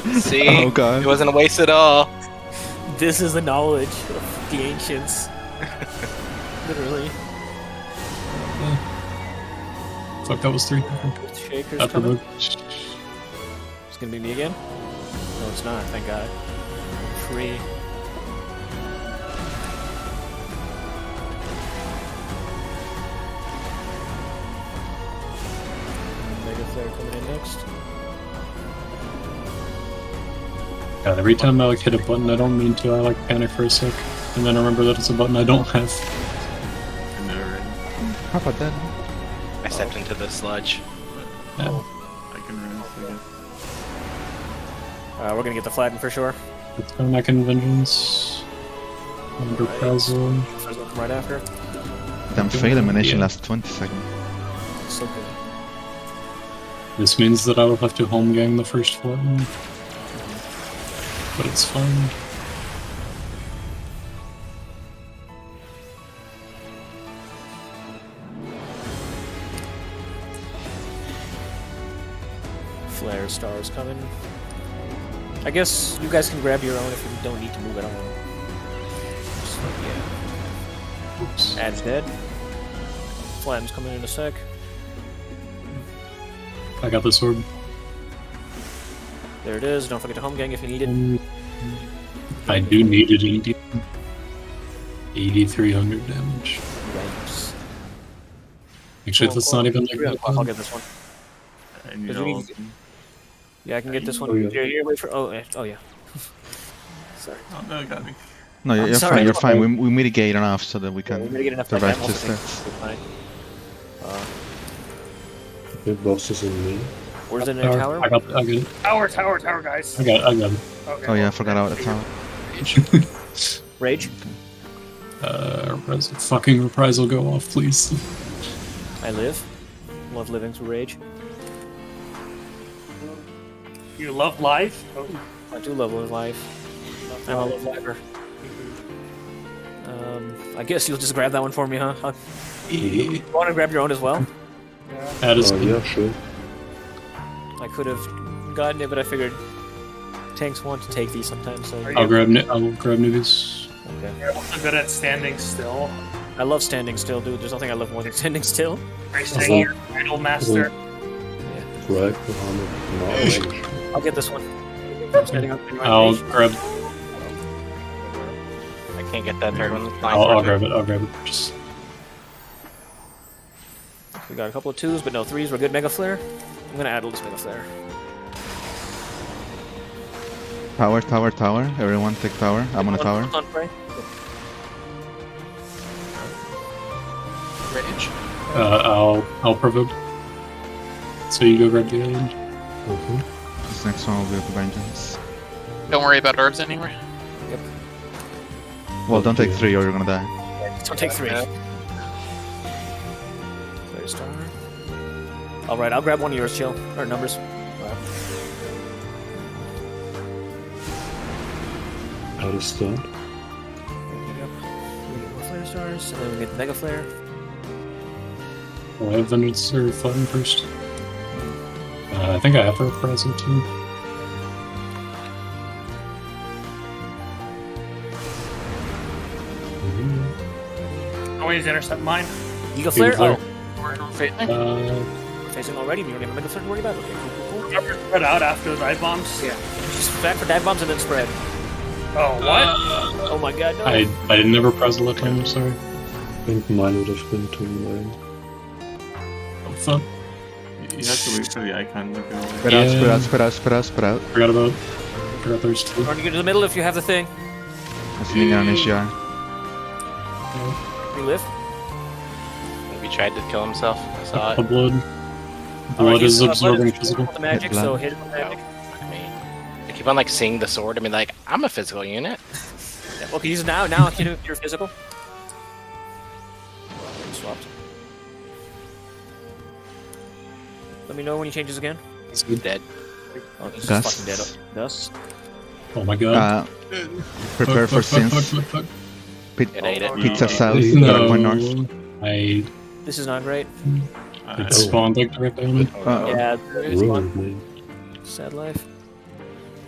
Oh god. It wasn't a waste at all. This is the knowledge of the ancients. Literally. Fuck, that was 3. Shakers After coming. the... It's gonna be me again? No, it's not, thank god. Free. Mega Flare coming in next. God, every time I like hit a button I don't mean to, I like panic for a sec, and then I remember that it's a button I don't have. I never read. How about that? I stepped into the sludge. Yeah. I can run, so I guess. We're gonna get the flatten for sure. It's Back in Vengeance. Under Prazel. So it's gonna come right after. Damn, fail elimination Yeah. lasts 20 seconds. So good. This means that I will have to home gang the first flat one. But it's fine. Flare stars coming. I guess you guys can grab your own if you don't need to move at all. Just like, yeah. Oops. Ad's dead. Flam's coming in a sec. I got this orb. There it is. Don't forget to home gang if you need it. I do need it indeed. 8,300 damage. Yikes. Actually, that's not even like that I'll bad. get this one. I need Did all you of them. Yeah, I can get this one. Oh, yeah. Here, wait for. Oh yeah. Sorry. Oh no, it got me. No, you're sorry. fine. You're fine. We mitigate enough so that we Yeah, can we're gonna get enough survive back. just that. The boss is on me. Where's the tower? I got it. Tower, guys. I got it. Okay, Oh yeah, I forgot about the tower. Rage. Fucking reprisal go off, please. I live. Love living through rage. You love life? Oh. I do love life. I'm a love lifer. I guess you'll just grab that one for me, huh? You want to grab your own as well? That is Yeah, sure. I could have gotten it, but I figured tanks want to take these sometimes. So I'll grab newbies. okay. You're also good at standing still. I love standing still, dude. There's nothing I love more than standing still. I say you're idol master. Right, Muhammad. I'll get this one. I'm standing up in my I'll page. grab. I can't get that third one. I'll grab it. I'll grab it. Just We got a couple of 2s, but no 3s. We're good. Mega Flare. I'm gonna add all this Mega Flare. Tower. Everyone take tower. I'm on a tower. On Prey. Rage. I'll provoke. So you go grab the other one. This next one will be with vengeance. Don't worry about orbs anymore. Well, don't take 3 or you're gonna die. Don't take 3. Yeah. Flare Star. Alright, I'll grab one of yours, chill. Or numbers. Out of start. There you go. We get more Flare Stars, and then we get the Mega Flare. I'll have vengeance or flatten first. I think I have a reprisal too. How many intercept mine? Giga Flare? Flare. Oh, we're facing already. You don't have a Mega Flare to worry about? Okay, cool. Remember spread out after the dive bombs? Yeah. Just back for dive bombs and then spread. Oh, what? Oh my god, no. I didn't ever press that time. I'm sorry. I think mine would have been too late. Oh, fuck. You have to wait for the icon looking away. Spread out. Forgot there's 2. Run to get to the middle if you have the thing. I'm sitting on HDR. You live? He tried to kill himself. I saw The it. blood. Alright, Blood is he's, absorbing blood is physical. with the magic, Blood. so hit it with magic. Fuck me. I keep on like seeing the sword. I mean, like I'm a physical unit. Yeah, well, use it now. Now hit it with your physical. Swapped. Let me know when he changes again. He's dead. Oh, he's Gus. just fucking dead. Dust. Oh my god. Prepare for sins. Fuck. It ate it. Pizza south. No. Point north. I This is not great. it spawned like right down me. Yeah, there is one. Ruined me. Sad life.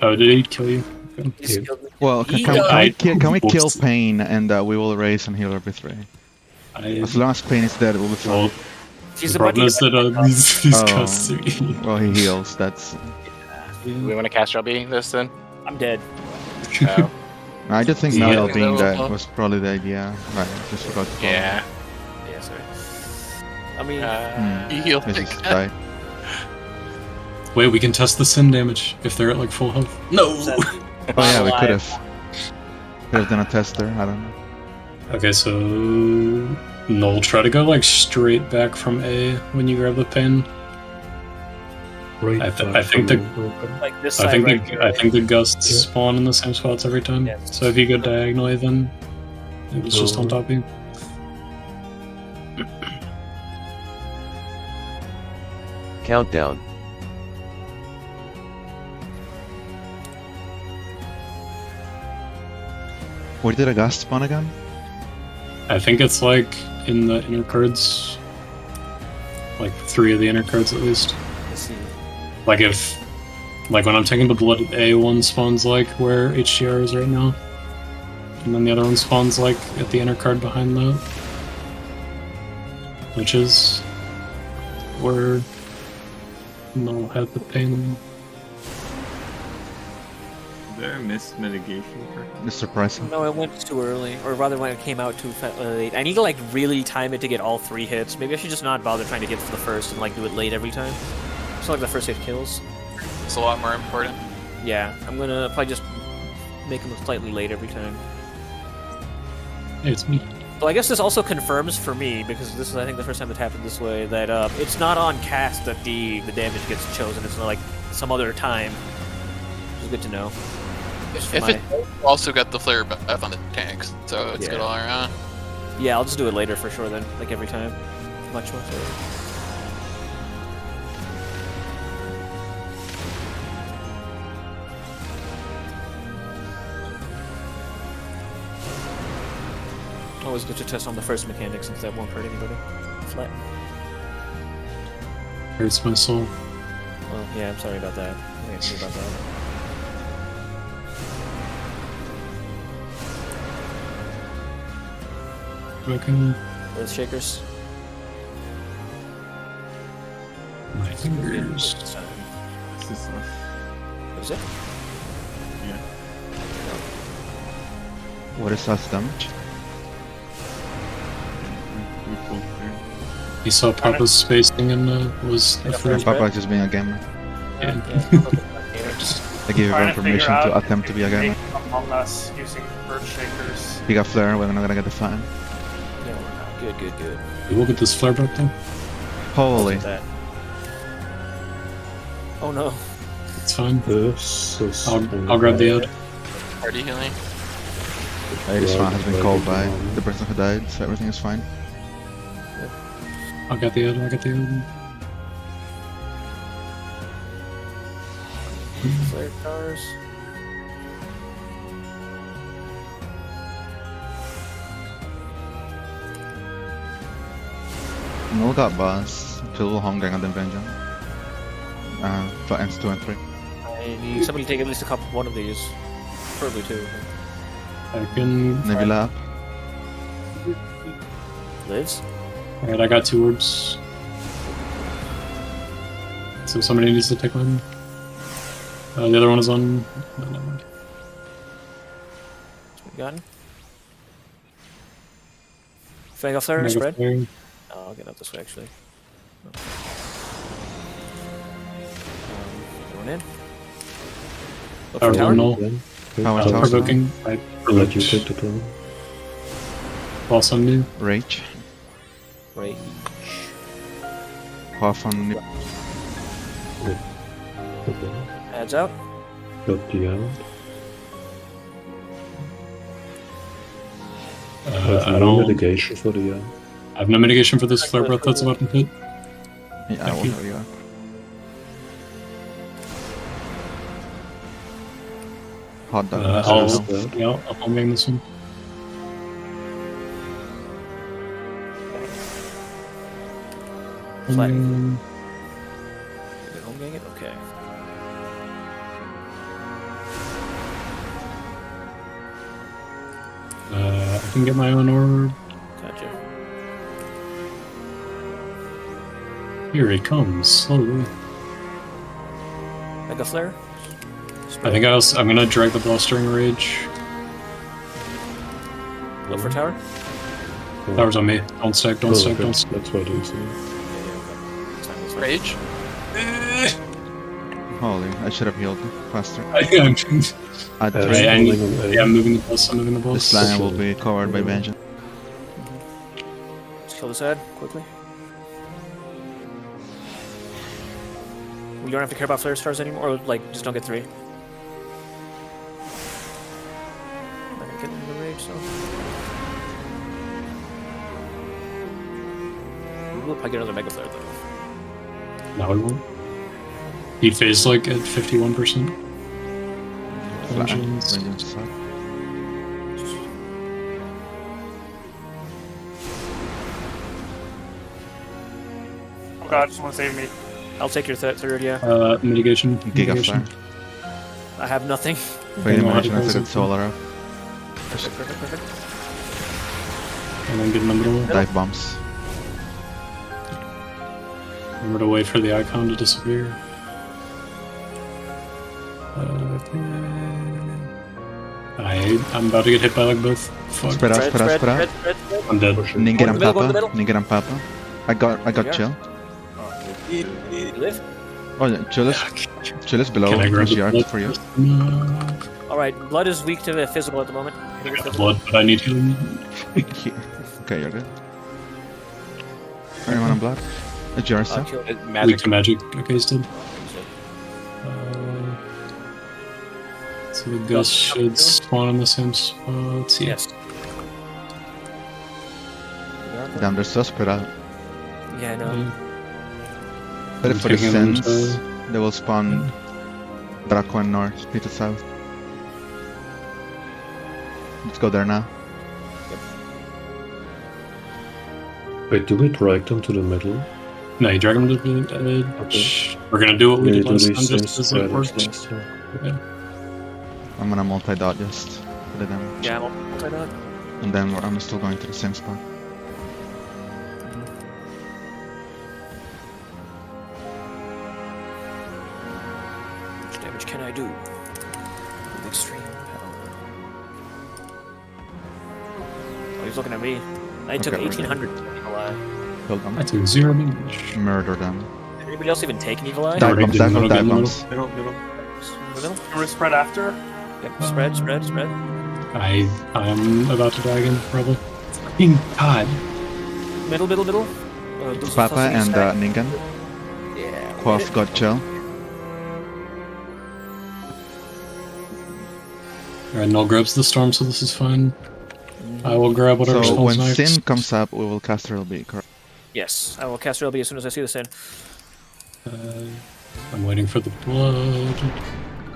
Oh, did he kill you? Okay. He's Yeah. killed me. Well, He can we kill Whoops. Pain and we will raise and heal our betray? As long as Pain is dead, we'll be Well, fine. He's the the problem is that these Oh. cuts to me. Well, he heals. That's. Do we want to cast LB this then? I'm dead. Oh, I just think Yeah. Nile being Yeah. dead was probably the idea. Right, just forgot to follow. yeah. Yeah, sorry. I mean, He healed This the is cat. tight. Wait, we can test the sin damage if they're at like full health. No. Oh yeah, we could have. Could have done a tester. I don't know. Okay, so Noel, try to go like straight back from A when you grab the pin. Right I back think from the- the- okay. like this I side think right the here. I think the gusts Yeah. spawn in the same spots every time. Yeah. So if you go diagonally, then it was just on top of you. Countdown. Where did a gust spawn again? I think it's like in the inner cards, like 3 of the inner cards at least. Let's see. Like if, like when I'm taking the blood at A, one spawns like where HDR is right now, and then the other one spawns like at the inner card behind that, which is where Null had the pain. Is there a missed mitigation for It's surprising. No, it went too early, or rather, when it came out too late. I need to like really time it to get all 3 hits. Maybe I should just not bother trying to get for the first and like do it late every time. So like the first hit kills. It's a lot more important. Yeah, I'm gonna probably just make them slightly late every time. Hey, it's me. Well, I guess this also confirms for me, because this is, I think, the first time it happened this way, that it's not on cast that the damage gets chosen. It's not like some other time, which is good to know. If it also got the flare buff on the tanks, so it's good all around. Yeah, I'll just do it later for sure then, like every time. Much more so. Always good to test on the first mechanic since that won't hurt anybody. Flat. Hurts my soul. Well, yeah, I'm sorry about that. I can't do about that. Broken. Earth shakers. My fingers. This is stuff. Is it? Yeah. What is us damage? We pulled through. He saw Papa's spacing and was afraid. Papa is just being a gamer. Yeah. I gave you Trying to information figure to out attempt to be a gamer. if Among Us using Earth Shakers. He got flare, we're not gonna get the fan. Yeah, we're not. Good, good, good. You look at this flare back though. Holy. That. Oh no. It's fine. This is I'll grab the ad. Party healing. This fan has been called by the person who died, so everything is fine. I'll get the ad. I'll get the ad. Flare cars. Null got boss, Phil home gang and then vengeance. For ends 2 and 3. I need somebody to take at least one of these. Preferably two. I can. Nebula up. Lives? Alright, I got 2 orbs. So somebody needs to take one. The other one is on. No, never mind. What you got? Fang off there, Mega spread? flare. Oh, I'll get out this way actually. Going in. Look for Power tower. one null. Power tower. Provoking. I I'll let you take the turn. boss on me. Rage. Right. Half on Nib- Okay. Adds out. Got the ad. I no don't. mitigation for the ad. I have no mitigation for this flare breath that's about to hit. Yeah, I will know you are. Hot dog. I'll home gang this one. Flat. Um, Did it home gang it? Okay. I can get my own orb. Gotcha. Here he comes, slowly. Mega flare. I think I'm gonna drag the blustering rage. Look for tower. Tower's on me. Don't stack, don't Oh, stack, okay. don't stack. That's what it is. Rage. Holy, I should have healed faster. I'm At Uh, 3, I need- Rolling on A. yeah, I'm moving the boss, I'm moving the boss. this line will be covered by vengeance. Let's kill this ad quickly. You don't have to care about flare stars anymore, or like just don't get 3. I'm not gonna get into the rage, so. We'll probably get another mega flare though. No, I won't. He phased like at 51%. Flat. Vengeance. Vengeance is up. Oh god, someone save me. I'll take your third, yeah. Mitigation. Giga mitigation. flare. I have nothing. Wait a know how minute, to I close took it. solar up. Perfect, perfect, perfect. And then get in the middle. Dive bombs. Remember to wait for the icon to disappear. I'm about to get hit by like both. Fuck. Spread out, spread out, spread out. spread. I'm dead. Ninger and Go in the Papa. middle. Ninger and Papa. I got Yeah. chill. You live? Oh, yeah, Chill is below Can I grab the HDR blood for you. first? No. Alright, blood is weak to physical at the moment. I got the blood, but I need healing. Okay, you're good. Anyone on blood? HDR still? Kill. Weak Magic. to magic. Okay, still. So the ghost should spawn in the same spots. Yeah. Yes. Damn, they're so spread out. Yeah, I know. Yeah. But I'm for the taking them Sins, to- they will spawn Draco and North, Peter South. Let's go there now. Wait, do we drag them to the middle? No, you drag him to the edge. We're gonna do what we We did do last these time, same just as it spread as worked. last time. Yeah. I'm gonna multi-dot just for the damage. Yeah, I'm multi-dot. And then I'm still going to the same spot. How much damage can I do? With extreme power. Oh, he's looking at me. I took Okay, we're 1800 evil eye. Kill them. I took 0 damage. Murder them. Did anybody else even take an evil eye? Dive bombs, did dive middle, bombs, dive get middle. bombs. Middle, middle. Middle? Can we spread after? Yep, spread, spread, spread. I'm about to die again, probably. Fucking God. Middle, middle, middle. Those Papa fuzzing and stack. Ningen. Yeah. Quaff got chill. Alright, Null grabs the storm, so this is fine. I will grab whatever So spawns when next. Sin comes up, we will cast her LB, correct? Yes, I will cast LB as soon as I see the sin. I'm waiting for the blood.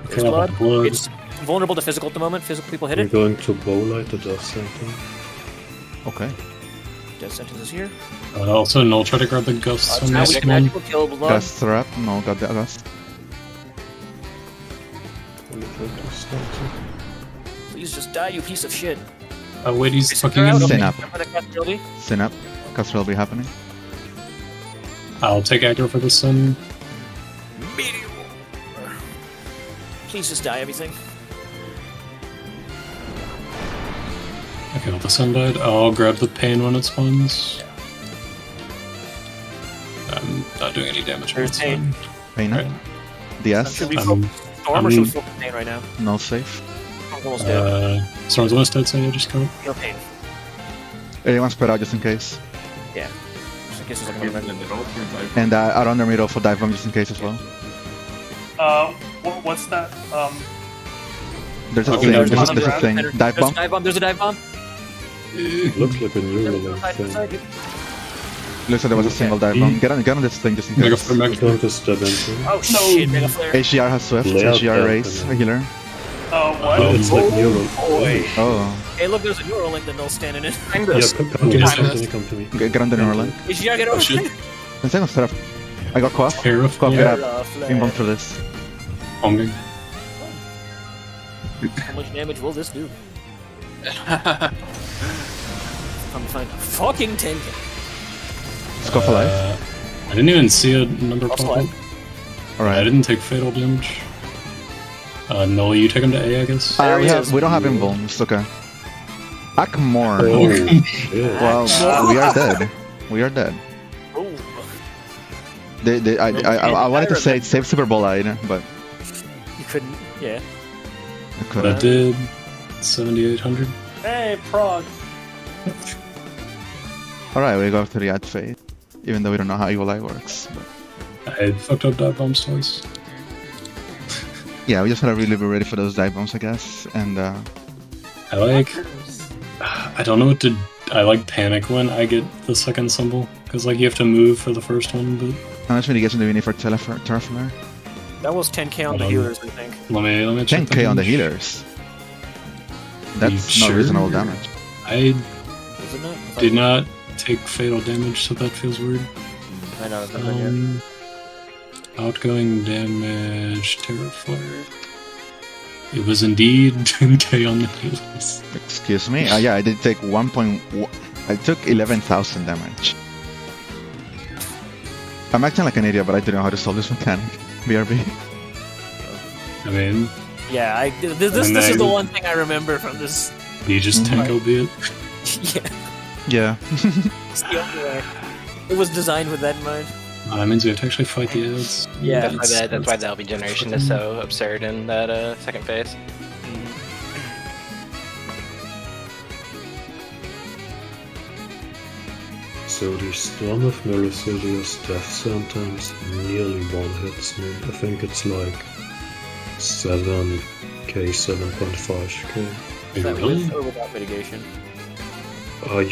It's Okay, I'll blood. have blood. It's vulnerable to physical at the moment. Physical people hit We're it. going to bowlight the death center. Okay. Death sentence is here. Also, Null try to grab the ghosts on this Magic, one. magical kill blood. Gust her up. No, got the Gust. Please just die, you piece of shit. Oh wait, he's Is fucking there out? in. Sin up. For the cast LB. Sin up. Cast her LB happening. I'll take aggro for the sun. Meteor. Please just die, everything. Okay, well, the sun died. I'll grab the pain when it spawns. I'm not doing any damage. There's It's pain. fine. Pain up. Right. DS. Should we Um, focus Storm or should we focus Pain right now? No safe. Storm's almost dead. Storm's almost dead, so yeah, just go. Heal Pain. Everyone spread out just in case. Just in case there's like Here a in the middle, here, dive. And around the middle for dive bomb just in case as well. What's that? There's a Okay, thing. there's There's one a thing. There's Dive a bomb. dive bomb. There's a dive bomb. Looks like a neural Side to thing. side, yep. Looks like there was a single dive bomb. Get on this thing just in Mega case. flare, I'm mega going to step into. Oh shit, Mega Flare. HDR has Swift. Lay out HDR that raise. and A healer. What? Oh, it's like neural. Boy. Oh. Hey, look, there's a neural link that Null's standing in. Yeah, come to me, Yes. come to me, come to me. Get on the neural link. HDR, get over shit. here. One second, set up. I got Quaff. Terrifying. Get up. Flare. Inbound for this. Bombing. How much damage will this do? I'm fine. Fucking 10k. Let's go for life. I didn't even see a number Also pop up. life. I Alright. didn't take fatal damage. Null, you take him to A, I guess. There he is. We don't have invuln. It's okay. Akmor. Oh, shit. Well, we are dead. We are dead. Oh. I wanted to say save Super Bowl line, but You couldn't. Yeah. I But I couldn't. did 7,800. Hey, Prague. Alright, we go to the ad fate. Even though we don't know how Evil Eye works. But I fucked up dive bombs twice. yeah, we just gotta really be ready for those dive bombs, I guess. And I like. I don't know what to. I like panic when I get the second symbol because like you have to move for the first one. But how much money gets in the mini for Terraflare? That was 10k on the Hold on. healers, I think. let me check. 10k on the damage. healers. That's You not sure? reasonable damage. I Is it not? did not take fatal damage, so that feels weird. I know, it's not done yet. Outgoing damage, Terra Flare. It was indeed 10k on the healers. Excuse me? Yeah, I did take 1.1. I took 11,000 damage. I'm acting like an idiot, but I didn't know how to solve this mechanic. BRB. I mean, Yeah, this is the one thing I remember from this. you just tank albeit. Yeah, Yeah. it's the only way. It was designed with that in mind. That means we have to actually fight the ads. Yeah. That's why the LV generation is so absurd in that second phase. So the Storm of Mericidia's death sentence nearly one-hits me. I think it's like 7k, 7.5k. Is that Really? with or without mitigation? I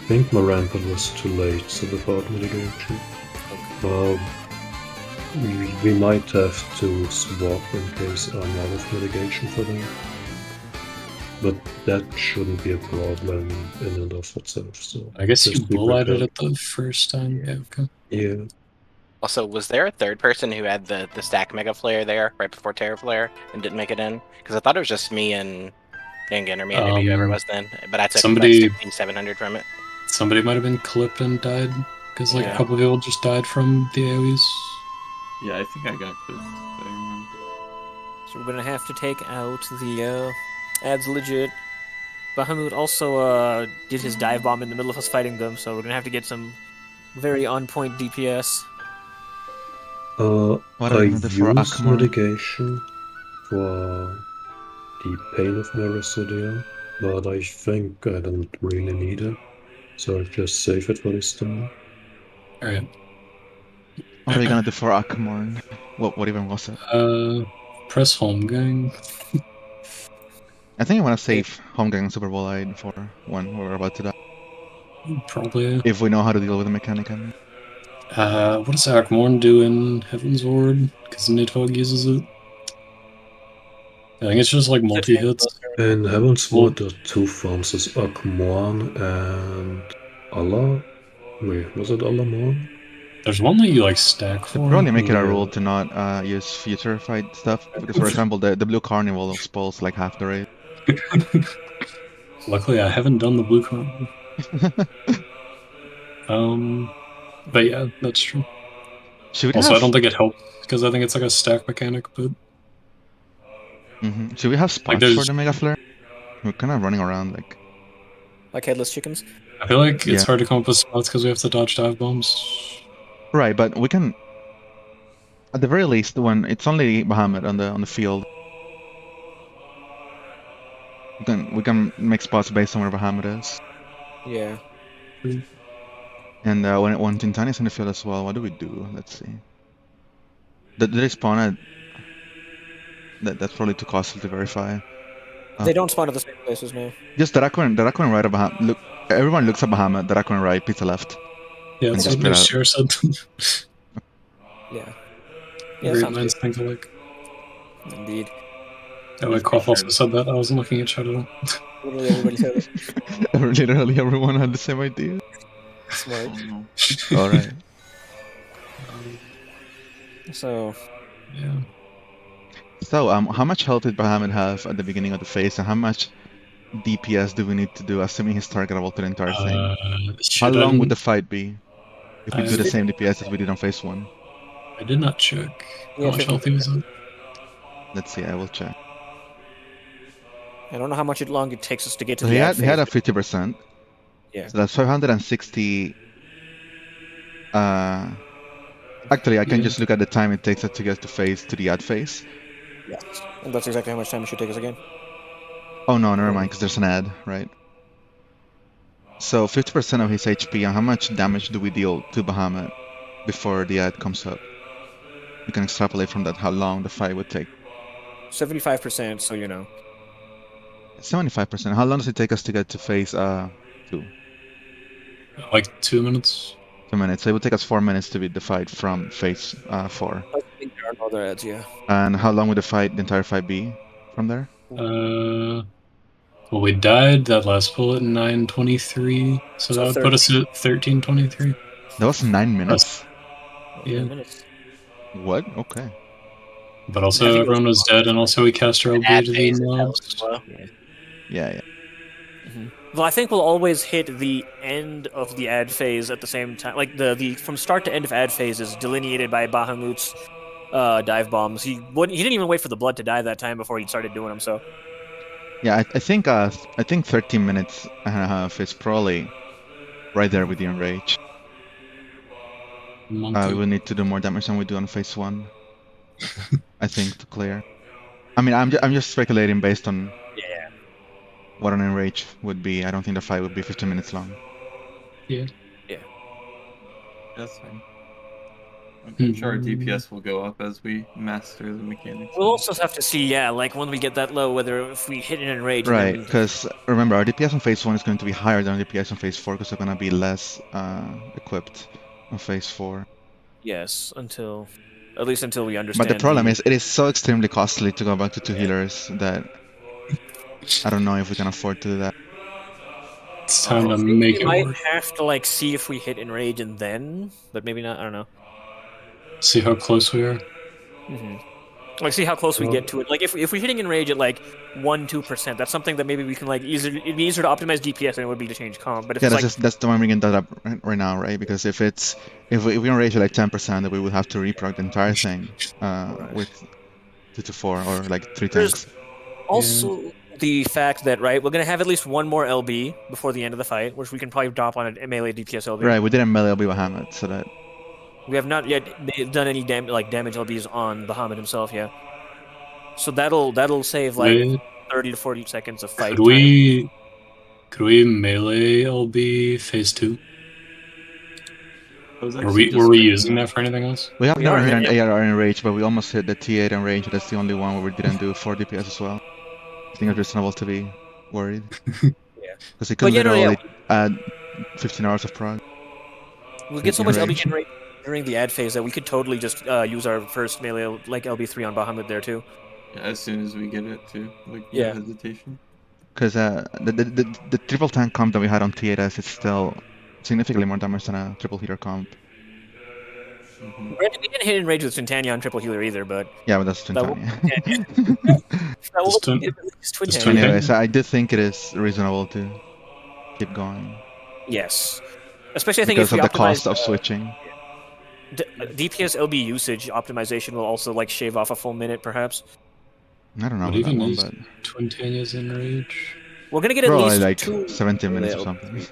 think my rampant was too late, so without mitigation. We might have to swap in case I'm out of mitigation for them. But that shouldn't be a problem in and of itself, so... I guess you just be bull-eyed it prepared. at the first time. Yeah, okay. Yeah. Also, was there a third person who had the stack Mega Flare there right before Terra Flare and didn't make it in? Because I thought it was just me and Gangan, or me and maybe whoever it was then. But I took somebody- like 700 from it. Somebody might have been clipped and died, because like Yeah. a couple of people just died from the AoEs. Yeah, I think I got clipped. I remember. So we're gonna have to take out the ads legit. Bahamut also did his dive bomb in the middle of us fighting them, so we're gonna have to get some very on-point DPS. What are I we gonna do for use Akmar? mitigation for the Pain of Mericidia, but I think I don't really need it, so I'll just save it for this time. Alright. What are we gonna do for Akmar? What even was it? Press home, gang. I think I wanna save Home Gang and Super Bowl Eye for when we're about to die. Probably. If we know how to deal with the mechanic. I mean. What does Akmorn do in Heaven's Ward? Because Nidhogg uses it. I think it's just like multi-hits. In Heaven's Ward, there are two forms, is Akmoan and Allah. Wait, was it Alamon? There's one that you like stack They for. probably make it a Yeah. rule to not use future fight stuff because, for example, the blue carnival spoils like half the raid. Luckily, I haven't done the blue card. But yeah, that's true. Should we Also, I have? don't think it helps because I think it's like a stack mechanic, but Should we have spots there's- for the Mega Flare? We're kind of running around like. Like headless chickens. I feel like it's Yeah. hard to come up with spots because we have to dodge dive bombs. Right, but we can. At the very least, when it's only Bahamut on the field, we can make spots based on where Bahamut is. Yeah. And when Tintani's in the field as well, what do we do? Let's see. Did they spawn at? That's probably too costly to verify. They don't spawn at the same places now. Just Daraku and right of Bahamut. Look, everyone looks at Bahamut. Daraku and right, pizza left. Yeah, And that's just what split Nice out. said. Yeah. Yeah, Great sounds minds good. think alike. Indeed. Yeah, like Koff also said that. I wasn't looking at chat at all. Literally everybody said it. Literally everyone had the same idea. Smart. Oh, no. All right. So, Yeah. So, how much health did Bahamut have at the beginning of the phase, and how much DPS do we need to do, assuming he's targetable to the entire thing? How Should long I- would the fight be if we do the I- same DPS as we did on phase 1? I did not check. Yeah, How much 50. health he was at? Let's see, I will check. I don't know how much long it takes us to get to So the ad he had a phase. 50%. Yeah. So that's 560. Actually, I can Yeah. just look at the time it takes us to get to the ad phase. Yes. And that's exactly how much time it should take us again. Oh no, never mind, because there's an ad, right? So 50% of his HP, and how much damage do we deal to Bahamut before the ad comes up? You can extrapolate from that how long the fight would take. 75%, so you know. 75%. How long does it take us to get to phase 2? Like 2 minutes. 2 minutes. So it would take us 4 minutes to beat the fight from phase 4. I think there are no other ads, yeah. And how long would the entire fight be from there? Well, we died that last bullet in 9:23, so that would put us at 13:23. That was 9 minutes. Yeah. Minutes. What? Okay. But I also think it everyone was dead, and also we cast our Ad LB to phase the is hell mobs. as well. Yeah. Well, I think we'll always hit the end of the ad phase at the same time. Like the from start to end of ad phase is delineated by Bahamut's dive bombs. He didn't even wait for the blood to die that time before he started doing them. So Yeah, I think 13 minutes and a half is probably right there with the enrage. We Monkey. will need to do more damage than we do on phase 1. I think, to clear. I mean, I'm just speculating based on what an enrage would be. I don't think the fight would be 15 minutes long. Yeah. That's fine. I'm sure our Mm. DPS will go up as we master the mechanics. We'll also have to see, yeah, like when we get that low, whether if we hit an enrage, and Right, then we because remember, our DPS on phase 1 is going to be higher than our DPS on phase 4 because we're going to be less equipped on phase 4. yes, at least until we understand. But the problem is, it is so extremely costly to go back to 2 healers that I don't know if we can afford to do that. It's time to make we it might work. have to like see if we hit enrage and then, but maybe not. I don't know. See how close we are. Like see how close we Well- get to it. Like if we're hitting enrage at like 1-2%, that's something that maybe we can like it'd be easier to optimize DPS than it would be to change comp. But if Yeah, it's like that's the one bringing that up right now, right? Because if we enrage at like 10%, then we would have to reproc the entire thing with 2 to 4 or like 3 There's- tanks. also the fact that we're gonna have at least one more LB before the end of the fight, which we can probably drop on a melee DPS LB. Right, we didn't melee LB Bahamut, so that We have not yet done any damage LBs on Bahamut himself yet. So that'll save like Wait, 30 to 40 seconds of fight could we melee LB phase 2? I was Were actually we just using that for anything else? we have We never are, hit an yeah. ARR in rage, but we almost hit the T8 in range. That's the only one where we didn't do 4 DPS as well. I think it's reasonable to be worried. Yeah. Because it could But literally add 15 hours of prog. We'll get so much Enrage. LB generate during the ad phase that we could totally just use our first melee like LB3 on Bahamut there too. Yeah, as soon as we get it too. Like Yeah. no hesitation. Because the triple tank comp that we had on T8S is still significantly more damage than a triple heater comp. Mhm. We didn't hit enrage with Twintania on triple healer either, but Yeah, but that's That will- Twintania. that will Twin- give at least just Twintania. Twintania. Anyway, so I do think it is reasonable to keep going. Yes. Especially I think Because if of we the cost optimize, of switching. DPS LB usage optimization will also like shave off a full minute perhaps. I don't know What about that even one, is but Twintania's enrage? We're gonna get at probably least like 2 17 minutes or melee something.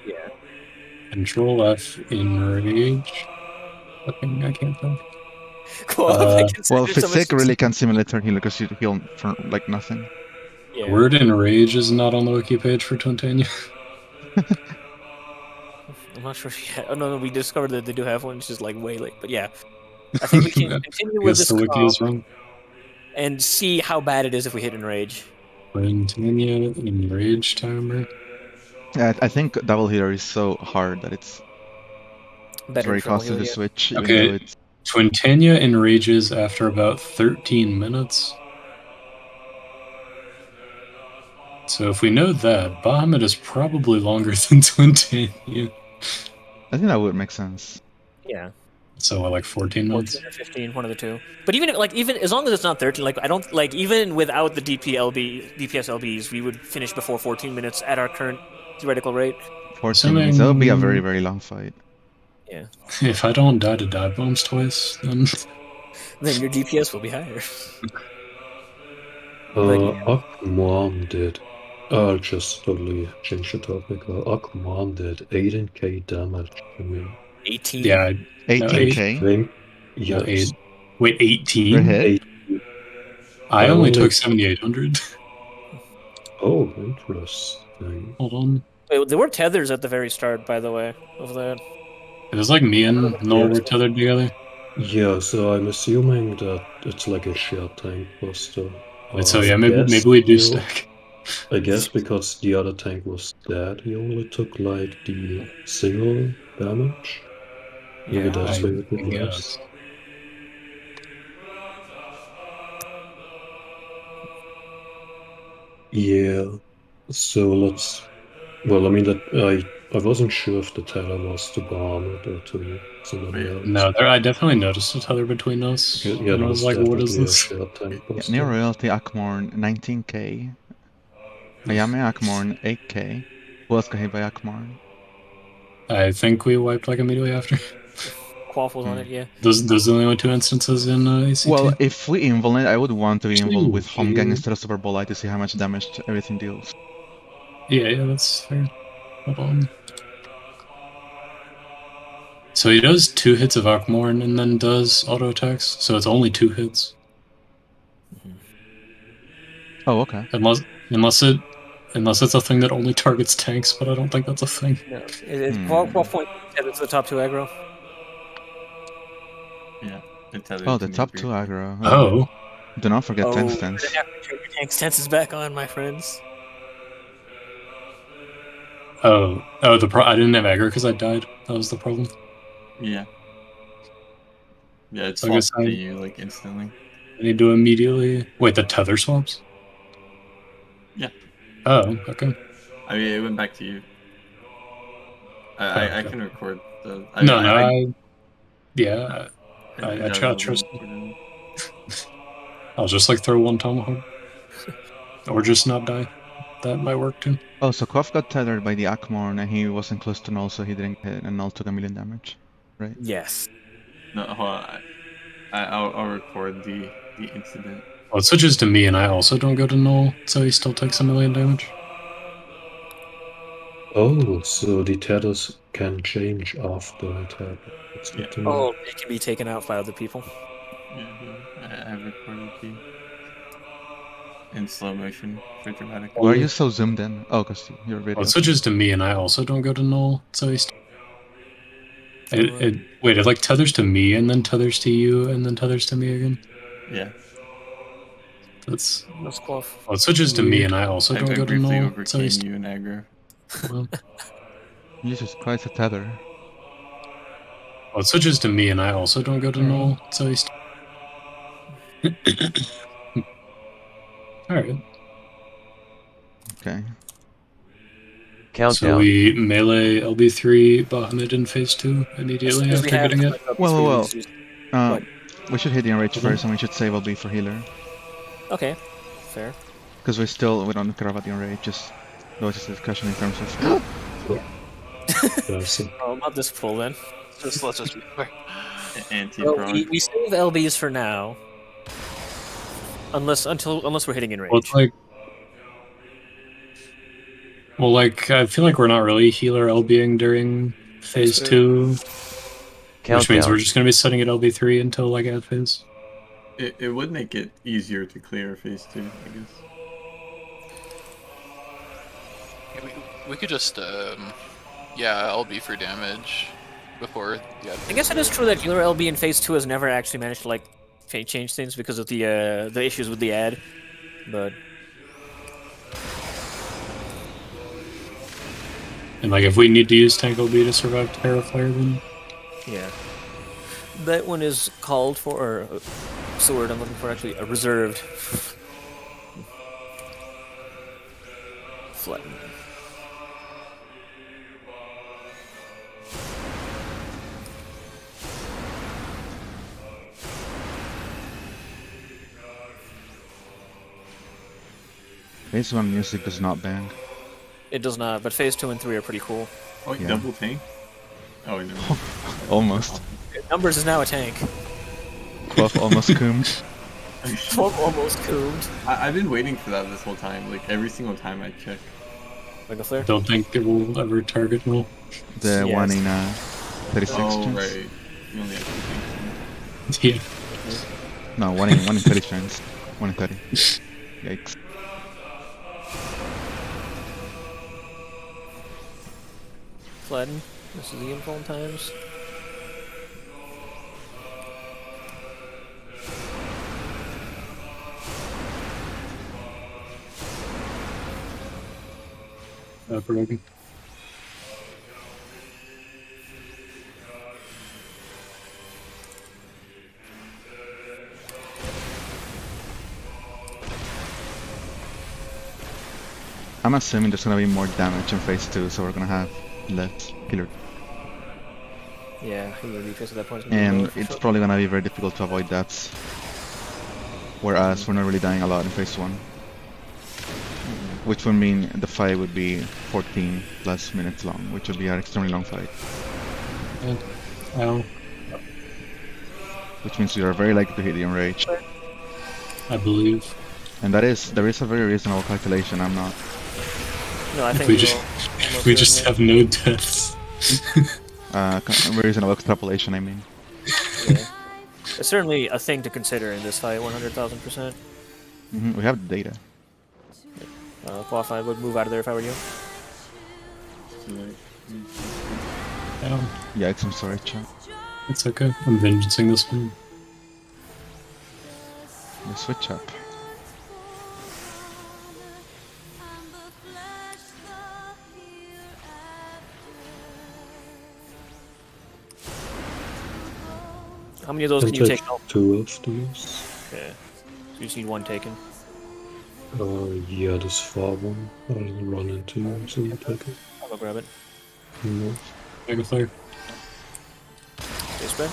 Yeah. Control F enrage. Fucking, I can't think. Cool. I consider Well, so much- Physic really can simulate turn healer because you heal for like nothing. Yeah. Word enrage is not on the wiki page for Twintania. I'm not sure. Oh no, we discovered that they do have one. It's just like way late. But yeah, I think we can continue with Guess this the wiki is comp wrong. and see how bad it is if we hit enrage. Twintania enrage timer. Yeah, I think double healer is so hard that it's Better very triple costly to heal, yeah. switch, even Okay. though it's Twintania enrages after about 13 minutes. So if we know that, Bahamut is probably longer than Twintania. I think that would make sense. Yeah. So like 14 minutes? 14 or 15, one of the two. But even as long as it's not 13, like I don't like even without the DPS LBs, we would finish before 14 minutes at our current theoretical rate. 14 minutes. That would be a very, Assuming- very long fight. Yeah. If I don't die to dive bombs twice, then Then your DPS will be higher. But yeah. Aquaman did. I'll just totally change the topic. Aquaman did 18k damage to me. 18. yeah, 18k Think, no, yes. wait, 18? per hit. I I only only- took 7,800. Oh, interesting. Hold on. Wait, there were tethers at the very start, by the way, of that. It was like me and Noel were tethered together. Yeah, so I'm assuming that it's like a shared tank buster. Wait, so I yeah, maybe guess we do you- stack. I guess because the other tank was dead, he only took like the single damage. Maybe Yeah. that's I where it guess. was. Yeah. So let's. Well, I mean that I wasn't sure if the tether was to Bahamut or to somebody else. No, I definitely noticed a tether between us. Yeah, and that I was was like, what is definitely a this? shared tank Yeah, buster. Near Royalty Akmorn 19k. Ayame Akmorn 8k. Who else got hit by Akmorn? I think we wiped like immediately after. Quaffles on it, yeah. Those are the only 2 instances in ACT. Well, if we invuln it, I would want to be Actually, involved with Home Gang yeah. instead of Super Bowl Light to see how much damage everything deals. yeah, that's fair. Hold on. So he does 2 hits of Akmorn and then does auto attacks, so it's only 2 hits. Oh, okay. Unless it's a thing that only targets tanks, but I don't think that's a thing. No, it's 12 point tether to the top 2 aggro. Yeah. Oh, the top 2 aggro. Oh. Do not forget Oh, 10 you're stance. gonna have to turn your tank stances back on, my friends. Oh, I didn't have aggro because I died. That was the problem. Yeah. Yeah, it So I guess swaps to you like instantly. I need to immediately wait. The tether swaps. Yeah. Oh, okay. I mean, it went back to you. I can record the. I trust. I'll just like throw 1 tomahawk, or just not die. That might work too. Oh, so Kof got tethered by the Akmorn and he wasn't close to null, so he didn't hit, and null took 1,000,000 damage, right? Yes. No, hold on. I'll record the incident. Well, it switches to me, and I also don't go to null, so he still takes 1,000,000 damage. Oh, so the tethers can change after it happens. That's good to know. Oh, it can be taken out by other people. Yeah, I have recorded the in slow motion for dramatic. Why are you so zoomed in? Oh, because your video. Well, it switches to me, and I also don't go to null, so he's. Wait, it like tethers to me, and then tethers to you, and then tethers to me again? Yeah. That's close. Well, it switches to me, and I also don't go to null, so he's. You and aggro. Well, Jesus Christ, a tether. well, it switches to me, and I also don't go to null, so he's. Alright. Okay. Countdown. So we melee LB3 Bahamut in phase 2 immediately after getting it. Well. We should hit the enrage first, and we should save LB for healer. Okay, fair. Because we don't care about the enrage, just no discussion in terms of. Oh, not this full then. Let's just be clear. Well, we save LBs for now. Unless we're hitting enrage. Well, I feel like we're not really healer LBing during phase 2. Which means we're just going to be setting at LB3 until ad phase. It would make it easier to clear phase 2, I guess. We could just, LB for damage before. Yeah. I guess it is true that healer LB in phase 2 has never actually managed to change things because of the issues with the ad, but. And if we need to use tank LB to survive Terra Flare, then. Yeah. That one is called for, or what's the word I'm looking for actually? Reserved. Flatten. Phase 1 music does not bang. It does not, but phase 2 and 3 are pretty cool. Oh, Yeah. double tank? Oh, no. Almost. Numbers is now a tank. Cloth almost coomed. 12 almost coomed. I've been waiting for that this whole time. Every single time I check. Like a flare? Don't think it will ever target null. The Yes. one in 36 Oh, turns? right. You only have 2 tanks. Yeah. No, one in 30 turns. 1 in 30. Yikes. Flatten. This is the infall times. Broken. I'm assuming there's gonna be more damage in phase 2, so we're gonna have less healer. Yeah, healer defense at that point. And it's probably gonna be very difficult to avoid deaths. Whereas we're not really dying a lot in phase 1. Which would mean the fight would be 14 plus minutes long, which would be an extremely long fight. Ow. Which means we are very likely to hit the enrage. I believe. And there is a very reasonable calculation, I'm not. No, I think We just have no deaths. Reasonable extrapolation, I mean. Yeah. It's certainly a thing to consider in this fight, 100,000%. We have the data. Qualify, I would move out of there if I were you. Down. Yikes, I'm sorry, chat. It's okay. I'm vengeancing this one. The switch up. How many of those can you take out? 2 of these. Okay. So you just need one taken. Yeah, this far one. I'll run into you, so you take it. I'll go grab it. No. Mega Flare. Okay, spread.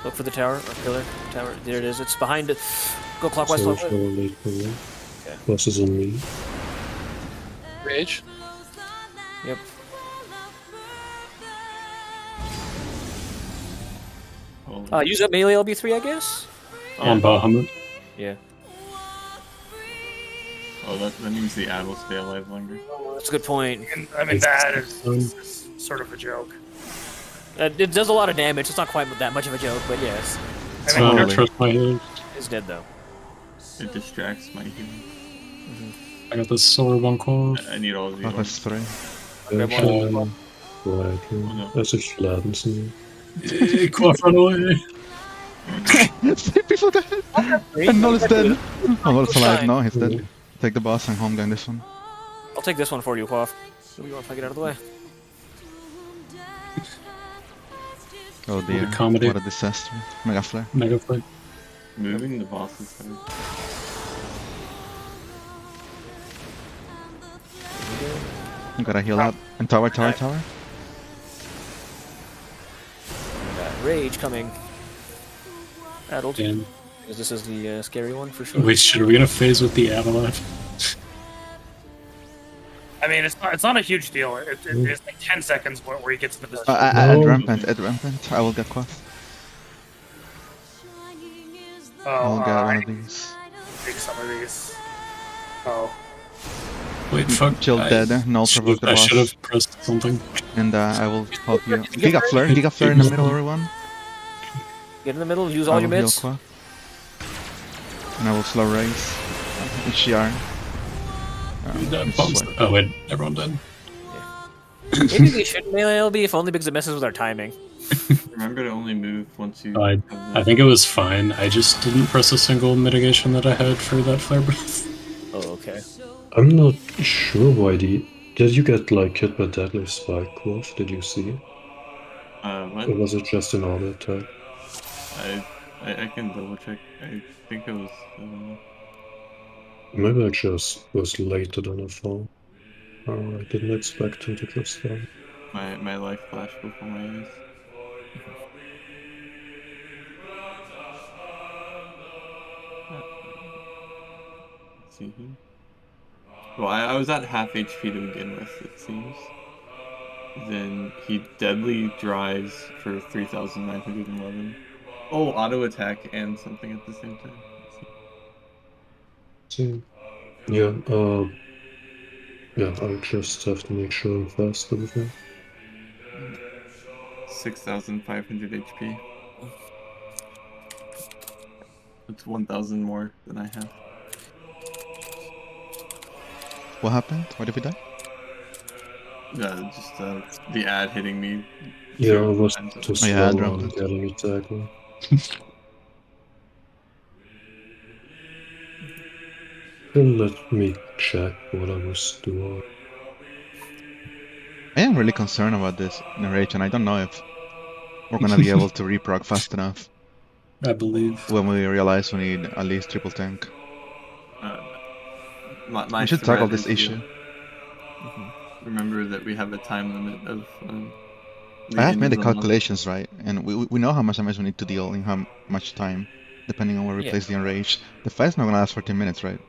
Look for the tower, or pillar. Tower. There it is. It's behind it. Go clockwise, So clockwise. late for me. Okay. Plus is on me. Rage. Yep. Use up melee LB3, I guess? On Bahamut. Yeah. Oh, that means the ad will stay alive longer. That's a good point. And, I mean, that is sort of a joke. It does a lot of damage. It's not quite that much of a joke, but yes. I mean, I trust my head. It's dead, though. It distracts my healing. I got this solar one call. I need all of these. Plus 3. Grab one. Right, no. as if Fladdens me. Quaff, run away. 3 people dead! And Null is dead! Oh, Null's alive. No, he's dead. Take the boss and home gun this one. I'll take this one for you, Quaff. What do you want if I get out of the way? Oh dear, comedy. what a disaster. Mega Flare. Mega Flare. Moving the boss is hard. You gotta heal up. And tower, tower, tower. Rage coming. Addled. Damn. Because this is the scary one for sure. Wait, should we get a phase with the avalanche? I mean, it's not a huge deal. It's like 10 seconds where he gets in the position. Add rampant, add rampant. I will get quaff. I'll get one of these. Take some of these. Oh. Wait, fuck. Chill dead, Null provoke the I should boss. have pressed something. And I will help you. Giga Flare in the middle, everyone. Get in the middle, use I all will your heal mids. quaff. And I will slow raise. HCR. Oh wait, everyone dead. Maybe we should melee LB if only because it messes with our timing. Remember to only move once you. I think it was fine. I just didn't press a single mitigation that I had for that flare breath. Oh, okay. I'm not sure why did you get like hit by deadly spike Quaff? Did you see? What? Or was it just an auto attack? I can double check. I think it was. Maybe I just was later than I thought. I didn't expect him to just die. My life flashed before my eyes. Let's see here. Well, I was at half HP to begin with, it seems. Then he deadly drives for 3,911. Oh, auto attack and something at the same time. See? Yeah, yeah, I'll just have to make sure I'm faster with him. 6,500 HP. That's 1,000 more than I have. What happened? Why did we die? Just the ad hitting me. Yeah, I was times too over. slow yeah, on Rampant. getting it tackle. Let me check what I was doing. I am really concerned about this narration. I don't know if we're gonna be able to reproc fast enough I believe. when we realize we need at least triple tank. My We should tackle threat this is to issue. Remember that we have a time limit of. I have made the leading in calculations right, and we know how much damage we need to deal in how much time, depending on where we Yeah. place the enrage. The fight's not gonna last 14 minutes, right?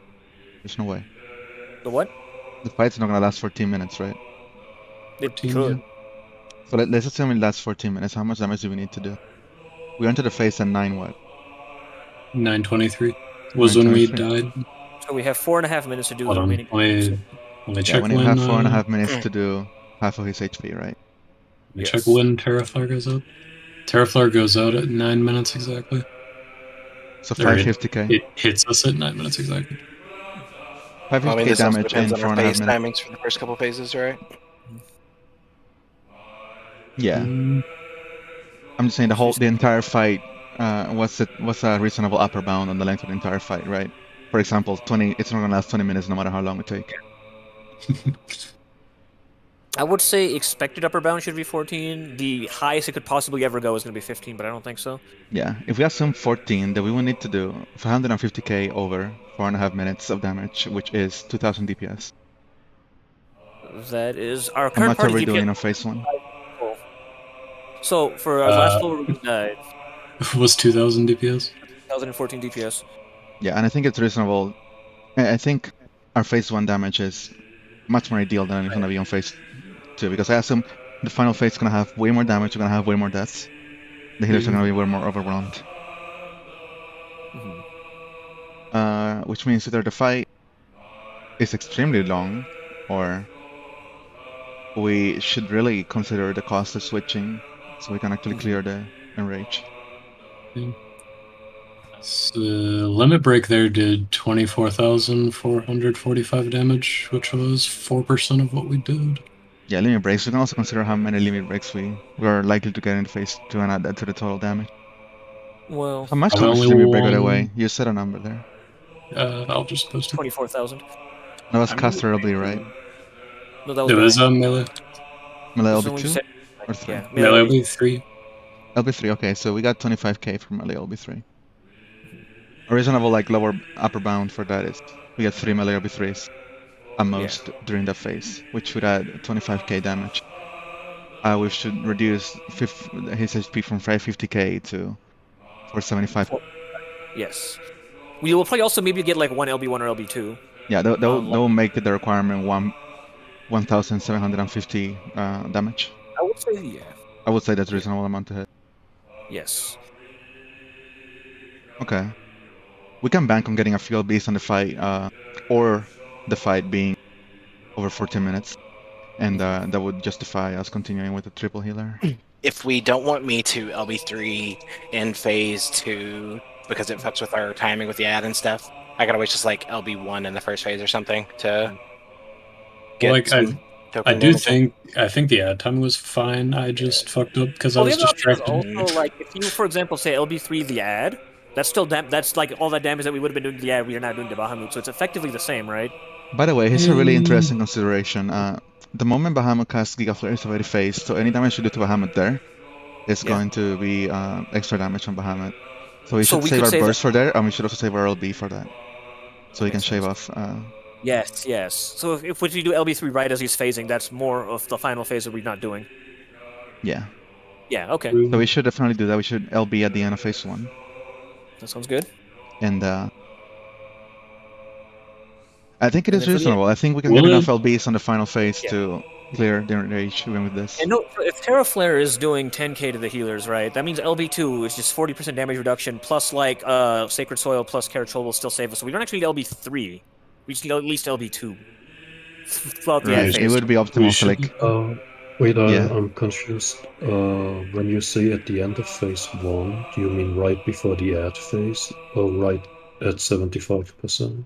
There's no way. The what? The fight's not gonna last 14 minutes, right? It could. So let's assume it lasts 14 minutes. How much damage do we need to do? We entered the phase at 9 what? 9:23 was when we 9:23. died. So we have 4.5 minutes to do Hold the on, remaining. let me Yeah, check when you when. have 4.5 minutes to do half of his HP, right? Let me check when Terraflare goes out. Terraflare goes out at 9 minutes exactly. So Or 550k. It hits us at 9 minutes exactly. 550k this also damage depends in on our 4.5 phase minutes. timings for the first couple phases, right? Yeah. Mm, I'm just saying the entire fight. What's a reasonable upper bound on the length of the entire fight, right? For example, 20. It's not gonna last 20 minutes, no matter how long it takes. I would say expected upper bound should be 14. The highest it could possibly ever go is going to be 15, but I don't think so. Yeah, if we assume 14, then we will need to do 450k over 4.5 minutes of damage, which is 2000 DPS. That is our How current much are party we DPS. doing on phase 1? So for our last floor we died, was 2000 DPS. 2014 DPS. Yeah, and I think it's reasonable. I think our phase 1 damage is much more ideal than it's gonna be on phase 2, because I assume the final phase is gonna have way more damage, we're gonna have way more deaths. The healers are gonna be way more overwhelmed. Which means either the fight is extremely long, or we should really consider the cost of switching so we can actually clear the enrage. So, limit break there did 24,445 damage, which was 4% of what we did. Yeah, limit breaks. We can also consider how many limit breaks we are likely to get in phase 2 and add that to the total damage. Well, How much I've is only limit break, by the won- way? You said a number there. I'll just post it. 24,000. That was caster LB, right? No, that was It was melee. melee. Melee So when you LB2 said- or 3? Yeah, Melee will be 3. LB3, okay, so we got 25k from melee LB3. A reasonable lower upper bound for that is we get 3 melee LB3s at most during that phase, which would add 25k damage. We should reduce his HP from 550k to 475. Yes. We will probably also maybe get like one LB1 or LB2. Yeah, that will make the requirement 1,750 damage. I would say yeah. I would say that's a reasonable amount to hit. Yes. Okay. We can bank on getting a field based on the fight, or the fight being over 14 minutes, and that would justify us continuing with the triple healer. If we don't want me to LB3 in phase 2 because it fucks with our timing with the ad and stuff, I could always just LB1 in the first phase or something to get some I token do damage. I think the ad time was fine. I just fucked up because I Well, the was other option is distracted. also like if you, for example, say LB3 the ad, that's still that's like all that damage that we would have been doing to the ad, we are now doing to Bahamut, so it's effectively the same, right? By the way, here's a really interesting consideration. The moment Bahamut casts Giga Flare is already phased, so any damage you do to Bahamut there is going to be extra damage on Bahamut. So we should save our burst for there, and we should also save our LB for that. So we can shave off. Yes, yes. So if we do LB3 right as he's phasing, that's more of the final phase that we're not doing. Yeah. Yeah, okay. So we should definitely do that. We should LB at the end of phase 1. That sounds good. And I think it is reasonable. I think we can get enough LBs on the final phase to clear the rage even with this. And no, if Terraflare is doing 10k to the healers, right, that means LB2 is just 40% damage reduction, plus Sacred Soil plus Carachol will still save us. So we don't actually need LB3. We just need at least LB2. Right, it would be optimal to wait, I'm confused. When you say at the end of phase 1, do you mean right before the ad phase, or right at 75%?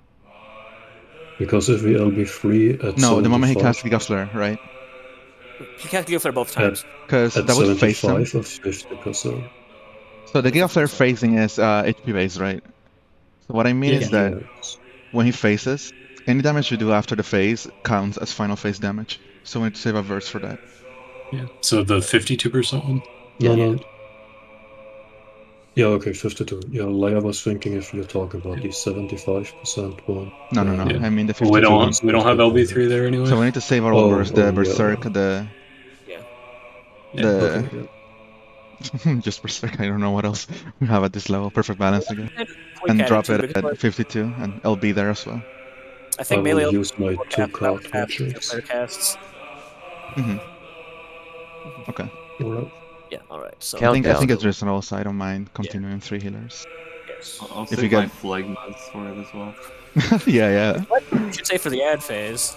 Because if we LB3 at No, the moment he casts Giga Flare, right? He can't Giga Flare both times. Because that would phase him. At 75 or 50%. So the Giga Flare phasing is HP based, right? So what I mean is that when he phases, any damage you do after the phase counts as final phase damage. So we need to save a verse for that. Yeah. So the 52% one? No. Yeah, okay, 52. Yeah, like I was thinking if you're talking about the 75% one. No. Yeah. I mean the 52. We don't have LB3 there anyway. So we need to save our old burst, the Berserk, just Berserk, I don't know what else we have at this level. Perfect balance again. And drop it at 52 and LB there as well. I think I will melee use my 2 card matrix. casts. Okay. Alright. Yeah, alright. So I think it's reasonable, so I don't mind continuing 3 healers. Yes. I'll save my Phlegmas for it as well. yeah. You should say for the ad phase.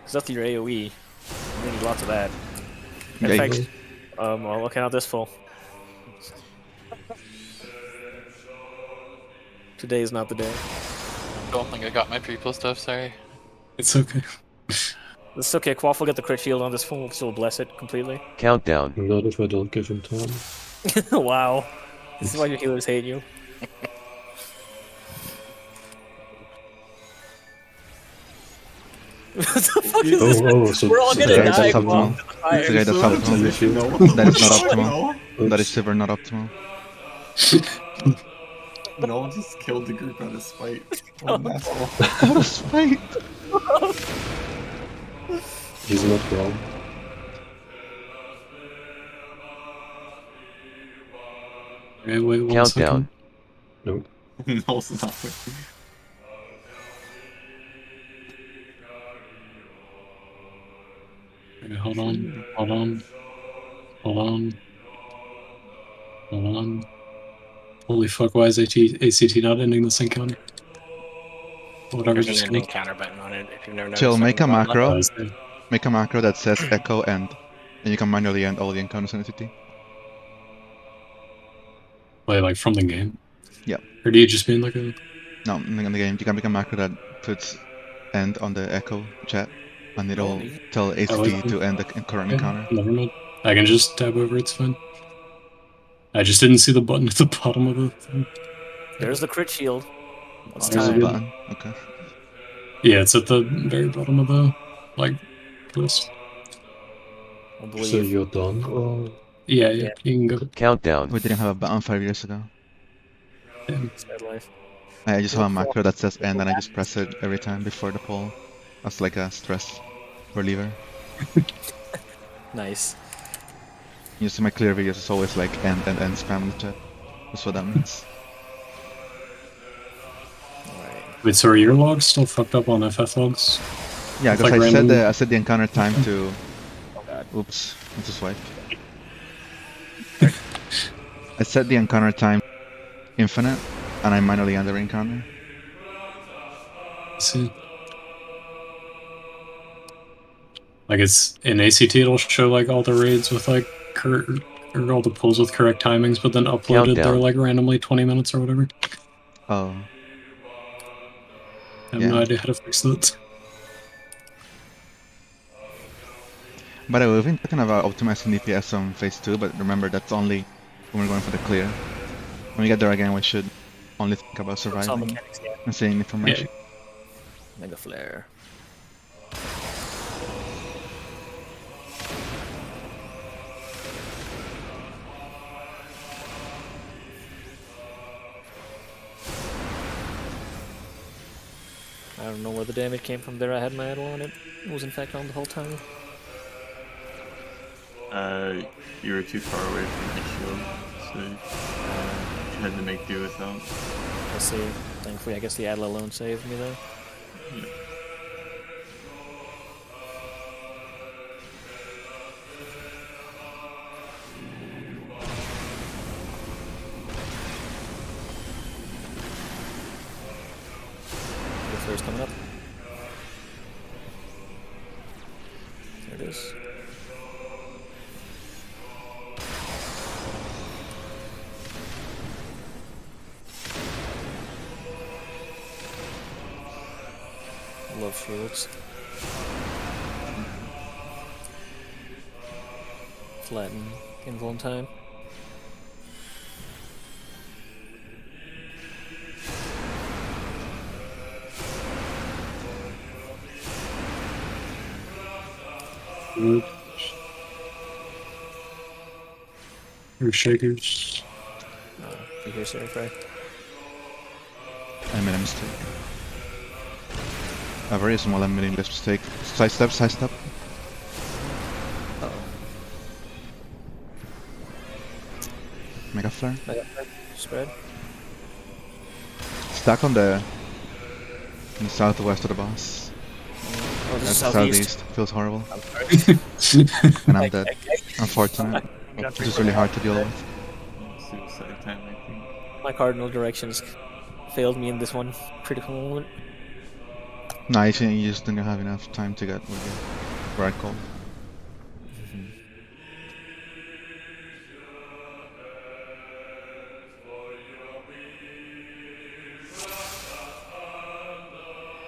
Because that's your AoE. You need lots of that. In Yeah, fact, well, okay, not this full. Today is not the day. Don't think I got my people stuff. Sorry. It's okay. It's okay, Quaff will get the crit shield on this full, so we'll bless it completely. Countdown. Not if I don't give him time. Wow. This is why your healers hate you. What the fuck is this? So We're all so gonna Okay, die. that's optimal. Quaff. Okay, that's optimal. That is not optimal. That is super not optimal. No, just killed the group out of spite. What an asshole. Out of spite. He's not wrong. Okay, wait 1 Countdown. No. No, it's not. Okay, hold on. Hold on. Hold on. Hold on. Holy fuck, why is ACT not ending this encounter? Whatever, There's just an gonna... ending counter button on it if you've never noticed. Chill, make a on the bottom macro. Oh, is there? Make a macro that says echo end. And you can manually end all the encounters in ACT. Wait, like from the game? Yeah. Or do you just mean like a... No, in the game, you can make a macro that puts end on the echo chat. And it'll tell ACT like to end the current Yeah, encounter. never mind. I can just tab over, it's fine. I just didn't see the button at the bottom of the thing. There's the crit shield. It's There's a time. button. Okay. Yeah, it's at the very bottom of the, like, list. I So believe. you're done? Or... Yeah, Yeah. you can go. Countdown. We didn't have a button 5 years ago. Damn. Sad life. I just have a macro that says end and I just press it every time before the poll. That's like a stress reliever. Nice. You see my clear videos, it's always like end spam in the chat. That's what that means. Alright. Wait, so are your logs still fucked up on FF logs? Yeah, It's because like I random- set the encounter time to. Oh god. Oops, it's a swipe. I set the encounter time infinite, and I manually end the encounter. See. Like it's in ACT, it'll show like all the raids with like or all the pulls with correct timings, but then uploaded they're Countdown. like randomly 20 minutes or whatever. Oh, I have Yeah. no idea how to fix that. by the way, we've been talking about optimizing DPS on phase 2, but remember that's only when we're going for the clear. When we get there again, we should only think about Some surviving mechanics, yeah. and seeing information. Mega flare. I don't know where the damage came from there. I had my idol on it. It was in fact on the whole time. You were too far away from my shield, so you had to make do without. I see. Thankfully, I guess the idol alone saved me there. Yeah. The flare's coming up. There it is. Love shields. Flatten invuln time. Or shakers. You hear Sarah cry? I made a mistake. A very small and meaningless mistake. Side step, side step. Uh-oh. Mega flare. Spread. Stuck on the southwest of the boss. Oh, this is That's southeast. Feels horrible. I'm sorry. And I'm dead. Unfortunate. It's just really hard to deal with. Suicide time, I think. My cardinal directions failed me in this one critical moment. No, I think you just didn't have enough time to get with the right call.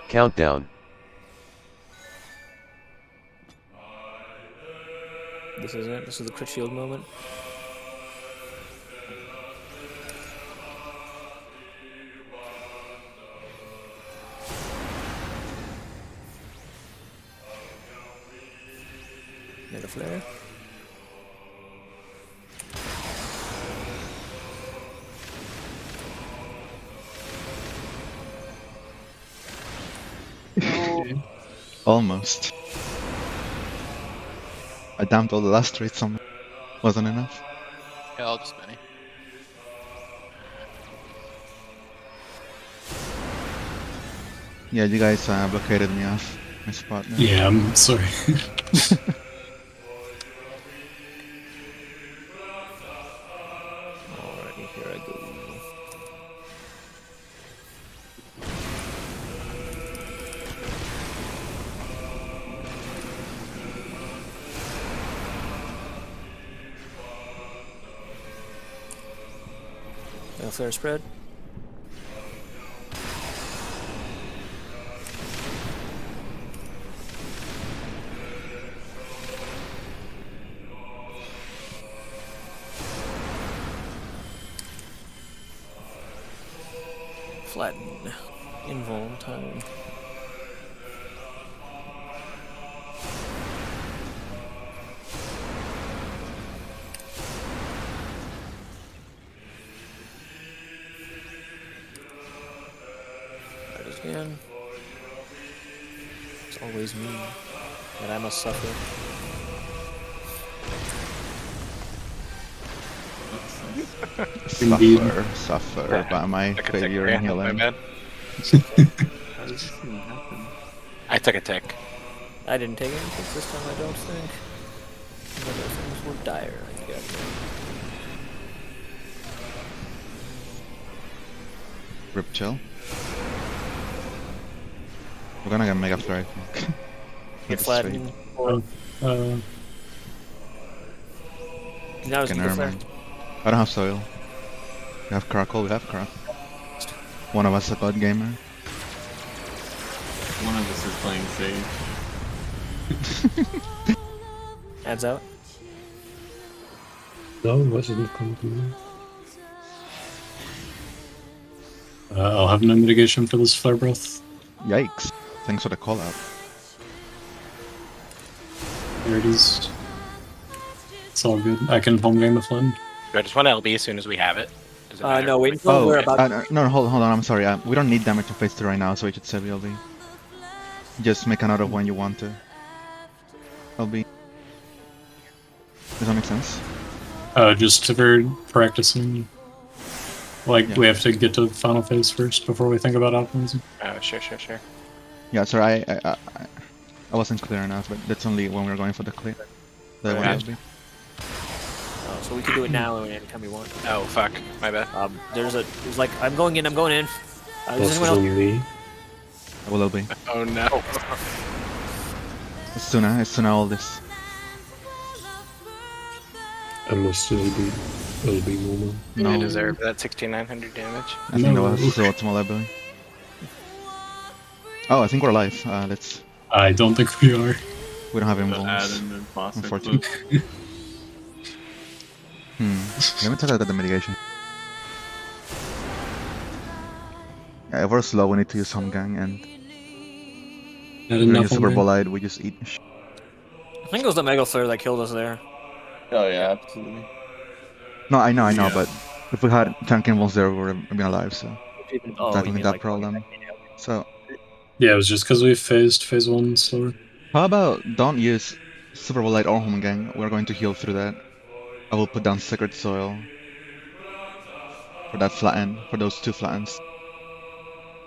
Countdown. This is it. This is the crit shield moment. Mega flare. Almost. I damped all the last trades somewhere. Wasn't enough. Yeah, I'll just mini. Yeah, you guys blockaded me off my spot now. Yeah, I'm sorry. Alrighty, here I go. Mega flare spread. Flatten. Invuln time. That is again. It's always me. And I must suffer. Indeed. Suffer by my Took a tick, failure in yeah, my healing. bad. How did this even happen? I took a tick. I didn't take any hits this time, I don't think. But those things were dire, I guess. Rip chill. We're gonna get mega flare, I think. Get With the flattened. Uh, Now it's Okay, Mega never flare. mind. I don't have soil. We have Crackle, we have Crack. One of us is a god gamer. One of us is playing safe. Adds out. No, why didn't come to me? I'll have no mitigation for this flare breath. Yikes. Thanks for the call out. There it is. It's all good. I can home game the flame. Do I just want to LB as soon as we have it? Does it matter? No, wait until we're about. No, hold on, I'm sorry. We don't need damage to phase 2 right now, so we should save LB. Just make a note of when you want to. LB. Does that make sense? Just for practicing. Like, Yeah. we have to get to final phase first before we think about optimism. Oh, sure. Yeah, sorry, I wasn't clear enough, but that's only when we're going for the clear. The one Right. LB. Oh, so we can do it now anytime we want. Oh, fuck. My bad. There's like, I'm going in. Does This is anyone else? on me. I will LB. Oh, no. It's Suna all this. I must still be LB moment. No, I deserve that 16,900 damage. I think that No. was the optimal LB. Oh, I think we're live. Let's. I don't think we are. We don't have The ad involves. and the boss. Unfortunately. Let me tell you that the mitigation. Yeah, if we're slow, we need to use home gang, and Not if we enough use Super home game. Bolide, we just eat. I think it was the Mega Flare that killed us there. Oh yeah, absolutely. No, I know, Yeah. but if we had tank involves there, we would have been alive, so Oh, tackling you mean that like problem. So, Yeah, it was just because we phased phase 1 slower. how about don't use Super Bolide or home gang? We're going to heal through that. I will put down Sacred Soil for that flatten, for those two flattens.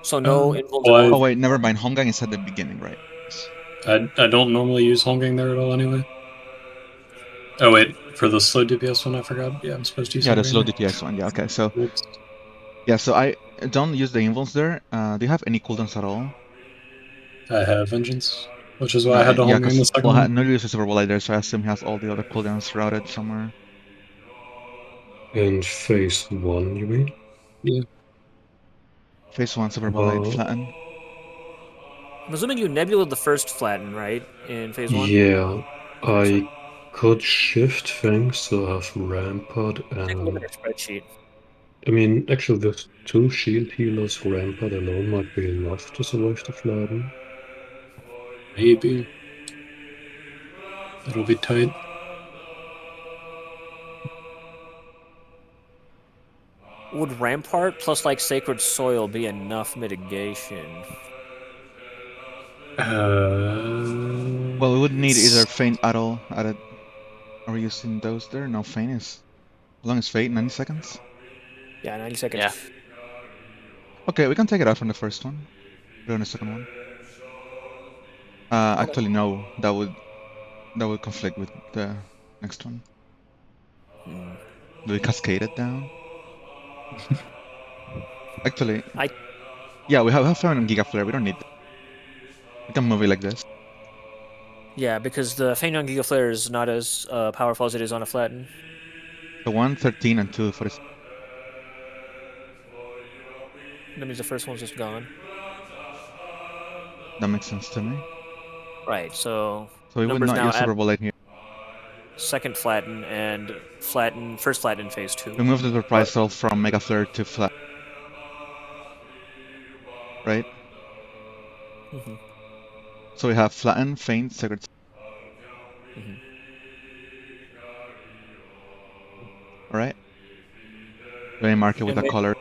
So no Um, invulns well, at all. Oh wait, never mind. Home gang is at the beginning, right? I don't normally use home gang there at all anyway. Oh wait, for the slow DPS one I forgot. Yeah, I'm supposed to use Yeah, home the slow gang DPS one. Yeah, okay. So there. Oops. yeah, so I don't use the invulns there. Do you have any cooldowns at all? I have Vengeance, which is why I had to yeah, hold me in the because second one. no use is Super Bowl either, so I assume he has all the other cooldowns routed somewhere. In phase 1, you mean? Yeah. Phase 1 Super Bowl Light flatten. I'm assuming you Nebula the first flatten, right? In phase 1? Yeah, I could shift things, so I have Rampart Take a look at and... your spreadsheet. I mean, actually, with 2 shield healers, Rampart alone might be enough to survive the flatten. Maybe. That'll be tight. Would Rampart plus like Sacred Soil be enough mitigation? Well, we would need either Feint Addle added. Are we using those there? No, Feint is. How long is Feint? 90 seconds? Yeah, 90 seconds. Yeah. Okay, we can take it out from the first one. Put it on the second one. Actually, no. That would conflict with the next one. Do we cascade it down? Actually, yeah, we have Feint and Giga Flare. We don't need that. We can move it like this. Yeah, because the Feint on Giga Flare is not as powerful as it is on a flatten. So 1, 13, and 2 for this. That means the first one's just gone. That makes sense to me. Right, so we would not use Super Bowl Light here. Second flatten and first flatten in phase 2. We moved the reprisal from Mega Flare to flat. Right? Mm-hmm. So we have flatten, feint, sacred. Mm-hmm. Alright? Let me mark it with a color.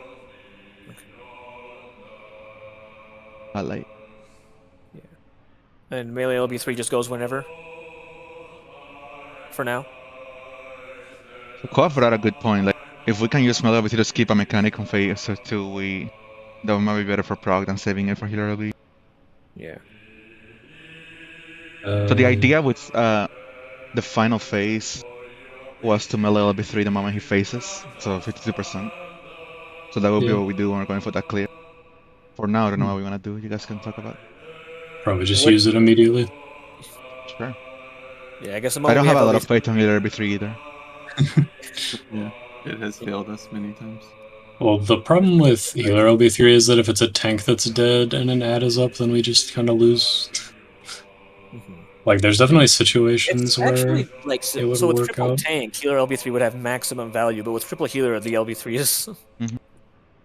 Light. Yeah. And melee LB3 just goes whenever? For now? So Koaf brought a good point. Like, if we can use melee LB3 to skip a mechanic on phase 2, that might be better for proc than saving it for healer LB. Yeah. So the idea with the final phase was to melee LB3 the moment he faces, so 52%. So that will be what we do when we're going for that clear. For now, I don't know what we want to do. You guys can talk about. Probably just use it immediately. Sure. Yeah, I guess I don't have a lot of faith on healer LB3 either. Yeah, it has failed us many times. Well, the problem with healer LB3 is that if it's a tank that's dead and an ad is up, then we just kind of lose. Like, there's definitely situations where actually, like, it would so with work triple out. tank, healer LB3 would have maximum value, but with triple healer, the LB3 is...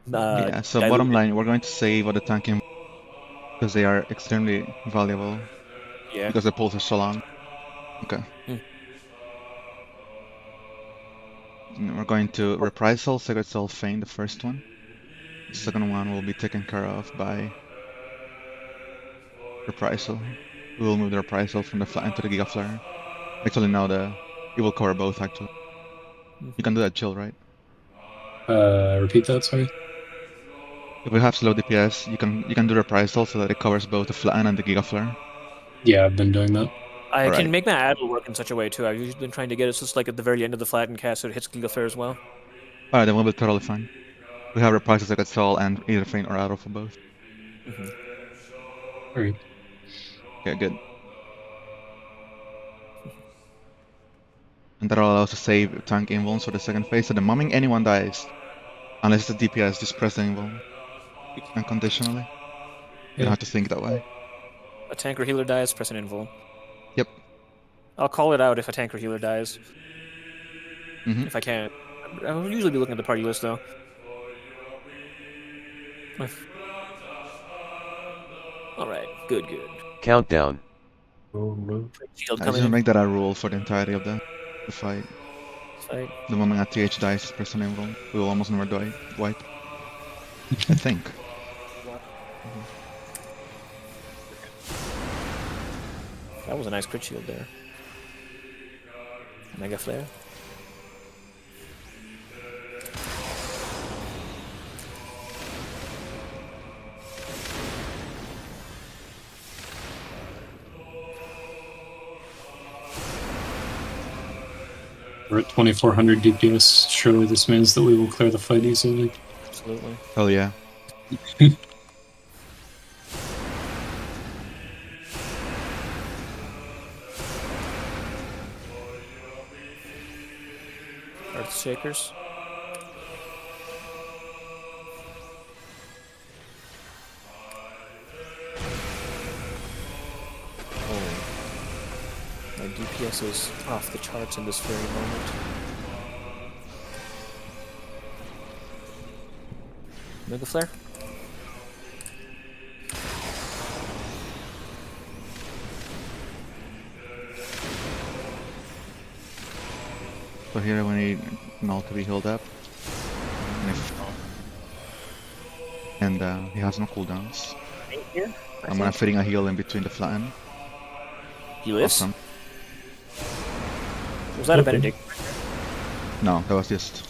Yeah, so bottom line, we're going to save all the tanking because they are extremely valuable. Yeah. Because the pulse is so long. Okay. We're going to reprisal, Sacred Soul, Feint, the first one. The second one will be taken care of by reprisal. We will move the reprisal from the flat into the Giga Flare. Actually, no, it will cover both. Actually, you can do that, chill, right? Repeat that, sorry. If we have slow DPS, you can do reprisal so that it covers both the flatten and the Giga Flare. Yeah, I've been doing that. I can make my Addle work in such a way too. I've usually been trying to get it just like at the very end of the flatten cast so it hits Giga Flare as well. Alright, then we'll be totally fine. We have reprisals that get Soul and either Feint or Addle for both. Alright. Okay, good. And that'll allow us to save tank invulns for the second phase. So the moment anyone dies, unless it's a DPS, just press the invuln unconditionally. You don't have to think that way. A tank or healer dies, press an invul. Yep. I'll call it out if a tank or healer dies. Mm-hmm. If I can. I'll usually be looking at the party list though. Alright, good. Countdown. Oh no. Shield I coming just in. make that a rule for the entirety of the fight. Fight. The moment a TH dies, press an invuln. We will almost never wipe. I think. That was a nice crit shield there. Mega Flare. We're at 2400 DPS. Surely this means that we will clear the fight easily. Absolutely. Hell yeah. Earthshakers. Oh. My DPS is off the charts in this very moment. Mega Flare? So here we need Null to be healed up. And he has no cooldowns. Here? I'm gonna fitting a heal in between the flatten. He lives? Awesome. Was that a Benedict? No, that was just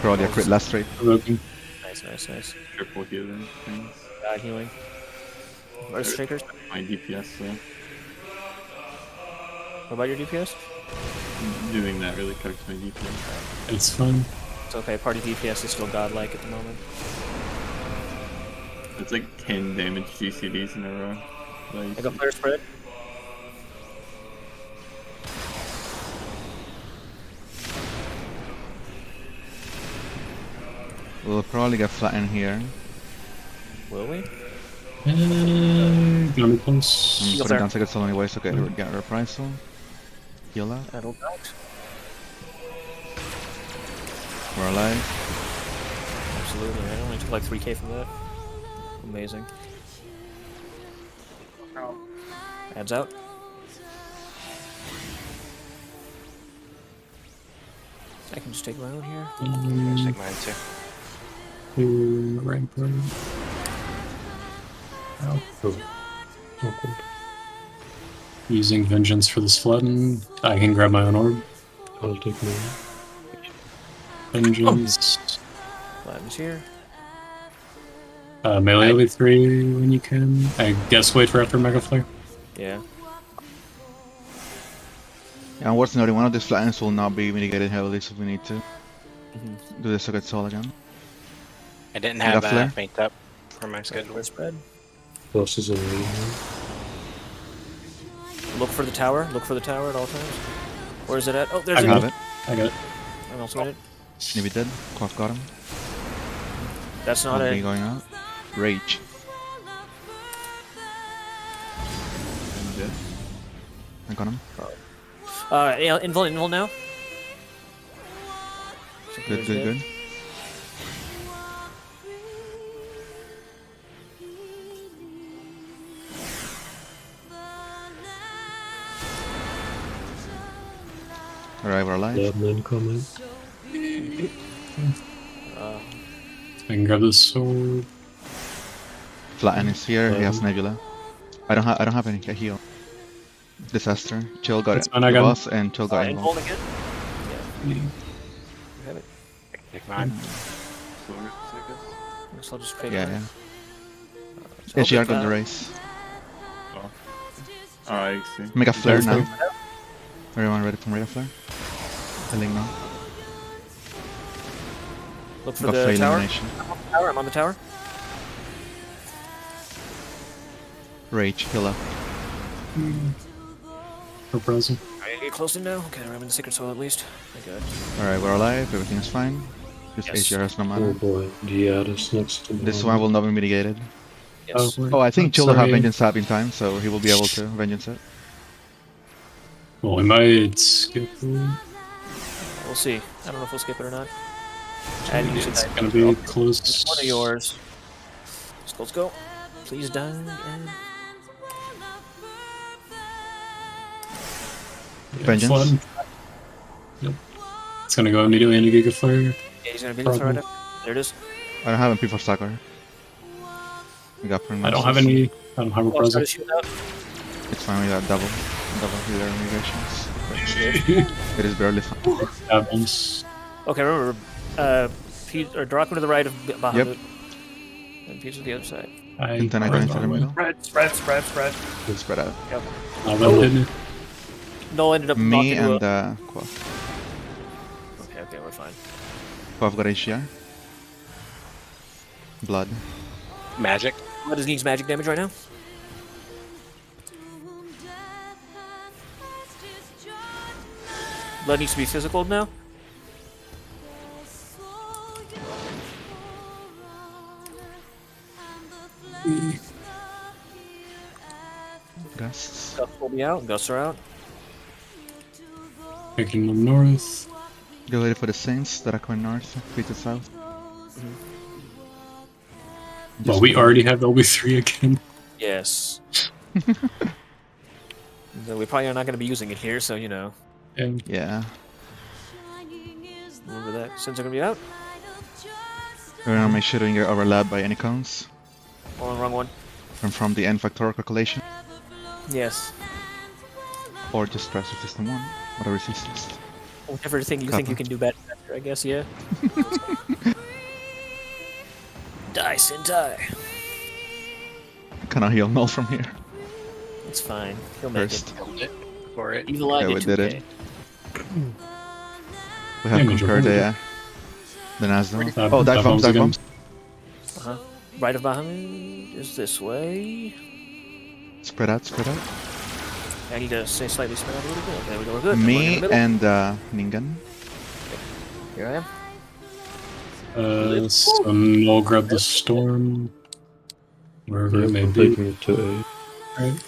probably a crit last trade. Nice. Triple healing things. God healing. Earthshakers? My DPS, so What about your DPS? doing that really cooks my DPS. It's fun. It's okay, party DPS is still godlike at the moment. It's like 10 damage GCDs in a row. I got Flare Spread. We'll probably get flattened here. Will we? Gonna be close. I'm Heal putting there. down second soul anyway, so get a reprisal. Heal up. That'll out. We're alive. Absolutely, I only took like 3k from that. Amazing. No. Adds out. I can just take my own here. I'll take mine too. Rank one. Oh, awkward. Using Vengeance for this flatten. I can grab my own orb. I'll take mine. Vengeance. Flatten's here. Melee will be 3 when you can. I guess wait for after Mega Flare. Yeah. And worth noting, one of these flattens will not be mitigated heavily, so we need to do the second soul again. I didn't You got have flare? Faint Up for my schedule. Flare Spread. Boss is on me now. Look for the tower. Look for the tower at all times. Where is it at? Oh, there's I it. got Have it. I got it. I'm also in it. Maybe dead. Quaff got him. That's not Not a. going out. Rage. I'm dead. I got him. Yeah, invul now. Good, good, good. Alright, we're alive. Dead man coming. I can grab this sword. Flatten is here. He has Nebula. I don't have any heal. Disaster. Chill got That's it. fine, I The got him. boss and Chill got Invul involved. again. Yeah. Have it. Take mine. Slower, I guess. Guess I'll just create Yeah, it. yeah. HDR got the race. Oh. I see. Make a flare Flare. now. Everyone ready for Mega Flare? Healing now. Look for Got the flare tower. elimination. I'm on the tower. Rage, heal up. Reprisal. I get close in now. Okay, I'm in the Sacred Soul at least. Thank God. Alright, we're alive. Everything is fine. Just Yes. HDR has no Oh mana. boy, the ad is next to This mine. one will not be mitigated. Yes. Oh, I think Chill will have sorry. Vengeance Tap in time, so he will be able to Vengeance it. Well, we might skip. We'll see. I don't know if we'll skip it or not. And you should It's die. gonna be Oh, close. it's one of yours. Let's go. Please die. And... Vengeance. Flood. Yep. It's gonna go immediately into Giga Flare. Yeah, he's gonna be right Problem. up. There it is. I don't have MP for Stalker. We got pretty I much don't have this. any. I don't have Oh, reprisal. started shooting out. It's fine, we got double healer migrations. It is barely fine. Albums. Okay, remember, Pete or Draco to the right of Bahamut. Yep. And Pete to the other side. And then I go into the middle. Spread. We'll spread out. No, ended up Me knocking and to Quaff. Okay, we're fine. Quaff got HDR. Blood. Magic. What does needs magic damage right now? Blood needs to be physical now. Gusts. Gusts will be out. Gusts are out. Taking them north. Get ready for the Saints that are coming north, feet to south. Well, we already have LB3 again. Yes. So we probably are not going to be using it here, so you know. And Yeah. Remember that. Since they're going to be out. We're gonna make sure to get overlapped by any cones. Oh, wrong one. And from the end factorial calculation. Yes. Or just press with system 1. Whatever is easiest. Whatever thing you think you can do better, I guess, yeah. Die, Sin, die. Can I heal null from here? It's fine. He'll make First. it. For it. Evil Eye Yeah, we did did 2K. it. We have Yeah, concurred, Major. yeah. The Nasdaq. Dive- Oh, dive dive bombs, bombs dive again. bombs. Uh-huh. Right of Bahamut is this way. Spread out, spread out. I need to say slightly spread out a little bit. There we go, we're good. Me Then we're in the and Ningen. middle. Here I am. So I'll grab the storm. Wherever Yeah, it may I'm be. taking it to Right.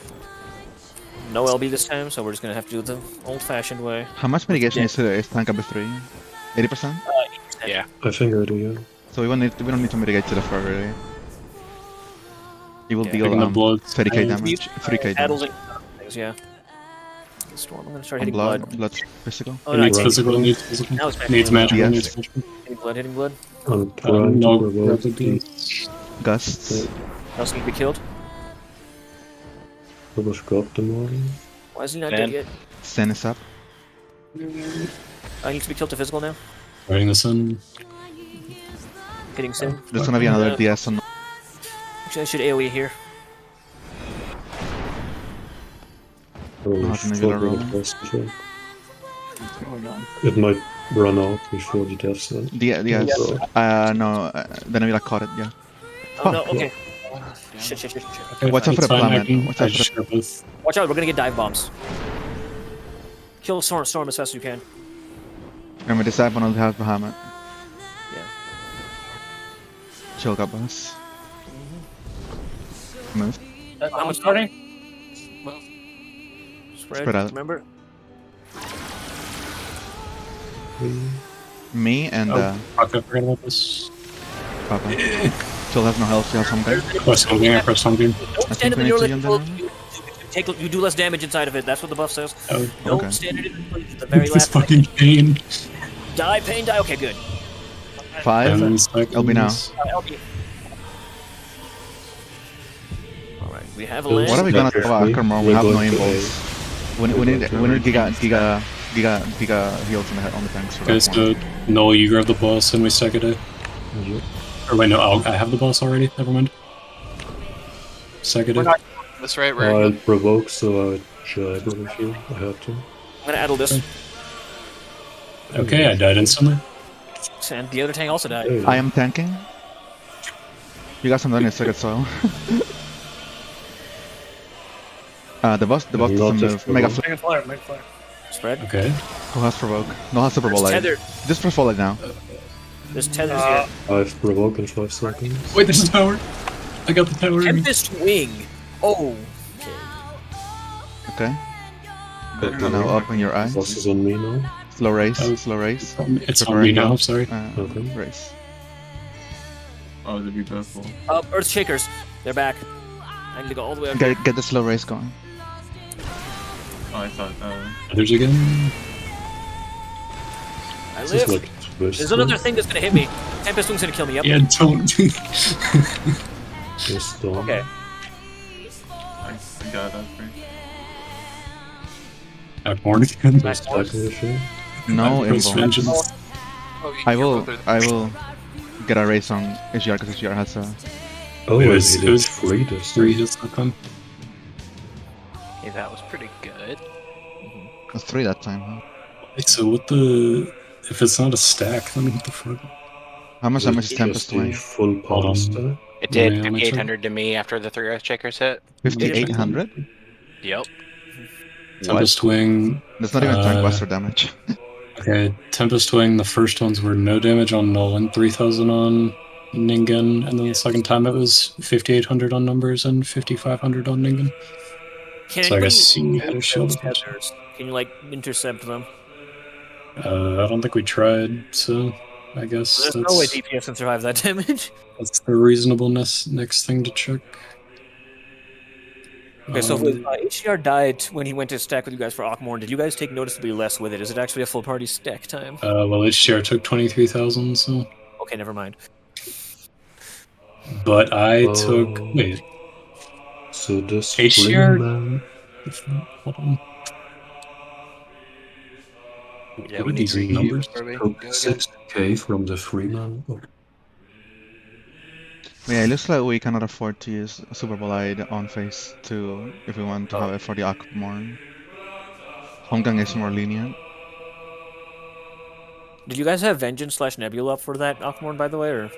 No LB this time, so we're just gonna have to do it the old-fashioned way. How much mitigation is tank up 3? 80%? Yeah. A. I think I do, yeah. So we don't need to mitigate to the far area. You will Yeah. deal Taking the blood. 30k And damage, 3k Battles damage. and things, yeah. The storm. I'm gonna start On hitting blood, blood. blood physical. Oh, It no, needs Right. physical, needs physical. Now it's back Needs to magical, Yes. needs magical. hitting blood. I'm trying No, to grab provoke the the beast. Gusts. Else need to be killed. Rubbish got the morning. Why is he not Man. dead yet? Stand is up. I need to be killed to physical now. Riding the sun. Hitting Sin. There's gonna be another Uh, DS on. Actually, I should AoE here. Holy Not gonna get a struggle roll. with boss control. It might run out before the death zone. Yes. So, No. Then I caught it. Yeah. Oh no, Fuck. okay. Shit. Okay, Watch out for it's the fine, plan, I can- man. Watch out I for the- just grab both. Watch out, we're gonna get dive bombs. Kill Storm as fast as you can. Remember this dive one will have Bahamut. Yeah. Chill got boss. Move. I'm starting. Spread out. Remember? Me and Oh, fuck, I forgot about this. Papa. Chill has no health. You have something. Press home game, I press home game. Don't stand in we the need to middle. use You do less damage inside of it. That's what the buff says. Oh, Don't Okay. stand in it. The very this last fucking pain. Die, pain, die. Okay, good. 5. 10 seconds. LB now. LB. All right, we have a What land. What are we gonna do Like, about Ackermore? We we're have no going to involves. We need giga heals on the tanks for Okay, that one. so Noel, you grab the boss and we stack it out. Yep. Or wait, no, I have the boss already. Never mind. Stack it We're out. not this right. We're I'll provoke, so I jab with you. I had to. I'm gonna addle this. Okay, I died instantly. And the other tank also died. Hey, I am tanking. You got some done in second soil. the boss Not doesn't just move. Mega provoke. Make a flare. Spread. Okay. Who has provoke? No has to provoke. There's Like. tether. Just press volley now. There's tethers I've provoked in 5 seconds. Wait, there's a tower. I got the tower. here. in me. Tempest Wing. Oh. Okay. But Now open your eyes. boss is on me now. Slow race. Oh. Slow race. It's on Prepare me heal. now, sorry. Okay. Race. Oh, to be beautiful. Earth Shakers. They're back. I need to go all the way up. Get the slow race going. Oh, I thought. Others again. I This is live. like twist. There's another thing that's gonna hit me. Tempest Wing's gonna kill me. Yep. Yeah, don't. Just don't. Okay. I got that for I've born again. Nice. Attacking the ship. No Prince involves. Vengeance. Oh, you I can will. go through I will get a race on HGR because HGR has a. Oh, It I was- did it was 3 this 3 time. hits that time. Okay, that was pretty good. It's 3 that time. Huh? Wait, so what the... If it's not a stack, then what the fuck? How much damage is It's Tempest just the doing? full Hold power on. stack. It did Yeah, I'm 5,800 to me after the 3 Earthshakers hit. 5800. Yep. Tempest Wing. That's not even tank Uh, buster damage. Okay, Tempest Wing, the first ones were no damage on Nolan, 3000 on Ningen, and then the second time it was 5800 on numbers and 5500 on Ningen. Can So I anybody guess you had a use shield those of it. tethers? Can you like intercept them? I don't think we tried, so I guess There's no way DPS can survive that damage. that's the reasonableness next thing to check. Okay, so if HDR died when he went to stack with you guys for Akmorn, did you guys take noticeably less with it? Is it actually a full party stack time? Well, HDR took 23,000, so. Okay, never mind. But I took. Wait. So this HDR. Freeman. Hold on. Yeah, What we are need these to numbers? before we Took go again. 6k from the Freeman. Oh, Yeah, it looks like we cannot afford to use Super Bolide on phase 2 if we want to have it for the Akmorn. Honggang is more lenient. Did you guys have Vengeance / Nebula up for that Akmorn, by the way, or?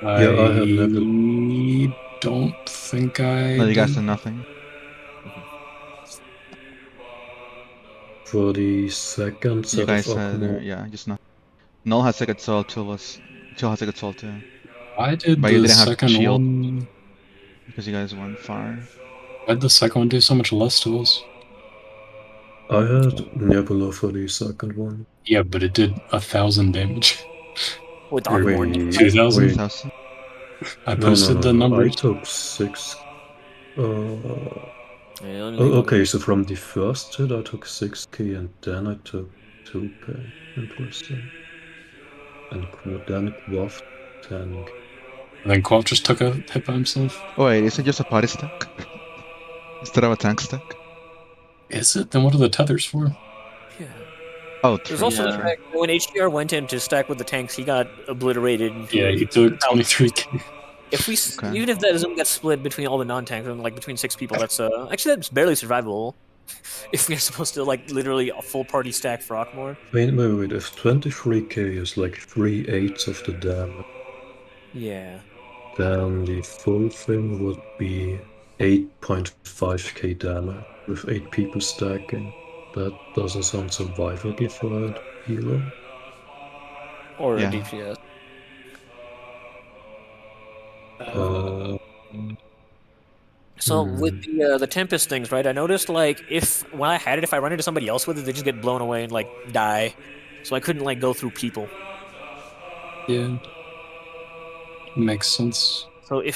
Yeah, I had Nebula. Don't think I. No, you guys did. did nothing. For the second set You guys of had, Akmor. yeah, just nothing. Null had Second Soul, Till had Second Soul too. I did But you the didn't have second shield. one. Because you guys weren't far. Why did the second one do so much less to us? I had Nebula for the second one. Yeah, but it did 1,000 damage. With Or Akmorn? 2,000? 2,000? I posted the numbers. I took 6. Yeah, Okay, so from the first hit I took 6k and then I took 2k. Interesting. And then Quaff 10. And then Quaff just took a hit by himself. Oh wait, is it just a party stack? Instead of a tank stack? Is it? Then what are the tethers for? Yeah. Oh, There's true. also the fact that when HDR went in to stack with the tanks, he got obliterated. Yeah, he took 23k. If we, Okay. even if that doesn't get split between all the non-tanks, and like between 6 people, that's actually that's barely survivable. If we're supposed to like literally a full party stack for Akmor. Wait, if 23k is like 3/8 of the damage, Yeah. then the full thing would be 8.5k damage with 8 people stacking. That doesn't sound survivable for a healer. Or Yeah. a DPS. So with the Tempest things, right? I noticed like when I had it, if I run into somebody else with it, they just get blown away and like die. So I couldn't like go through people. Yeah. Makes sense. So if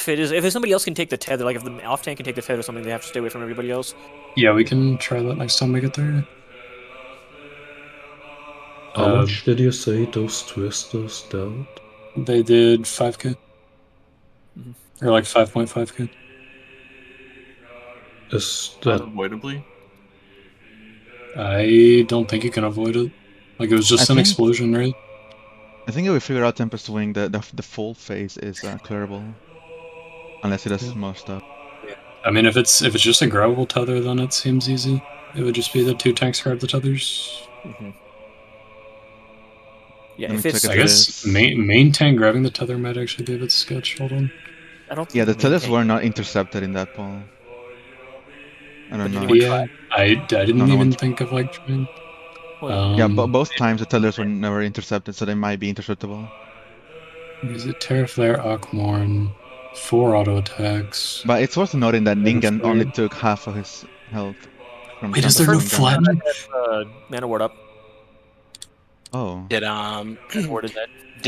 somebody else can take the tether, like if the off tank can take the tether or something, they have to stay away from everybody else. Yeah, we can try that next time we get there. How much did you say those twisters dealt? They did 5k. Or like 5.5k. Is that unavoidably? I don't think you can avoid it. Like it was just an explosion, right? I think if we figure out Tempest Wing, the full phase is clearable. Unless it does more stuff. I mean, if it's just a grabbable tether, then it seems easy. It would just be the 2 tanks grab the tethers. Yeah, if it's I guess main tank grabbing the tether might actually be a bit sketch. Hold on. I don't. Yeah, the tethers were not intercepted in that poll. I don't know. Yeah, I didn't even think of like trying. Yeah, but both times the tethers were never intercepted, so they might be interceptable. Is it Terraflare, Akmorn, 4 auto attacks? But it's worth noting that Ningen only took half of his health from Wait, is there no flatten? Mana ward up. Oh. Did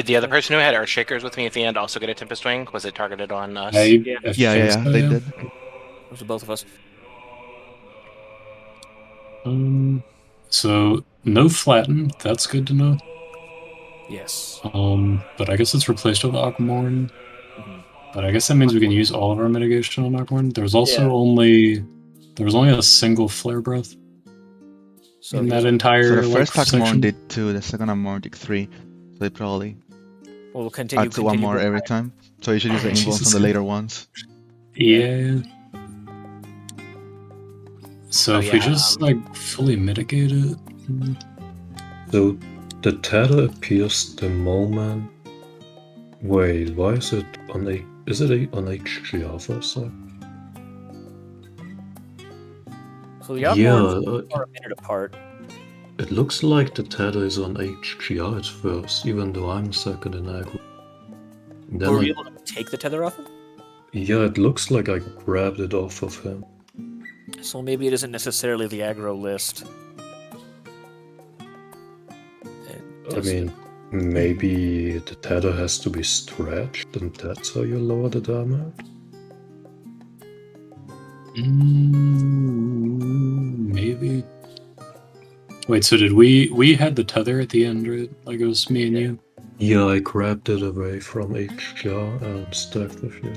the other person who had Earthshakers with me at the end also get a Tempest Wing? Was it targeted on us? Yeah, they did. Those are both of us. So no flatten. That's good to know. Yes. But I guess it's replaced with Akmorn. But I guess that means we can use all of our mitigation on Akmorn. There was also only a single flare breath in that entire. So the first Akmorn section. did 2, the second Akmorn did 3. So they probably we'll continue to one more every time. So you should use the involves on the later ones. Yeah. So if we just like fully mitigate it. So the tether appears the moment. Wait, why is it on a? Is it on HGR for a sec? So the Akmorns are a minute apart. It looks like the tether is on HGR at first, even though I'm second in aggro. Then Were we able to take the tether off him? yeah, it looks like I grabbed it off of him. So maybe it isn't necessarily the aggro list. I mean, maybe the tether has to be stretched, and that's how you lower the damage? Maybe. Wait, so did we had the tether at the end, right? Like it was me and you? Yeah, I grabbed it away from HGR and stacked with you.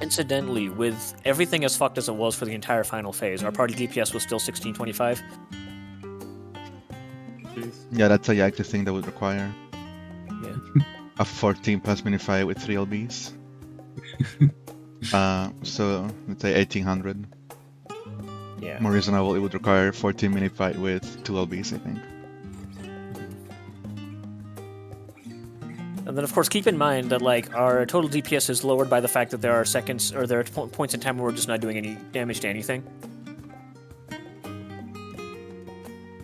Incidentally, with everything as fucked as it was for the entire final phase, our party DPS was still 1625. Yeah, that's a active thing that would require Yeah. a 14 plus minify with 3 LBs. So let's say 1800. Yeah. More reasonable, it would require 14 minify with 2 LBs, I think. And then, of course, keep in mind that like our total DPS is lowered by the fact that there are seconds or there are points in time where we're just not doing any damage to anything.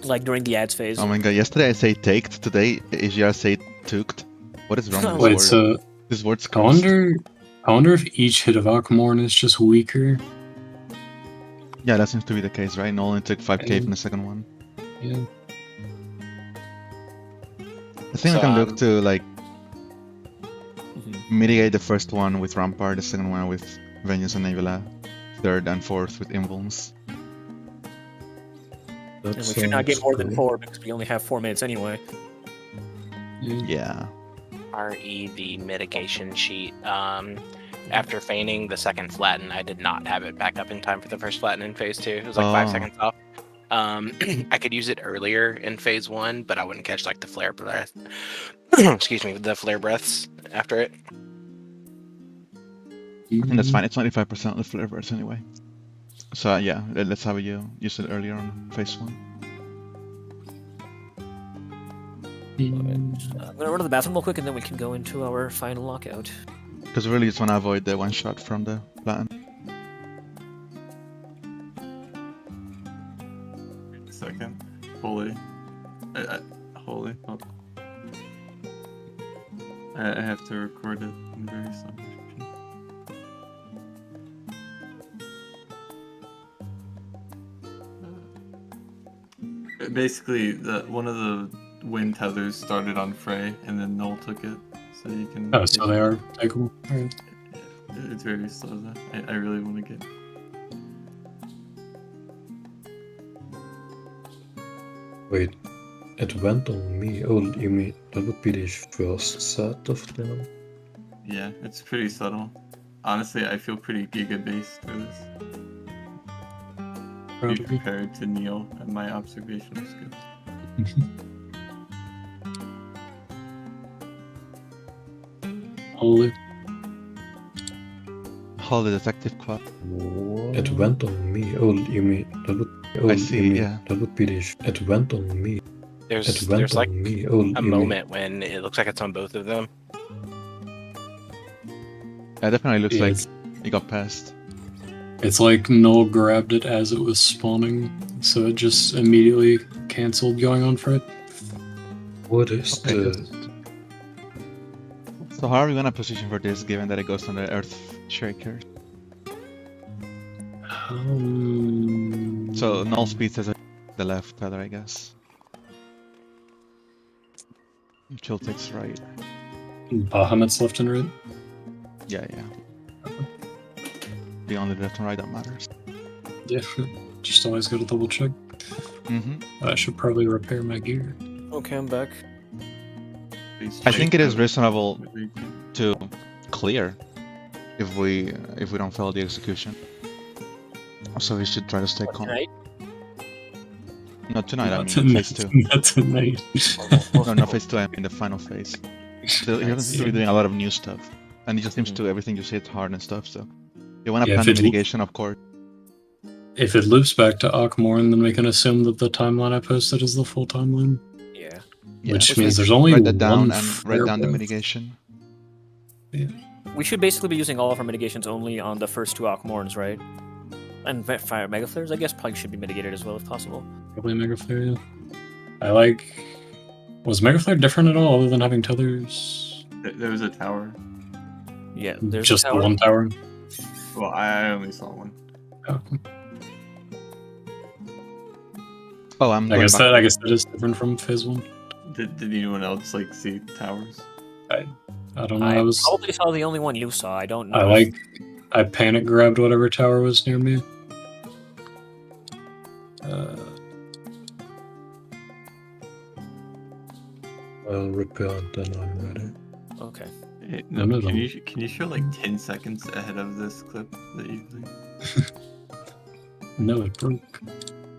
Like during the ads phase. Oh my god, yesterday I say taked, today AGR say tooked. What is wrong with Wait, this so word? This word's I wonder if each hit of Akmorn is just weaker. Yeah, that seems to be the case, right? Nolan took 5k from the second one. Yeah. I think we can look to like Mm-hmm. mitigate the first one with Rampart, the second one with Venus and Nebula, third and fourth with Invulns. And we should not get more than 4 because we only have 4 minutes anyway. Yeah. RE the mitigation sheet. After feigning the second flatten, I did not have it back up in time for the first flatten in phase 2. It was like 5 seconds off. I could use it earlier in phase 1, but I wouldn't catch like the flare breath. Excuse me, the flare breaths after it. And that's fine, it's 95% of the flare burst anyway. So yeah, let's have you use it earlier on phase 1. I'm gonna run to the bathroom real quick and then we can go into our final lockout. Because we really just want to avoid the one shot from the Platin. Second. Holy. Holy. Oh. I have to record it in very slow motion. Basically, one of the wind tethers started on Frey, and then Null took it, so you can. Oh, so they are takeable. Alright. It's very slow though. I really want to get. Wait, it went on me. Oh, you mean that would be the first set of them? Yeah, it's pretty subtle. Honestly, I feel pretty giga-based for this. Be prepared to kneel at my observational skills. Holy. Holy detective quad. It went on me. Oh, you mean that would? Oh, I see. you mean Yeah. that would be the. It went on me. There's It went like on me. Oh, you a mean- moment when it looks like it's on both of them. Yeah, definitely looks Yeah, like it's- it got passed. It's like Null grabbed it as it was spawning, so it just immediately canceled going on for it. What is Okay, the? So how are we gonna position for this, given that it goes on the Earth Shaker? So null speed says the left tether, I guess. Chill takes right. Bahamut's left and right. Yeah, yeah. The only left and right that matters. Yeah, just always gotta double check. I should probably repair my gear. Okay, I'm back. I think it is reasonable to clear if we don't fail the execution. So we should try to stay calm. Tonight? Not tonight, Not I mean tonight, phase 2. not tonight. No, not phase 2, I mean the final phase. So he doesn't seem to be doing a lot of new stuff. And he just seems to everything you say it's hard and stuff, so you wanna Yeah, plan if the it- mitigation, of course. If it loops back to Akmorn, then we can assume that the timeline I posted is the full timeline. Yeah. Yeah, Which means there's only write that down one and flare write down the breath. mitigation. We should basically be using all of our mitigations only on the first 2 Alchemorns, right? And fire mega flares, I guess, probably should be mitigated as well if possible. Probably Mega Flare, yeah. I like. Was Megaflare different at all, other than having tethers? There was a tower. Yeah, there's Just a the tower. one tower. Well, I only saw one. Oh. Oh, I'm I going guess back. that is different from phase 1. Did anyone else like see towers? I don't know. I I was. probably saw the only one you saw. I don't know. I panic grabbed whatever tower was near me. I'll repair and then I'm ready. Okay. Hey, No, no, no, can no. you show like 10 seconds ahead of this clip that you played? No, it broke.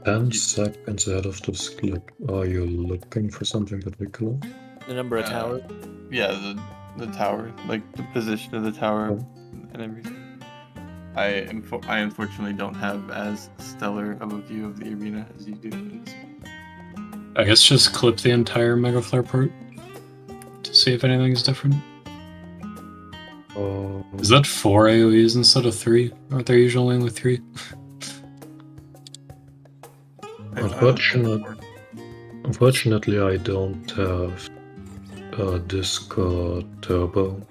10 seconds ahead of this clip. Are you looking for something particular? The number of towers. Yeah, the tower, like the position of the tower Oh. and everything. I unfortunately don't have as stellar of a view of the arena as you do. I guess just clip the entire Megaflare part to see if anything's different. Is that 4 AoEs instead of 3? Aren't there usually only 3? Unfortunately, I don't have a Discord Turbo.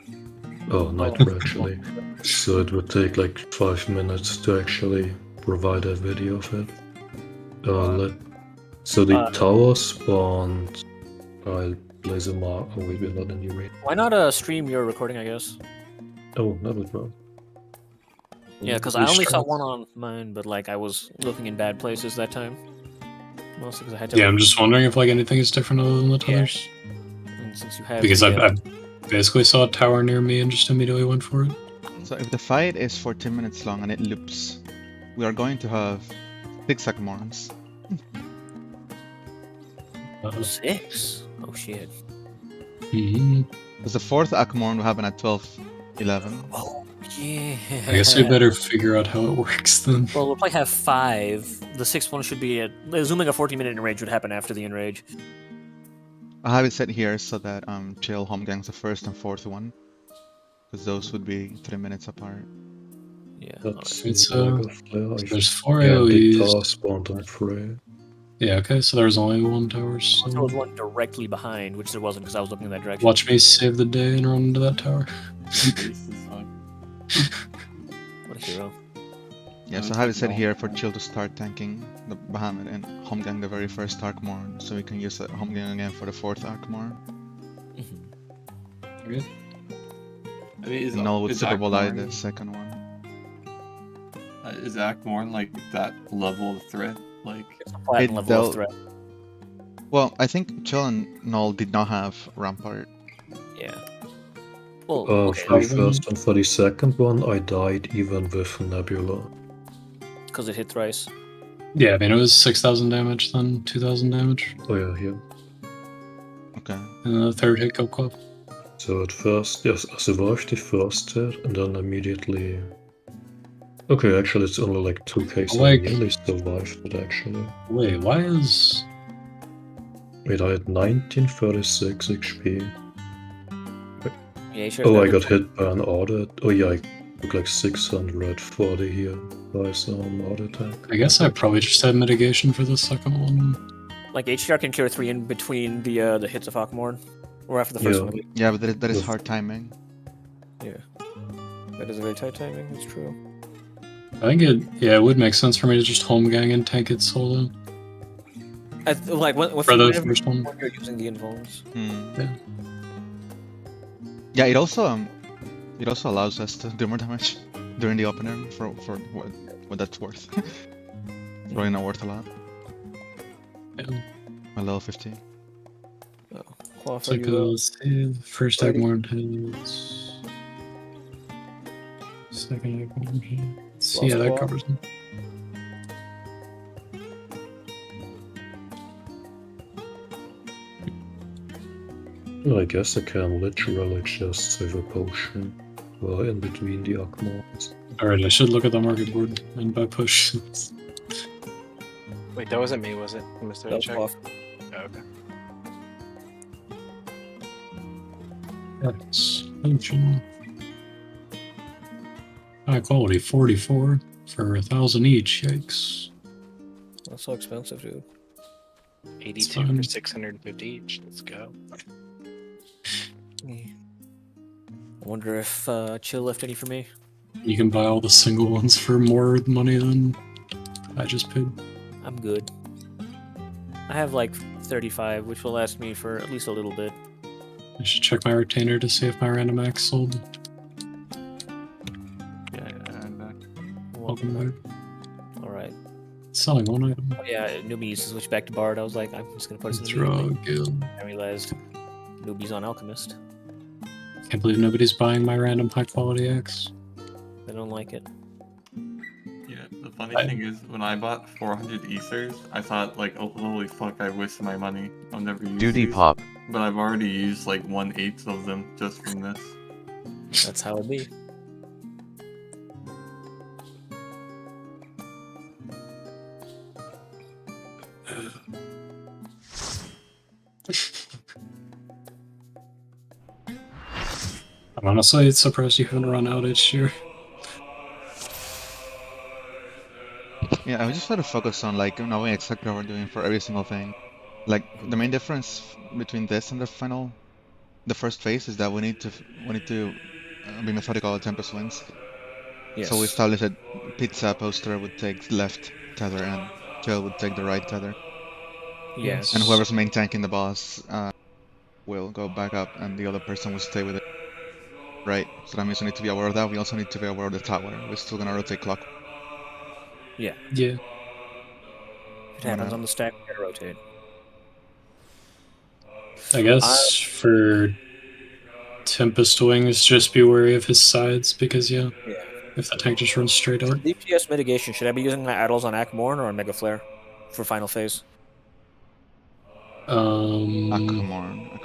Oh, Nitro actually. So it would take like 5 minutes to actually provide a video of it. So the tower spawned. I'll place a mark. Oh wait, we're not in the raid. Why not stream your recording? I guess. Oh, that would work. Yeah, because I only saw one on mine, but like I was looking in bad places that time. Mostly because I had to. Yeah, I'm just wondering if like anything is different other than the tethers. And since you have Because the, I basically saw a tower near me and just immediately went for it. So if the fight is 14 minutes long and it loops, we are going to have 6 Akmorns. 6. Oh shit. Because the 4th Akmorn will happen at 12:11. Oh yeah. I guess we better figure out how it works then. Well, we'll probably have 5. The 6th one should be assuming a 14-minute enrage would happen after the enrage. I have it set here so that Chill home gangs the 1st and 4th one. Because those would be 3 minutes apart. Yeah. That's It's, Megaflare. there's 4 Yeah, the AoEs. tower spawned on Frey. Yeah, okay, so there's only one tower. So There was one directly behind, which there wasn't because I was looking in that direction. watch me save the day and run into that tower. What a hero. Yeah, so I have it set here for Chill to start tanking the Bahamut and home gang the very first Arkmorn. So we can use the home gang again for the 4th Arkmorn. Okay. I mean, is, Null would is Super Bowl Akmorn- the 2nd one. Is Akmorn like that level of threat? Like, It's a flat It level dealt- of threat. Well, I think Chill and Null did not have Rampart. Yeah. Well, okay. For the first and for the second one, I died even with Nebula. Because it hit thrice. Yeah, I mean, it was 6,000 damage, then 2,000 damage. Oh yeah, here. Okay. And the third hit got caught. So at first, yes, I survived the first hit, and then immediately... Okay, actually it's only like 2 cases I Like- nearly survived it actually. Wait, why is... Wait, I had 1936 HP. Yeah, sure. Oh, I got hit by an auto... Oh yeah, I took like 640 here by some auto attack. I guess I probably just had mitigation for the second one. Like HDR can cure 3 in between the hits of Hawkmorn. Or after the first Yeah. one. Yeah, but that is With- hard timing. Yeah. That is a very tight timing, that's true. I think it would make sense for me to just home gang and tank it solo. Like, when For the whenever first one. you're using the invulns. Hmm. Yeah. Yeah, it also allows us to do more damage during the opener for what that's worth. Probably not worth a lot. Yeah. My level 50. It's like, let's see, the first Agmorn hits. Second Agmorn hits. Lost Yeah, that claw. covers him. Well, I guess I can literally just save a potion in between the Akmons. Alright, I should look at the market board and buy push. Wait, that wasn't me, was it, Mr. That was Check? off. Oh, okay. Expansion. High quality 44 for 1,000 each. Yikes. That's so expensive, dude. 82 for 650 each. Let's go. I wonder if Chill left any for me. You can buy all the single ones for more money than I just paid. I'm good. I have like 35, which will last me for at least a little bit. I should check my retainer to see if my random axe sold. Yeah, I'm back. Welcome back. Alright. Selling one item. Oh, yeah, newbie used to switch back to Bard. I was like, I'm just gonna put That's it in the good. I realized newbie's on Alchemist. Can't believe nobody's buying my random high quality axe. They don't like it. Yeah, the funny thing is, when I bought 400 Aethers, I thought, like, oh, holy fuck, I wasted my money. I'll never use Duty these. pop. But I've already used, like, 1/8 of them just from this. That's how it be. I'm honestly surprised you haven't run out each year. Yeah, I just try to focus on like knowing exactly what we're doing for every single thing. Like the main difference between this and the first phase is that we need to be methodical at Tempest wins. Yes. So we established that Pizza Poster would take left tether and Joe would take the right tether. Yes. And whoever's main tanking the boss will go back up and the other person will stay with it. Right, so that means we need to be aware of that. We also need to be aware of the tower. We're still gonna rotate clock. Yeah. Yeah. It happens on the stack, we gotta rotate. I guess for Tempest Wings, just be wary of his sides because if the tank just runs straight up. For DPS mitigation, should I be using my Addles on Akmorn or on Mega Flare for final phase? Akmorn.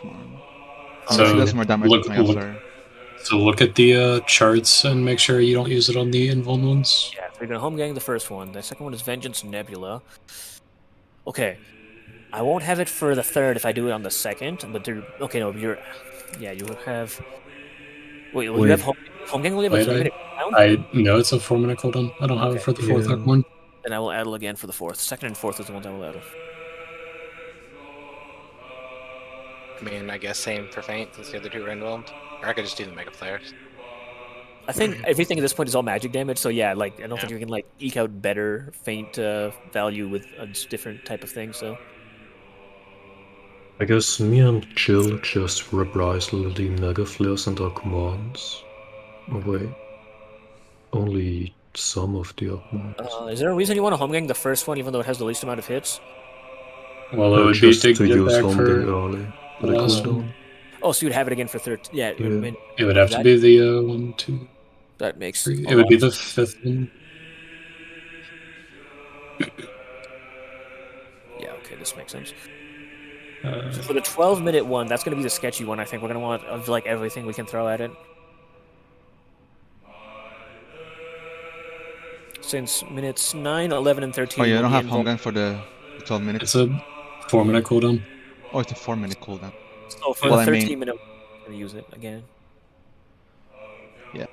So she does more damage with Mega Flare. So look at the charts and make sure you don't use it on the invuln ones. Yeah, we're gonna home gang the first one. The second one is Vengeance Nebula. Okay. I won't have it for the third if I do it on the second, but you have... Wait, you have home gang only have a 3-minute cooldown? I know it's a 4-minute cooldown. I don't have it for the fourth one. Then I will addle again for the fourth. Second and fourth is the ones I will addle. I mean, I guess same for Feint since the other two are indwhelmed. Or I could just do the Mega Flares. I think everything at this point is all magic damage, so yeah, like I don't think you can like eke out better Feint value with a different type of thing. So I guess me and Jill just reprisal the Mega Flares and our commands. Oh wait, only some of the commands. Is there a reason you want to home gang the first one, even though it has the least amount of hits? Well, it would be just to use home gang early for the cooldown. Oh, so you'd have it again for third? Yeah. It would have to be the 1, 2. That makes. 3. It would be the fifth one. Yeah. Okay, this makes sense. So for the 12-minute one, that's going to be the sketchy one. I think we're going to want of like everything we can throw at it. Since minutes 9, 11, and 13. Oh, you don't have home gun for the 12 minutes? It's a 4-minute cooldown. Oh, it's a 4-minute cooldown. So for the 13-minute, I'm going to use it again. Yeah.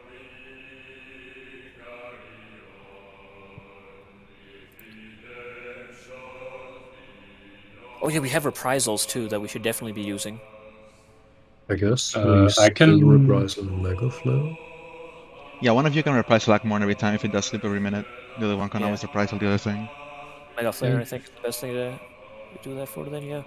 Oh yeah, we have reprisals too that we should definitely be using. I guess I can reprisal Mega Flare. Yeah, one of you can reprisal Akmorn every time if it does sleep every minute. The other one can always reprisal the other thing. Mega Flare, I think, is the best thing to do that for then, yeah.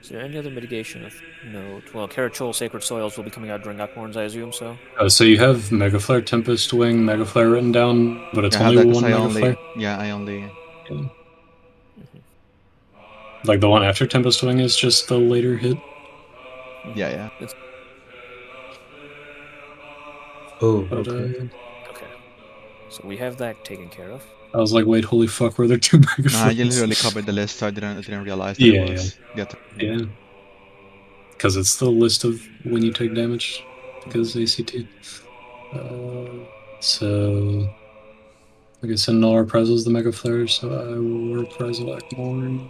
Is there any other mitigation of note? Well, Carachol Sacred Soils will be coming out during Akmorns, I assume, so... Oh, so you have Mega Flare, Tempest Wing, Mega Flare written down, but it's only one Mega Flare? Yeah, I only... Yeah. Like the one after Tempest Wing is just the later hit? Yeah. Oh, but, okay. So we have that taken care of. I was like, wait, holy fuck, were there 2 Mega Flares? Nah, you literally covered the list, so I didn't realize that it was... Yeah. Because it's the list of when you take damage, because ACT. So... I guess null reprisals the Mega Flare, so I will reprisal Akmorn.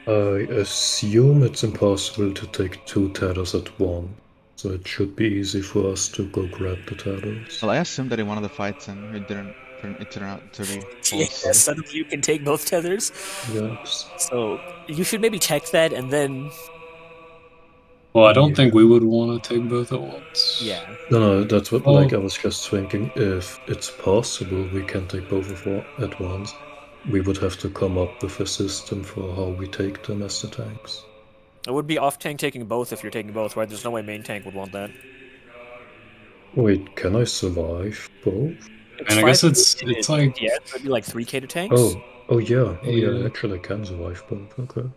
I assume it's impossible to take 2 tethers at once. So it should be easy for us to go grab the tethers. Well, I assumed that in one of the fights and it didn't turn out to be Yeah, false. suddenly you can take both tethers. Yikes. So you should maybe check that and then. Well, I don't Yeah. think we would want to take both at once. Yeah. No, that's what, Oh. like, I was just thinking, if it's possible we can take both at once, we would have to come up with a system for how we take them as the tanks. It would be off tank taking both if you're taking both, right? There's no way main tank would want that. Wait, can I survive both? And I guess it's like yeah, it'd be like 3k to tanks. Oh yeah, Yeah. actually I can survive both, okay.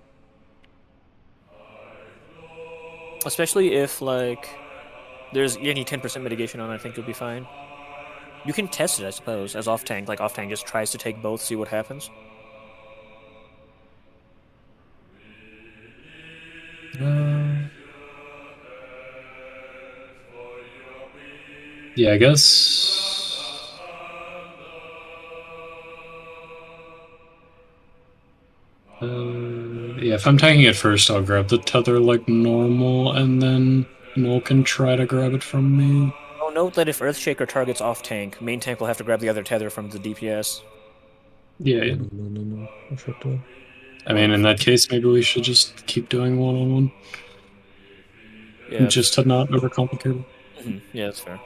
Especially if like there's any 10% mitigation on, I think you'll be fine. You can test it, I suppose, as off tank. Like off tank just tries to take both, see what happens. Yeah, I guess. Yeah, if I'm taking it first, I'll grab the tether like normal, and then Noel can try to grab it from me. Oh, note that if Earthshaker targets off tank, main tank will have to grab the other tether from the DPS. Yeah. No. I thought that. I mean, in that case, maybe we should just keep doing one-on-one. Yeah. Just to not overcomplicate it. Yeah, that's fair.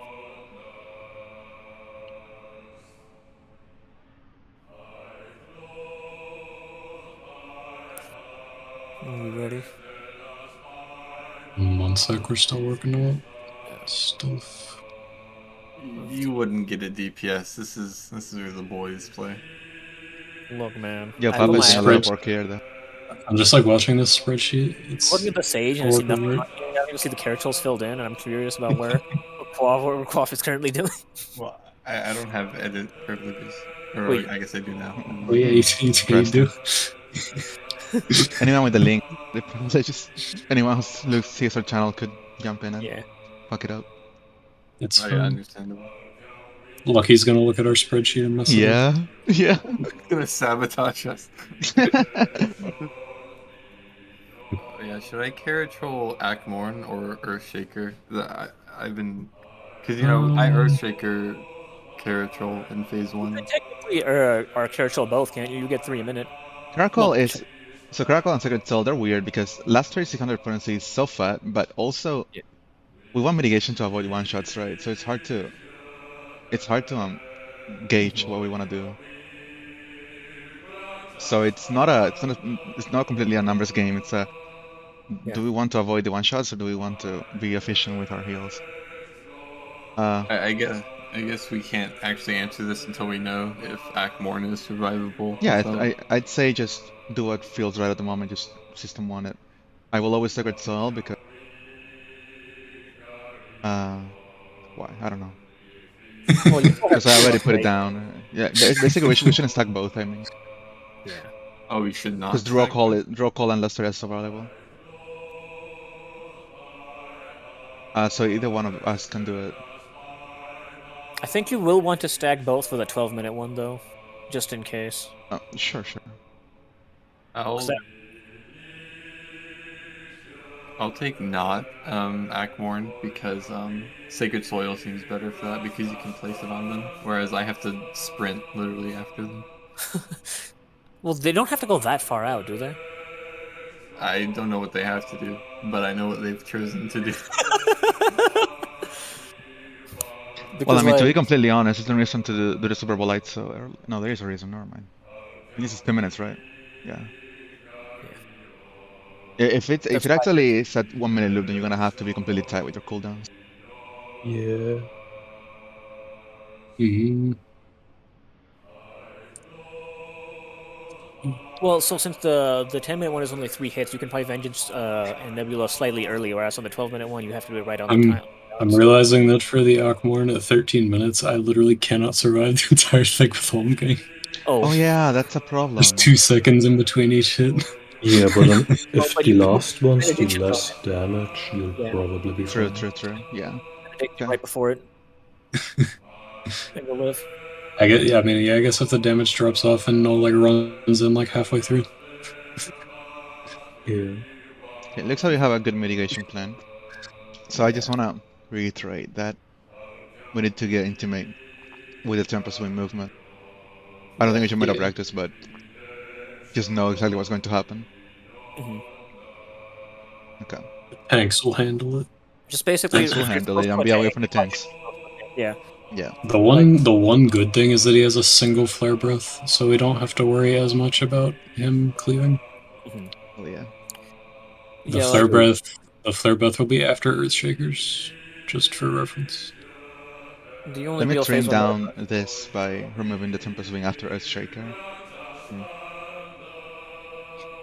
Are we ready? 1 sec, we're still working on stuff. You wouldn't get a DPS. This is where the boys play. Look, man. Yeah, I Pablo's don't doing a lot mind. of work here, though. I'm just like watching this spreadsheet. It's Looking at the Sage and I see horribly nothing. weird. I can see the characters filled in, and I'm curious about what Quaff is currently doing. Well, I don't have edit privileges. Or Wait. I guess I do now. Oh yeah, you do. Anyone with the link, the privileges, anyone who sees our channel could jump in and Yeah. fuck it up. It's Oh, fine. yeah, understandable. Lucky's gonna look at our spreadsheet and mess it up. Yeah. It's gonna sabotage us. Oh, yeah, should I Caratrol Akmorn or Earthshaker? I've been, because I Earthshaker Caratrol in phase 1. Technically, are Carachol both, can't you? You get 3 a minute. Caracal is so Caracal and Sacred Soul, they're weird because last 3600 potency is so fat, but also we want mitigation to avoid one shots, right? So it's hard to gauge what we want to do. So it's not completely a numbers game. It's a do we want to avoid the one shots or do we want to be efficient with our heals? I guess we can't actually answer this until we know if Akmorn is survivable. Yeah, so. I'd say just do what feels right at the moment. Just system 1 it. I will always Sacred Soul because why? I don't know. Well, Because I already put it down. Yeah, basically we shouldn't stack both. I mean. Yeah. Oh, we should not. Because draw call and Luster is available. So either one of us can do it. I think you will want to stack both for the 12-minute one, though, just in case. Oh, sure. I'll take not Akmorn because Sacred Soil seems better for that because you can place it on them, whereas I have to sprint literally after them. Well, they don't have to go that far out, do they? I don't know what they have to do, but I know what they've chosen to do. Well, I mean, to be completely honest, there's no reason to do the Super Bowl light so early. No, there is a reason, never mind. This is 2 minutes, right? Yeah. If it actually is at 1 minute loop, then you're gonna have to be completely tight with your cooldowns. Yeah. Well, so since the 10-minute one is only 3 hits, you can play Vengeance and Nebula slightly early, whereas on the 12-minute one, you have to do it right on the time. I'm realizing that for the Akmorn at 13 minutes, I literally cannot survive the entire thing with home game. Oh yeah, that's a problem. There's 2 seconds in between each hit. Yeah, but if the last one's do less damage, you'll probably be fine. True. Yeah. Right before it. And you'll live. I guess if the damage drops off and no runs in halfway through. Yeah. It looks like we have a good mitigation plan. So I just want to reiterate that we need to get intimate with the tempo swing movement. I don't think we should meta practice, but just know exactly what's going to happen. Mhm. Okay. Tanks will handle it. Just basically, Tanks will if you're handle it close and to a be away tank, from the you fight tanks. Yeah. Yeah. The one good thing is that he has a single flare breath, so we don't have to worry as much about him cleaving. Mhm. Oh yeah. The Yeah, flare like, breath will be after Earthshakers, just for reference. the only Let me real trim phase one. down this by removing the tempo swing after Earthshaker.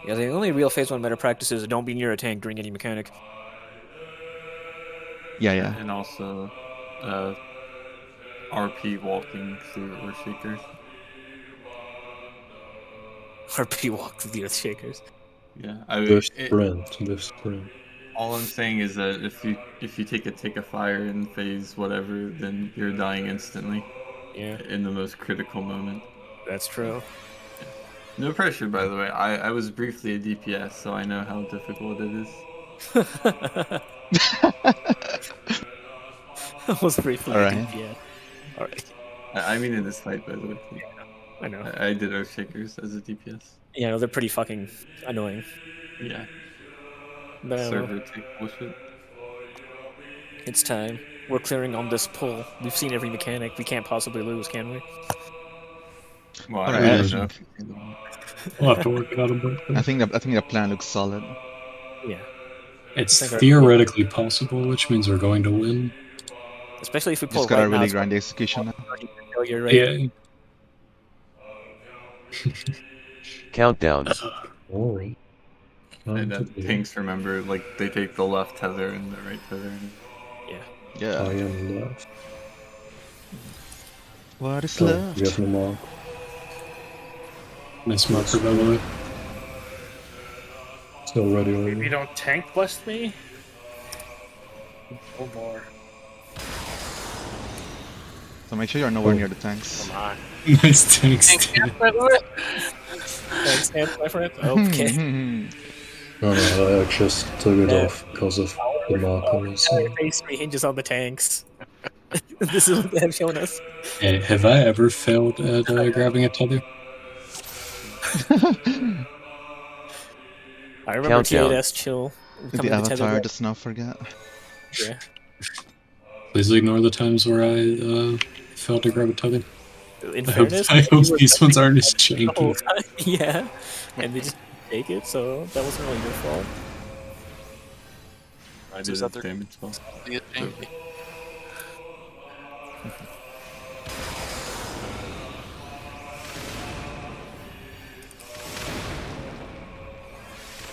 Yeah, the only real phase one meta practice is don't be near a tank during any mechanic. Yeah. And also, RP walking through Earthshakers. RP walk with the Earthshakers. Yeah, I With mean, sprint. all I'm saying is that if you take a fire in phase whatever, then you're dying instantly. Yeah. In the most critical moment. That's true. No pressure, by the way. I was briefly a DPS, so I know how difficult it is. I was briefly All a right. DPS. Alright. I mean, in this fight, by the way. I know. I did Earthshakers as a DPS. Yeah, no, they're pretty fucking annoying. Yeah. But I don't know. Server take bullshit. It's time. We're clearing on this pull. We've seen every mechanic. We can't possibly lose, can we? Well, I Alright, don't Ash. know. We'll have to work it out a bit. I think the plan looks solid. Yeah. It's I think theoretically possible, which means we're going to win. Especially if we pull Just gotta right now. really it's grind the execution now. failure rate. Yeah. Countdown. Alright. And tanks, remember, like, they take the left tether and the right tether. Yeah. I am left. What is Oh, left? you have no mark. Nice marker, by the way. It's already If you over. don't tank blast me, no more. So make sure you're nowhere near the tanks. Come on. Nice tanks. Thanks, Hans, my friend. Okay. No, I just took it off because of the marker. So. Phase 3 hinges on the tanks. This is what they have shown us. Hey, have I ever failed at grabbing a tether? I remember Countdown. TAS chill. The avatar does not forget. Yeah. Please ignore the times where I failed to grab a tether. In I hope fairness, these ones aren't as the whole janky. time. Yeah. And they just take it, so that wasn't really your fault. I So did that they're- damage well.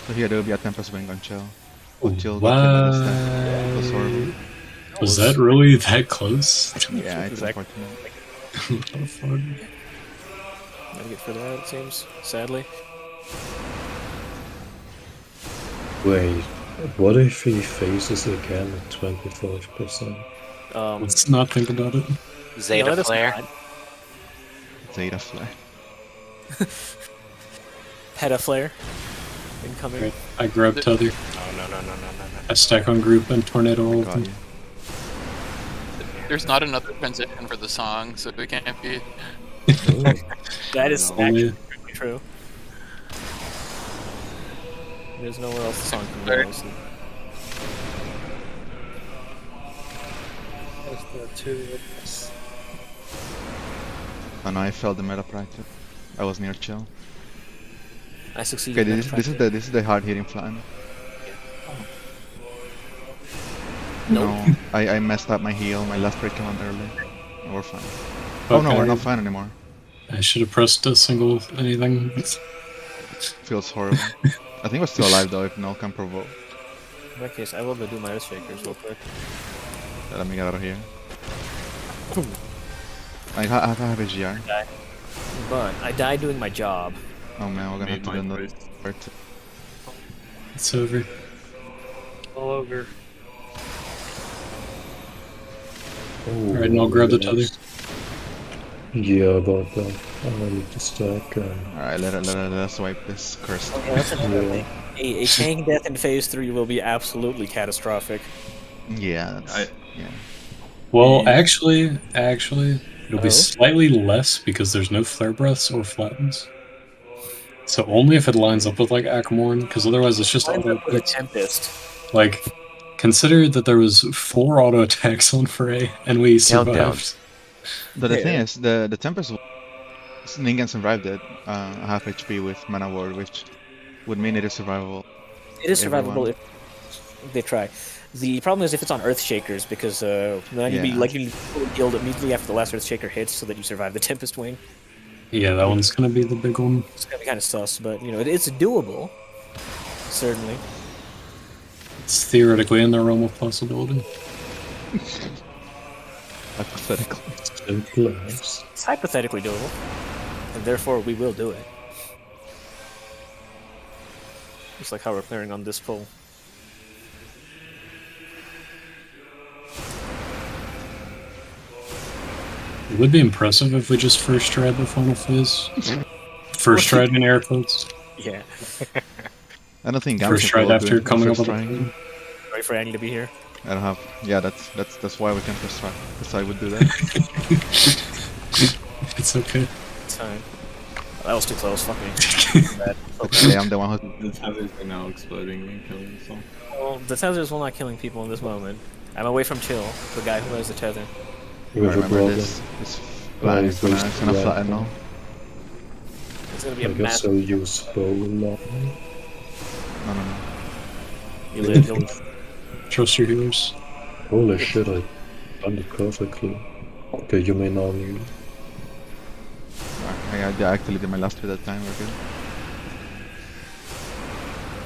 So here there will be a tempo swing on chill. Chill got Wow. killed instead. It was horrible. Was that really that close? Yeah, it's Exactly. unfortunate. What the fuck? Gotta get for that, it seems. Sadly. Wait, what if he faces again at 25%? Let's not think about it. Zeta let us flare. not. Zeta flare. Peta flare. Incoming. Right. I grab tether. No. I stack on group and tornado all of Got them. you. There's not another transition for the song, so it can't be. That is Oh, actually yeah. true. There's nowhere else the song can Sorry. go. So. That's the two of us. And I failed the meta practice. I was near chill. I succeeded. Okay, in this that is the hard hitting flan. Nope. No, I messed up my heal. My left break came on early. We're fine. Oh no, Okay. we're not fine anymore. I should have pressed a single anything. Feels horrible. I think we're still alive though. If no can provoke, In that case, I will go do my Earthshakers real quick. let me get out of here. I have a GR. But I died doing my job. Oh man, we're gonna have Made to my do another choice. part. It's over. All over. Oh, Alright, and I'll grab the tether. Yeah, about that. I need to stack. Alright, let us wipe this curse. Okay, that's another Yeah. thing. A tank death in phase 3 will be absolutely catastrophic. Yeah, that's, yeah. Well, actually, it'll be Oh. slightly less because there's no flare breaths or flattens. So only if it lines up with like Akamorn, because otherwise it's just Lines auto up with a attacks. Tempest. Like, consider that there was 4 auto attacks on Frey, and we Countdown. survived. But the thing is, the Tempest, Ningen survived it, half HP with Mana Ward, which would mean it is survivable. It is for survivable everyone. if they try. The problem is if it's on Earth Shakers, because then you'd be Yeah. like you'd fully healed immediately after the last Earth Shaker hits, so that you survive the Tempest Wing. Yeah, that one's gonna be the big one. It's gonna be kind of sus, but you know it's doable. Certainly. It's theoretically in the realm of possibility. Hypothetically. Simple as. It's hypothetically doable, and therefore we will do it. Just like how we're clearing on this pull. It would be impressive if we just first tried the final phase. First tried in air quotes. Yeah. I don't think First Gam's tried capable of after doing coming up first with a trying. plan. Ready for Annie to be here. I don't have. Yeah, that's why we can first try. Because I would do that. It's okay. It's fine. Oh, that was too close. Fuck me. Bad. Okay, I'm the one who. The tethers are now exploding and killing themselves. Well, the tethers will not killing people in this moment. I'm away from Chill, the guy who has the tether. We have a Remember problem. this flat is gonna flatten now. It's gonna be I a guess massive. I'll use Bowline. No. You live, you'll live. Trust your healers. Holy shit, I done it perfectly. Okay, you may now mute. I actually did my last hit that time. We're good.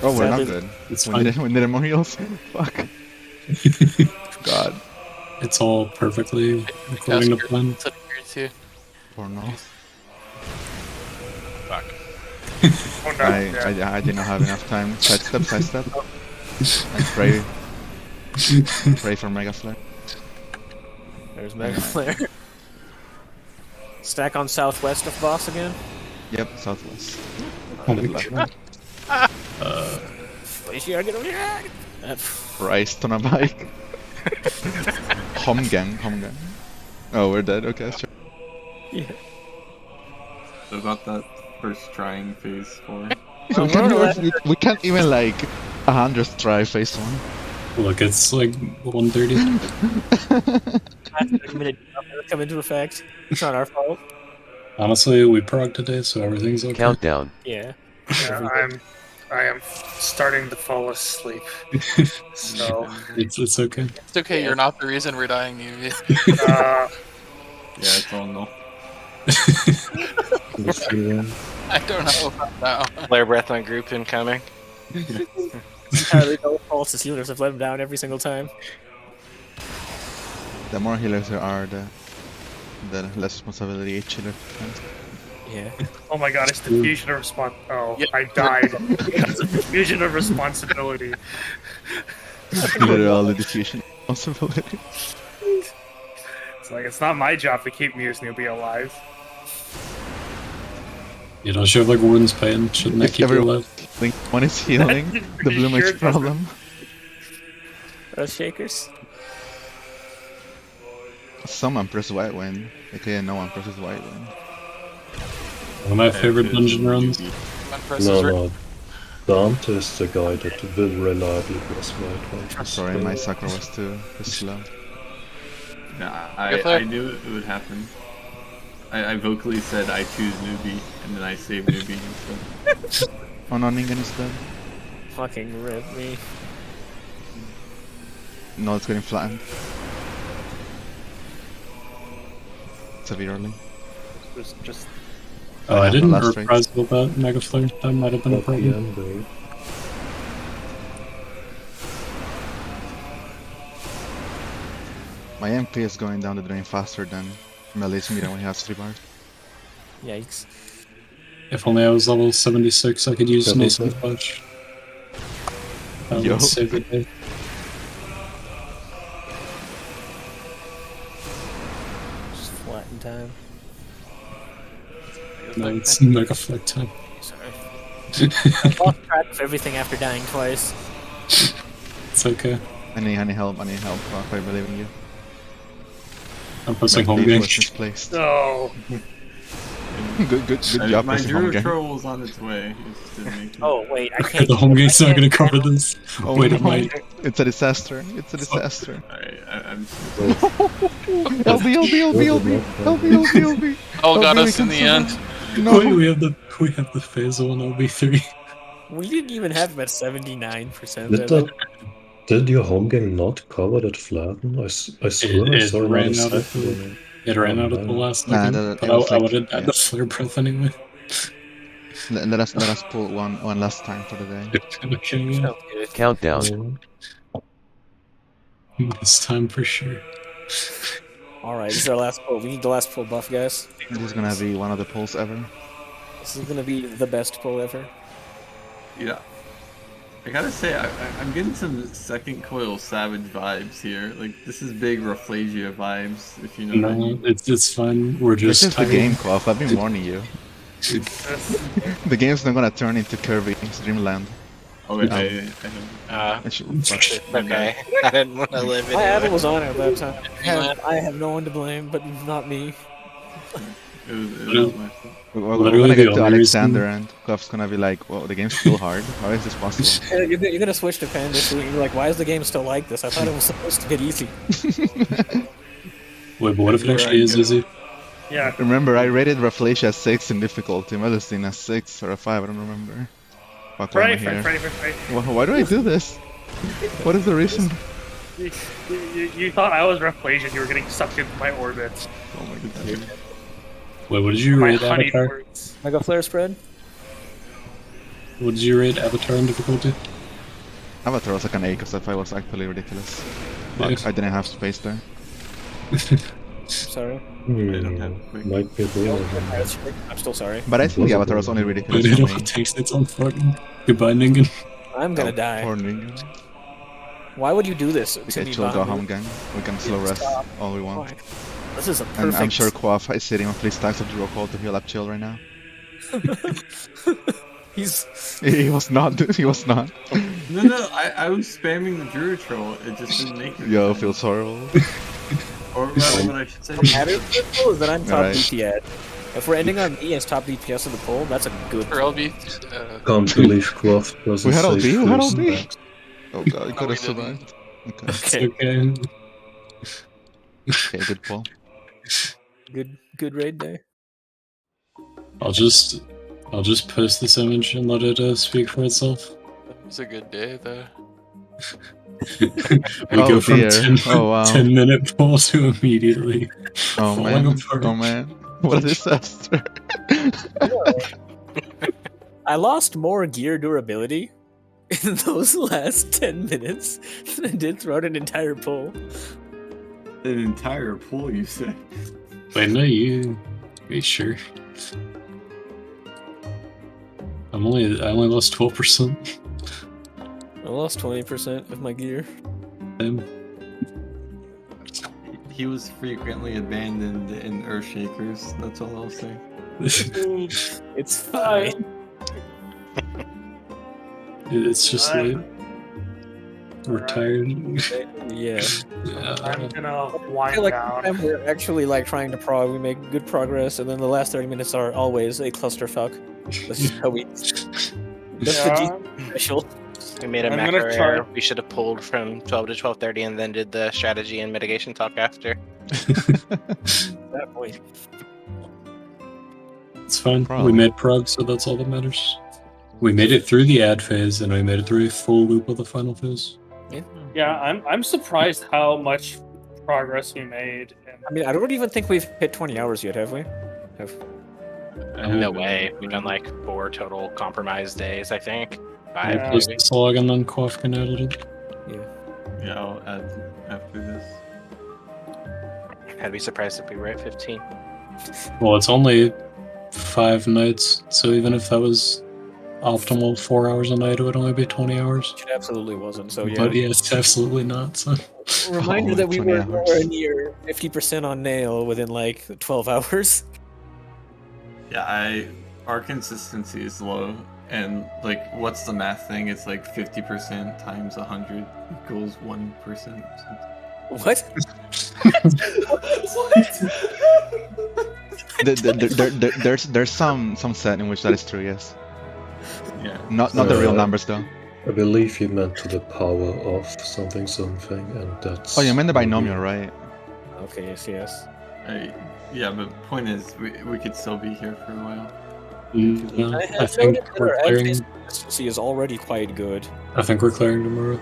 Oh, we're not Sadly, good. It's We fine. need more heals. Fuck. God. It's all perfectly according to plan. It's up here too. Or no. Fuck. Oh, no, yeah. I did not have enough time. Sidestep. And pray for Mega Flare. There's Mega Flare. Stack on southwest of boss again. Yep, southwest. Oh my god. Glacier, get over here! Christ on a bike. Home gang. Oh, we're dead. Okay, sure. Yeah. So about that first trying phase 4. We can't even like 100th try phase 1. Look, it's like 1:30. Come into effect. It's not our fault. Honestly, we prog today, so everything's okay. Countdown. Yeah. Yeah, I am starting to fall asleep. So, It's okay. It's okay, you're not the reason we're dying, UV. uh, Yeah, it's all no. Let's see then. I don't know about that one. Flare breath on group incoming. It's entirely no fault. His healers have let him down every single time. The more healers there are, the less responsibility each healer has. Yeah. oh my god, it's diffusion of respons. Oh, Yeah. I died. It's a diffusion of responsibility. Literally diffusion responsibility. It's like, it's not my job to keep Muse Newbie alive. You don't you have like Warden's Pain? Shouldn't that If keep you everyone- alive? When one is healing, the blue makes Sure problem. Earth Shakers? Someone press white win. Okay, no one presses white win. One of my favorite dungeon runs. Come on, press No, is no. Dante is the guy that will reliably press white ones. Sorry, my Sakura was too slow. Nah, Good I luck. knew it would happen. I vocally said I choose newbie, and then I saved newbie instead. Oh no, Ningen is dead. Fucking rip me. No, it's getting flattened. Severely. Just Oh, I Yeah, didn't last reprise with that Mega Flare. That might have been a At the problem. end, though. My MP is going down the drain faster than Melee's meter when he has 3 bars. Yikes. If only I was level 76, I could use Double Nascent tap. Flash. That Yo. would save the day. Just flat in time. No, it's Mega Flare time. Sorry. I lost track of everything after dying twice. It's okay. I need help, Quaff, I believe in you. I'm pressing My home faith game. was misplaced. No. good job, My pressing home Druid game. Troll was on its way. It just didn't make it. Oh wait, I can't. The home game's not gonna cover this. Oh, Wait, no. it might. It's a disaster. It's a disaster. Alright, I'm LB. All got LB, us we in can the end. survive. No. Wait, we have the phase 1 LB3. We didn't even have him at 79%. Did your home game not cover that flatten? I swear I It saw ran another out of slip the- there. It ran out at the last Nah, second, but it was I like- would have died yeah. the flare breath anyway. Let us pull one last time for the day. Okay, yeah. Sounds good. Countdown. This time for sure. Alright, this is our last pull. We need the last pull buff, guys. This is gonna be one of the pulls ever. This is gonna be the best pull ever. Yeah. I gotta say, I'm getting some second coil savage vibes here. Like, this is big Rafflesia vibes, if you know what I No, mean. it's fine. We're This just is the tired. game, Quaff. I've been warning you. The game's not gonna turn into Kirby Dreamland. Oh, wait, It should- It's okay. I didn't want to live My adder it. was on at that time. I have no one to blame, but not me. it was my fault. We're Literally gonna the get to only Alexander reason- and Quaff's gonna be like, well, the game's still hard. How is this possible? You're gonna switch to Panda soon. You're like, why is the game still like this? I thought it was supposed to get easy. Wait, but what if it actually is easy? Yeah. Remember, I rated Rafflesia as 6 in difficulty. Medicine as 6 or a 5, I don't remember. Fuck, why am I here? Right. Why do I do this? What is the reason? You thought I was Rafflesia, you were getting sucked into my orbit. Oh my god. Wait, what did you My rate honeyed Avatar? words. Mega flare spread? What did you rate Avatar in difficulty? Avatar was like an A because that fight was actually ridiculous. Yeah. I didn't have space there. Sorry. don't have quick. Might be a bit I'm still sorry. But I think the Avatar was only But ridiculous it for all me. takes its own fucking. Goodbye, Ningen. I'm gonna die. Poor Ninja. Why would you do this to Okay, me? chill, go Bahamut? home gang. We can slow rest all we want. Why? This is a perfect. And I'm sure Quaff is sitting on 3 stacks of Druid Call to heal up chill right now. He's. He was not, dude. He was not. No, I was spamming the Druid Troll. It just didn't make it. Yo, feels horrible. Or rather, what I should say. Matters for the pull is that I'm top Alright. DPS. If we're ending on me as top DPS of the pull, that's a good. For LB, Can't believe Croft doesn't We had save LB, we had first LB. stacks. Oh god, he could we have survived. Okay. It's Okay. okay. Okay, good pull. Good raid day. I'll just post this image and let it speak for itself. it was a good day though. We Oh, go from dear. 10, Oh, wow. 10-minute pull to immediately. Oh falling man. apart. Oh man. What a disaster. I lost more gear durability in those last 10 minutes than I did throughout an entire pull. An entire pool, you say? Wait, no, you. Are you sure? I only lost 12%. I lost 20% of my gear. He was frequently abandoned in Earthshakers. That's all I'll say. It's fine. It's just late. We're tired. Yeah. I'm gonna I wind feel like down. every time we're actually like trying to prog, we make good progress, and then the last 30 minutes are always a clusterfuck. That's just how we. That's Yeah. the G special. We made a I'm macro gonna error. try- We should have pulled from 12 to 12:30 and then did the strategy and mitigation talk after. That point. It's fine. Problem. We made prog, so that's all that matters. We made it through the ad phase, and we made it through a full loop of the final phase. Yeah, I'm surprised how much progress we made. I mean, I don't even think we've hit 20 hours yet, have we? No way. We've done like 4 total compromised days, I think. 5 Yeah. Post maybe. this log and then Quaff can edit it. Yeah, I'll add after this. I'd be surprised if we were at 15. Well, it's only 5 nights, so even if that was optimal 4 hours a night, it would only be 20 hours. It absolutely wasn't. So yeah. But yeah, it's absolutely not. So. Reminder Oh, that we 20 were hours. nowhere near 50% on nail within like 12 hours. Yeah, our consistency is low. And like, what's the math thing? It's like 50% times 100 equals 1%. What? There's some set in which that is true. Yes. Yeah. Not the real numbers though. I believe you meant to the power of something, and that's. Oh, you meant the maybe- binomial, right? Okay, yes. Yeah, but point is, we could still be here for a while. No, I I have think noted that we're our clearing. ad consistency is already quite good. I think we're clearing tomorrow.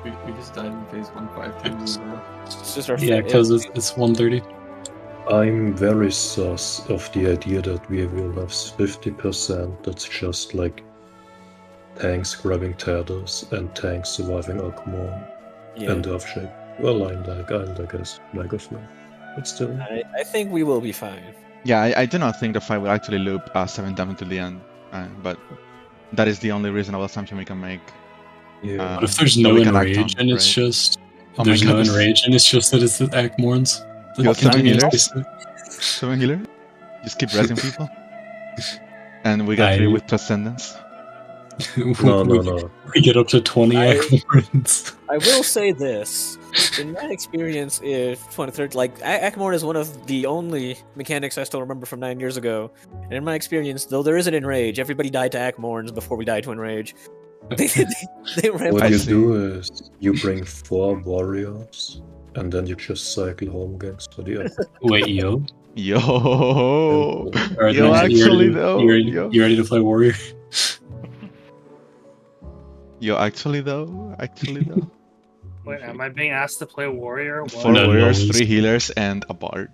We just died in phase 1 5 times in a row. It's just our Yeah, because it's 1:30. I'm very sus of the idea that we will have 50% that's just like tanks grabbing tethers and tanks surviving Agmon and Earthshake. Well, I'm I guess like of them. But still. I think we will be fine. Yeah, I do not think the fight will actually loop 7 times until the end, but that is the only reasonable assumption we can make. Yeah. But if there's that no we can act enrage on, and it's right? just Oh my there's no God, enrage and it's just that it's the Akmorns. then Yo, 7 continue to healers? stay- 7 healer? Just keep resing people. And we got 3 with Transcendence. No, we, no, no. we get up to 20 Akmorns. I will say this. In my experience, if 23rd, like, Akmorn is one of the only mechanics I still remember from 9 years ago. And in my experience, though there is an Enrage, everybody died to Akmorns before we died to Enrage. They ran What I you see. do is you bring 4 warriors and then you just cycle home gangs for the other. Wait, yo. Yo, Alright, yo, then actually you though, you ready to play Warrior? yo, actually though. Wait, am I being asked to play warrior? What? 4 No, warriors, no. 3 healers, and a bard.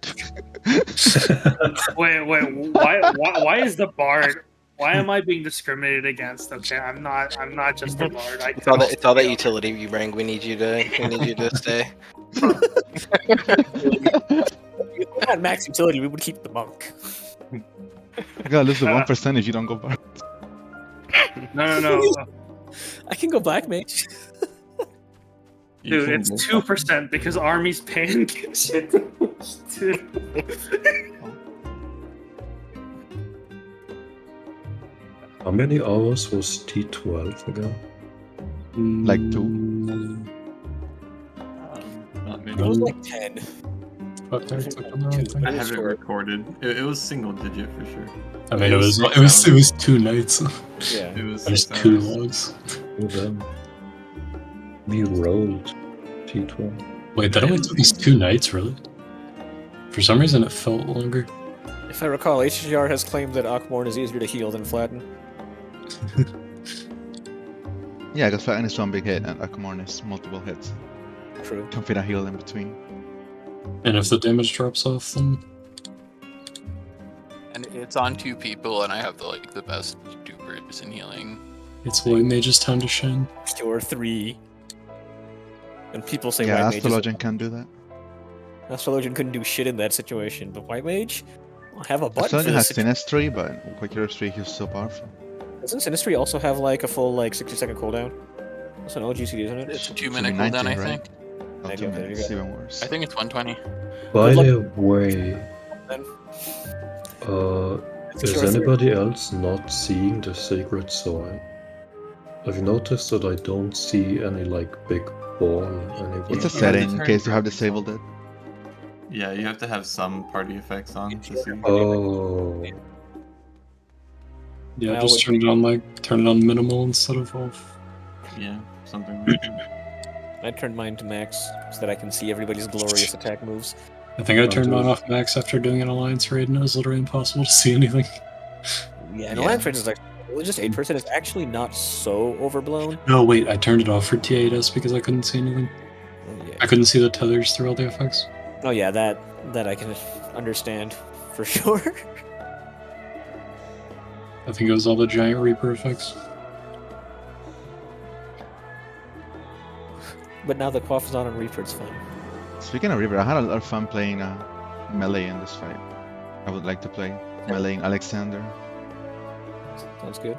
Wait, why is the bard? Why am I being discriminated against? Okay, I'm not just a bard. It's all that utility you bring. We need you to stay. If we had max utility, we would keep the monk. You gotta lose the 1% if you don't go bard. No. I can go black mage. Dude, it's 2% because armies paying shit. Dude. How many hours was T12 again? Like 2. Not It many. was like 10. I have it recorded. It was single digit for sure. I mean, it was 2 nights. Yeah. It was There's 6 2 hours. logs. Well, then we rolled T12. Wait, that only took us 2 nights, really? For some reason, it felt longer. If I recall, HGR has claimed that Akmorn is easier to heal than Flatten. Yeah, because Flatten is one big hit and Akamorn is multiple hits. True. Can fit a heal in between. And if the damage drops off, then And it's on 2 people, and I have the best dupers in healing. it's White Mage's time to shine. 2 or 3. And people say Yeah, White Mage Astrologian can do that. Astrologian couldn't do shit in that situation, but White Mage? I'll have a button for Astrologian this has Sinistry, but Quaker Streak is so powerful. Doesn't Sinistry also have like a full 60-second cooldown? That's an OGCD, isn't it? It's a 2 Should minute be cooldown, 19, I right? think. Oh, There 2 you go, there you minutes, go. even worse. I think it's 120. By luck. the way, Then. is sure, anybody else not seeing the sacred soil? I've noticed that I don't see any big ball anywhere. It's a You setting have to in turn case you have parties disabled it. Yeah, you have to have some party effects on to see. Oh, Yeah, I just always- turn it on minimal instead of off. Yeah, something like that. I turned mine to max so that I can see everybody's glorious attack moves. I think I turned mine Hunters. off max after doing an alliance raid, and it was literally impossible to see anything. Yeah, and Yeah. Alliance Rage is like just 8%. It's actually not so overblown. No, wait, I turned it off for T8S because I couldn't see anything. Oh, yeah. I couldn't see the tethers through all the effects. Oh yeah, that I can understand for sure. I think it was all the giant Reaper effects. But now the Quaff is on Reaper, it's fine. Speaking of River, I had a lot of fun playing melee in this fight. I would like to play meleeing Alexander. Sounds good.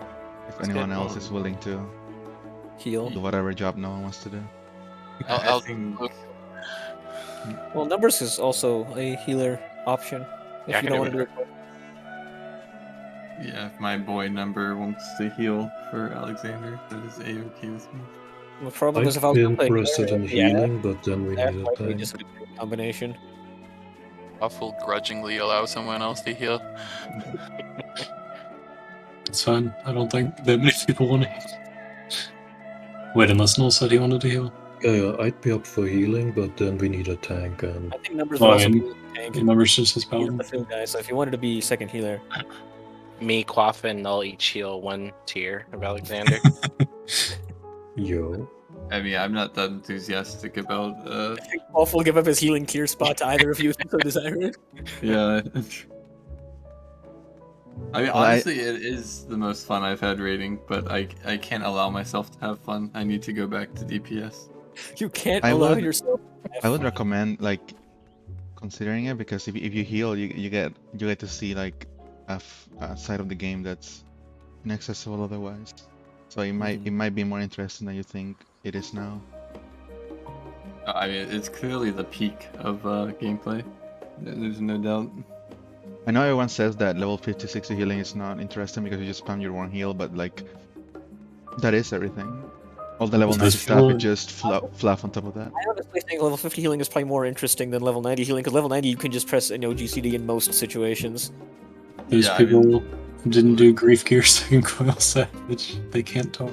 If anyone else is willing to Heal. do whatever job no one wants to do. I'll- I think Well, Numbers is also a healer option if Yeah, I you can don't do want to do it. Yeah, if my boy number wants to heal for Alexander, that is a-okay with me. The problem is if I I'd was be to play interested in Claire, healing, but then we that need a might be tank. just a great combination. Buff will grudgingly allow someone else to heal. It's fine. I don't think that many people want to heal. Wait, unless Null said he wanted to heal. Yeah, I'd be up for healing, but then we need a tank, and I think numbers Well, would I also mean, be a tank. The numbers just his He's paladin. the field guy, so if you wanted to be second healer, Me, Quaff, and Null each heal one tier of Alexander. yo. I mean, I'm not that enthusiastic about. I think Wolf will give up his healing clear spot to either of you if you so desire it. Yeah. I mean, Well, honestly, it is the most fun I've had raiding, but I can't allow myself to have fun. I need to go back to DPS. You can't I allow would- yourself. I would recommend like considering it because if you heal, you get to see like a side of the game that's inaccessible otherwise. So it might be more interesting than you think it is now. I mean, it's clearly the peak of gameplay. There's no doubt. I know everyone says that level 50-60 healing is not interesting because you just spam your one heal, but like that is everything. All the level Does 90 this stuff feel- is just fluff on top of that. I honestly think level 50 healing is probably more interesting than level 90 healing, because level 90 you can just press GCD in most situations. Those Yeah, I people didn't do grief gear second coil savage. They can't talk.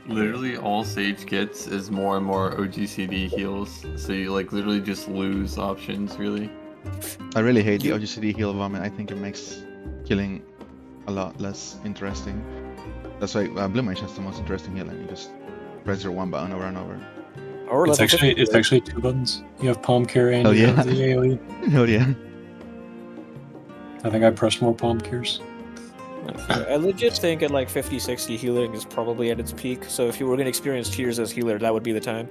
Literally, all Sage gets is more and more OGCD heals, so you like literally just lose options. Really. I really hate the OGCD heal vomit. I think it makes killing a lot less interesting. That's why Blue Mage has the most interesting healing. You just press your one button over and over. Or It's level 50. actually two buttons. You have palm cure and Oh, you yeah. have the AoE. Oh yeah. I think I pressed more palm cures. I legit think at like 50-60 healing is probably at its peak, so if you were going to experience Tears as healer, that would be the time.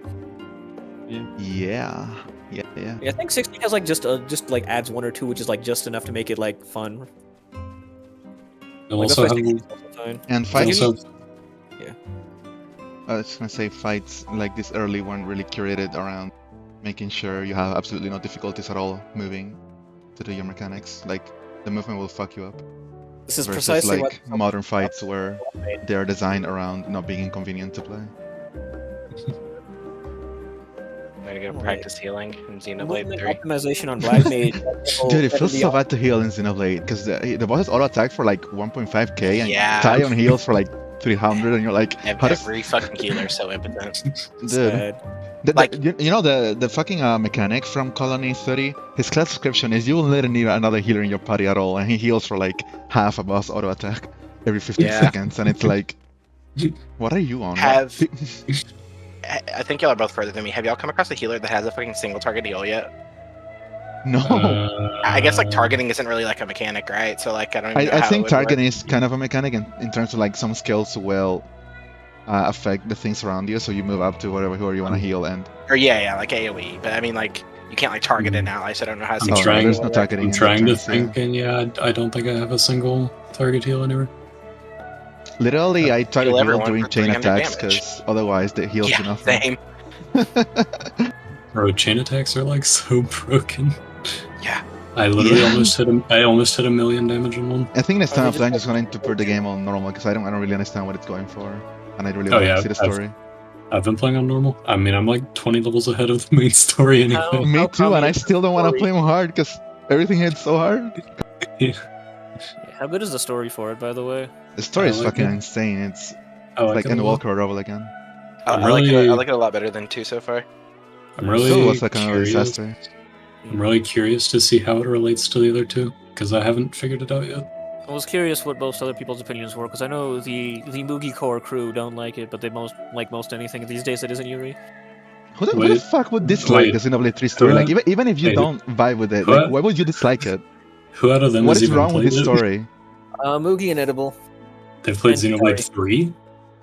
Yeah. Yeah. Yeah, I think 60 has like just like adds one or two, which is like just enough to make it like fun. You'll Like, also that's have, why 60 is also fine. And you'll fights. also I was gonna say fights like this early weren't really curated around making sure you have absolutely no difficulties at all moving to do your mechanics. Like the movement will fuck you up. This is Versus precisely like what modern fights where they are designed around not being inconvenient to play. I'm gonna go Right. practice healing in Xenoblade movement 3. optimization on Black Mage. Dude, it feels so bad to heal in Xenoblade because the bosses auto attack for like 1.5k and Yeah. Tyon heals for like 300 and you're like, how does Every fucking healer is so impotent. dude? Sad. Like- You know the fucking mechanic from Colony 30. His class description is you will never need another healer in your party at all, and he heals for like half a boss auto attack every 15 Yeah. seconds, and it's like, what are you on? Have- I think y'all are both further than me. Have y'all come across a healer that has a fucking single target heal yet? No, I guess like targeting isn't really like a mechanic, right? So like I don't even know I how it think would targeting work. is kind of a mechanic in terms of like some skills will affect the things around you, so you move up to whoever you want to heal, and Or yeah, like AoE. But I mean like you can't like target an ally, so I don't know how to I'm oh, no, trying- there's no targeting. I'm in trying to that terms, yeah. think, and yeah, I don't think I have a single target heal anywhere. Literally, I try to Heal heal everyone during for chain 300 attacks damage. because otherwise the heals do Yeah, nothing. same. Bro, chain attacks are like so broken. Yeah. I literally Yeah. almost hit a million damage in one. I think next Are time they I'm just playing, like- just going to put the game on normal because I don't really understand what it's going for, and I really Oh, want yeah, to see the I've- story. I've been playing on normal. I mean, I'm like 20 levels ahead of the main story anyway. How- Me how too, and come I you- still don't want to story? play him hard because everything hits so hard. Yeah, how good is the story for it, by the way? The story I is like fucking it. insane. It's I like like it a lot. Endwalker Rebel again. I I'm like it. really- I like it a lot better than 2 so far. I'm really Still was like another curious. disaster. I'm really curious to see how it relates to the other two because I haven't figured it out yet. I was curious what most other people's opinions were, because I know the Mugi Core crew don't like it, but they like most anything these days that isn't Yuri. Who the Wait. fuck would dislike Wait. a Xenoblade 3 story? Who- Like even if you wait, don't vibe with it, who- like why would you dislike it? Who out of them What has is even wrong with played this it? story? Mugi and Edible. They've played And Xenoblade Sorry. 3?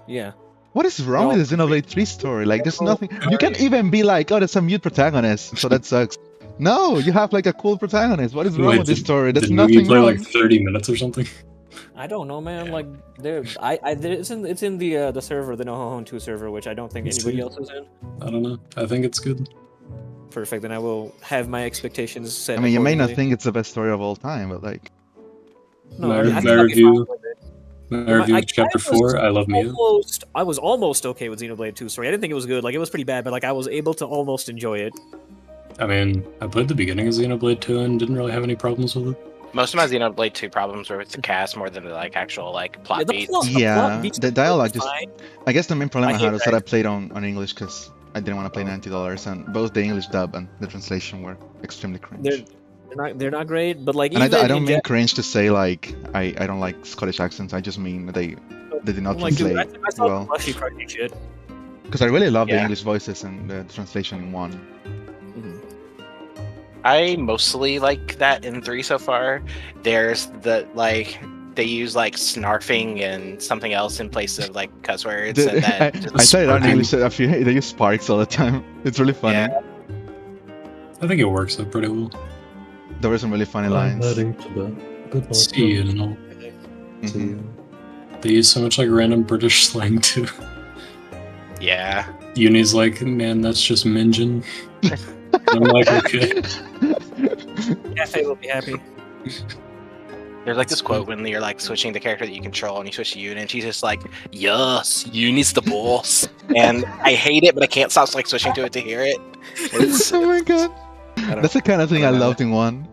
Yeah. What is wrong No. with the Xenoblade 3 story? Like there's No, nothing. You can even be like, oh, there's a mute protagonist, so that sucks. No, you have like a cool protagonist. What is wrong Wait, with this story? There's Did Mugi nothing play wrong. like 30 minutes or something? I don't know, man. Like, it's in the server, the NoHoHon 2 server, which I don't think Let's anybody see. else is in. I don't know. I think it's good. Perfect. Then I will have my expectations set. I mean, you may not accordingly. think it's the best story of all time, but like, No, My I think I'd be review- fine with it. My review of Chapter 4, I love Mia. I was almost okay with Xenoblade 2 story. I didn't think it was good. Like, it was pretty bad, but like I was able to almost enjoy it. I mean, I played the beginning of Xenoblade 2 and didn't really have any problems with it. Most of my Xenoblade 2 problems were with the cast more than the like actual like plot beats. The dialogue just. fine. I guess the main problem I I hate had was that I that. played on English because I didn't want to pay $90, and both the English dub and the translation were extremely cringe. They're not great, but like And even I don't in mean Jap- cringe to say like I don't like Scottish accents. I just mean they did not like, dude, translate I saw well. Flashy crushing shit. Because I really love the Yeah. English voices and the translation in 1. I mostly like that in 3 so far. There's the like they use like snarfing and something else in place of like cuss words. Dude, And I that said it out in Sparking. English a few. They use sparks all the time. It's really funny. Yeah. I think it works out pretty well. There were some really funny I'm lines. heading to bed. Goodbye. See you and all. Mhm. See you. They use so much like random British slang too. yeah. Uni's like, man, that's just Minjin. I'm like, okay. Cafe will be happy. There's like this quote when you're like switching the character that you control and you switch to Yuna and she's just like, yes, Uni's the boss. And I hate it, but I can't stop like switching to it to hear it. It's, Oh my god. That's the kind of thing I loved in 1.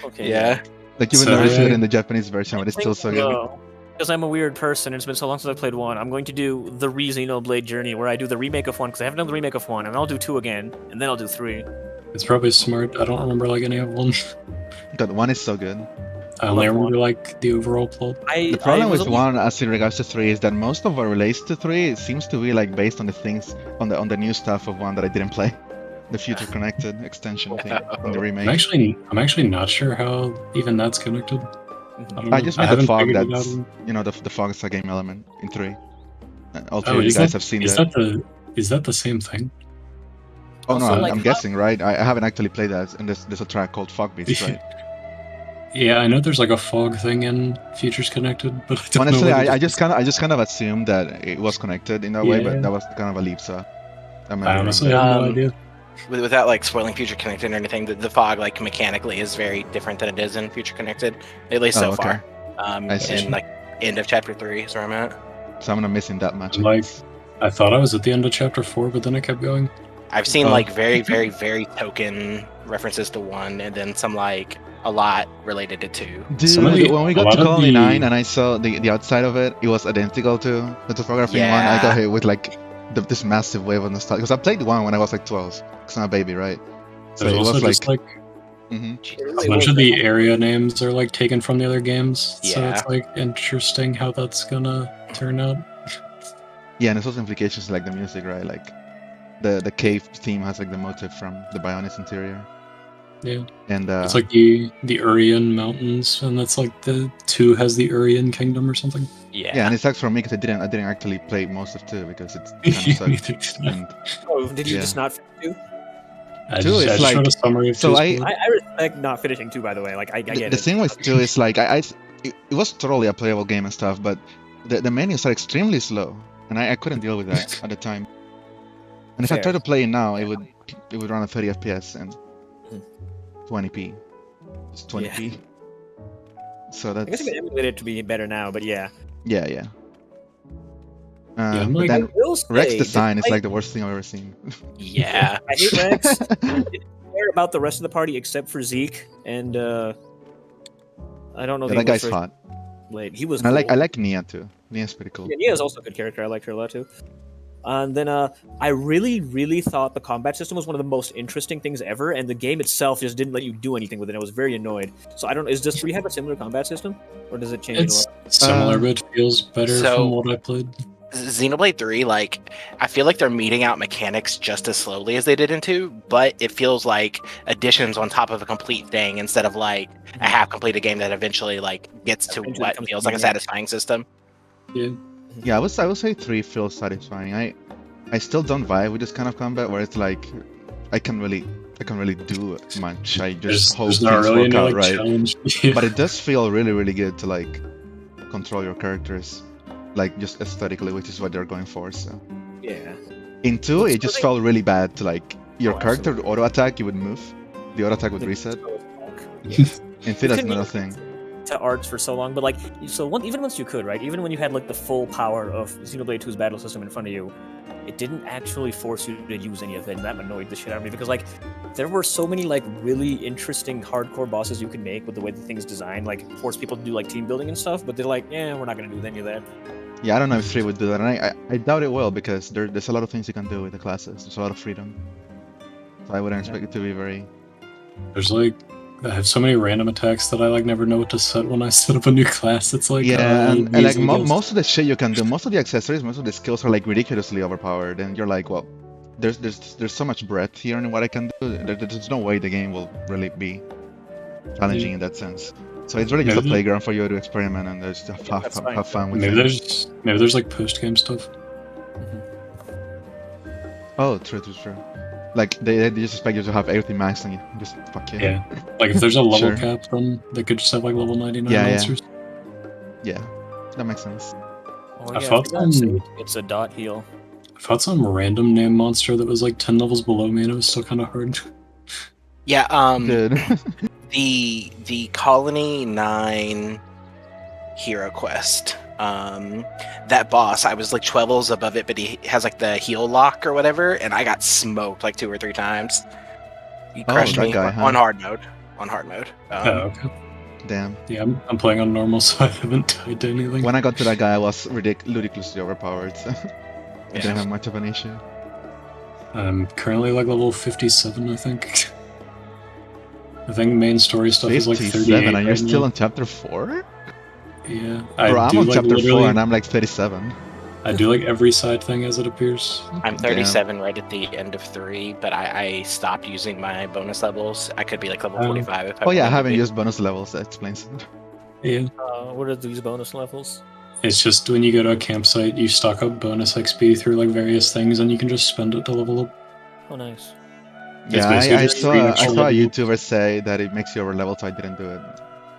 Okay. yeah. Like you would So, never see it yeah. in the Japanese version, but it's still so good. Because I'm a weird person, and it's been so long since I played 1, I'm going to do the Xenoblade journey, where I do the remake of 1, because I haven't done the remake of 1, and I'll do 2 again, and then I'll do 3. It's probably smart. I don't remember like any of one. God, 1 is so good. I only love remember like the overall plot. The problem with 1 as in regards to 3 is that most of what relates to 3 seems to be like based on the things on the new stuff of 1 that I didn't play. The future connected extension thing in the remake. I'm actually not sure how even that's connected. don't I know. just made the haven't fog figured it that's out. you know the fog is a game element in 3. All 3 Oh, of you is guys that- have seen is that. Is that the same thing? Oh no, Also, I'm, like, I'm how- guessing, right? I haven't actually played that, and there's a track called Fog Beats, right? Yeah, I know there's like a fog thing in Futures Connected, but I don't Honestly, know. what it I is. just kind of assumed that it was connected in that way, Yeah. but that was kind of a leap, so I might I be wrong honestly there. have no Um, idea. Without like spoiling Future Connected or anything, the fog like mechanically is very different than it is in Future Connected, at least so Oh, okay. far. I see. And like end of chapter 3 is where I'm at. So I'm not missing that much. Like, I thought I was at the end of chapter 4, but then I kept going. I've seen Oh. like very, very, very token references to 1, and then some like a lot related to 2. Dude, Some of the- when we a got lot to of Colony the- 9 and I saw the outside of it, it was identical to the topography in 1. I got Yeah. hit with like this massive wave of nostalgia because I played 1 when I was like 12, because I'm a baby, right? So There's it also was just like, like mhm. a bunch of the area names are like taken from the other games, so Yeah. it's like interesting how that's gonna turn out. Yeah, and there's also implications like the music, right? Like the cave theme has like the motive from the Bionis interior. Yeah. And It's like the Urian Mountains, and that's like the 2 has the Urian Kingdom or something. yeah, and it sucks for me because I didn't actually play most of 2 because it's kind of Neither sucked. did I. And Oh, did you Yeah. just not finish 2? I Two just, is I just like- wrote a summary of so 2's I- plot. I respect not finishing 2, by the way. Like, I get the it. thing with 2 is like it was totally a playable game and stuff, but the menus are extremely slow, and I couldn't deal with that at the time. And if I Fair. try to play it now, it would run at 30 FPS and 20p, just 20p. So I guess that's you can emulate it to be better now, but yeah. yeah. I'm But like- then I will say, Rex design is despite- like the worst thing I've ever seen. Yeah. I hate Rex. I didn't care about the rest of the party except for Zeke, and I don't know. Yeah, the that guy's English hot. version. He was. And I cool. like Nia too. Nia's pretty cool. Yeah, Nia's also a good character. I liked her a lot too. And then I really thought the combat system was one of the most interesting things ever, and the game itself just didn't let you do anything with it. I was very annoyed. So I don't. Does 3 have a similar combat system, or does it change It's a lot? similar, but it feels better so- from what I played. Xenoblade 3, like, I feel like they're meeting out mechanics just as slowly as they did in 2, but it feels like additions on top of a complete thing instead of like a half completed game that eventually like gets to Eventually what comes feels to like a the end. satisfying system. Yeah. Yeah, I would say 3 feels satisfying. I still don't vibe with this kind of combat where it's like I can really do much. I just hope There's things not really work any out like right. challenge. Yeah. But it does feel really good to like control your characters, like just aesthetically, which is what they're going for. So Yeah. in 2, it just felt really bad to like your Oh, character would auto attack, you would move, the auto attack would reset. In 3, that's another thing. to arts for so long, but like, even once you could, right? Even when you had like the full power of Xenoblade 2's battle system in front of you, it didn't actually force you to use any of it, and that annoyed the shit out of me because like, there were so many like really interesting hardcore bosses you could make with the way the thing's designed, like force people to do like team building and stuff, but they're like, yeah, we're not gonna do any of that. Yeah, I don't know if 3 would do that, and I doubt it will because there's a lot of things you can do with the classes. There's a lot of freedom. So I wouldn't expect it to be very. There's like, I have so many random attacks that I like never know what to set when I set up a new class. It's like and like most of the shit you can do, most of the accessories, most of the skills are like ridiculously overpowered, and you're like, well, there's so much breadth here in what I can do. There's no way the game will really be challenging in that sense. So it's really just a playground for you to experiment and just have fun with it. Maybe there's like post game stuff. Oh, true. Like they just expect you to have everything maxed and you just fuck it. Yeah. Like if there's a level Sure. cap, then they could just have like level 99 Yeah, monsters. Yeah, that makes sense. Oh, I yeah, fought for God's some- sake, it's a dot heal. I fought some random name monster that was like 10 levels below me and it was still kind of hard. Yeah, Good. the Colony 9 hero quest. That boss, I was like 12 levels above it, but he has like the heal lock or whatever, and I got smoked like 2 or 3 times. He crushed that me guy, huh? on hard mode. Oh, okay. Damn. Yeah, I'm playing on normal, so I haven't died to anything. When I got to that guy, I was ludicrously overpowered, so I didn't have much of an issue. I'm currently like level 57, I think. I think main story stuff is like 38 57, and you're right still now. on chapter 4? Yeah. Bro, I'm do, on like, chapter 4 literally- and I'm like 37. I do like every side thing as it appears. I'm 37 right at the end of 3, but I stopped using my bonus levels. I could be like level 45 if I Oh yeah, I wanted to haven't be. used bonus levels, that explains it. Yeah. What are these bonus levels? It's just when you go to a campsite, you stock up bonus XP through like various things, and you can just spend it to level up. Oh, nice. Yeah, basically I just saw free a extra level. YouTuber say that it makes you over level, so I didn't do it.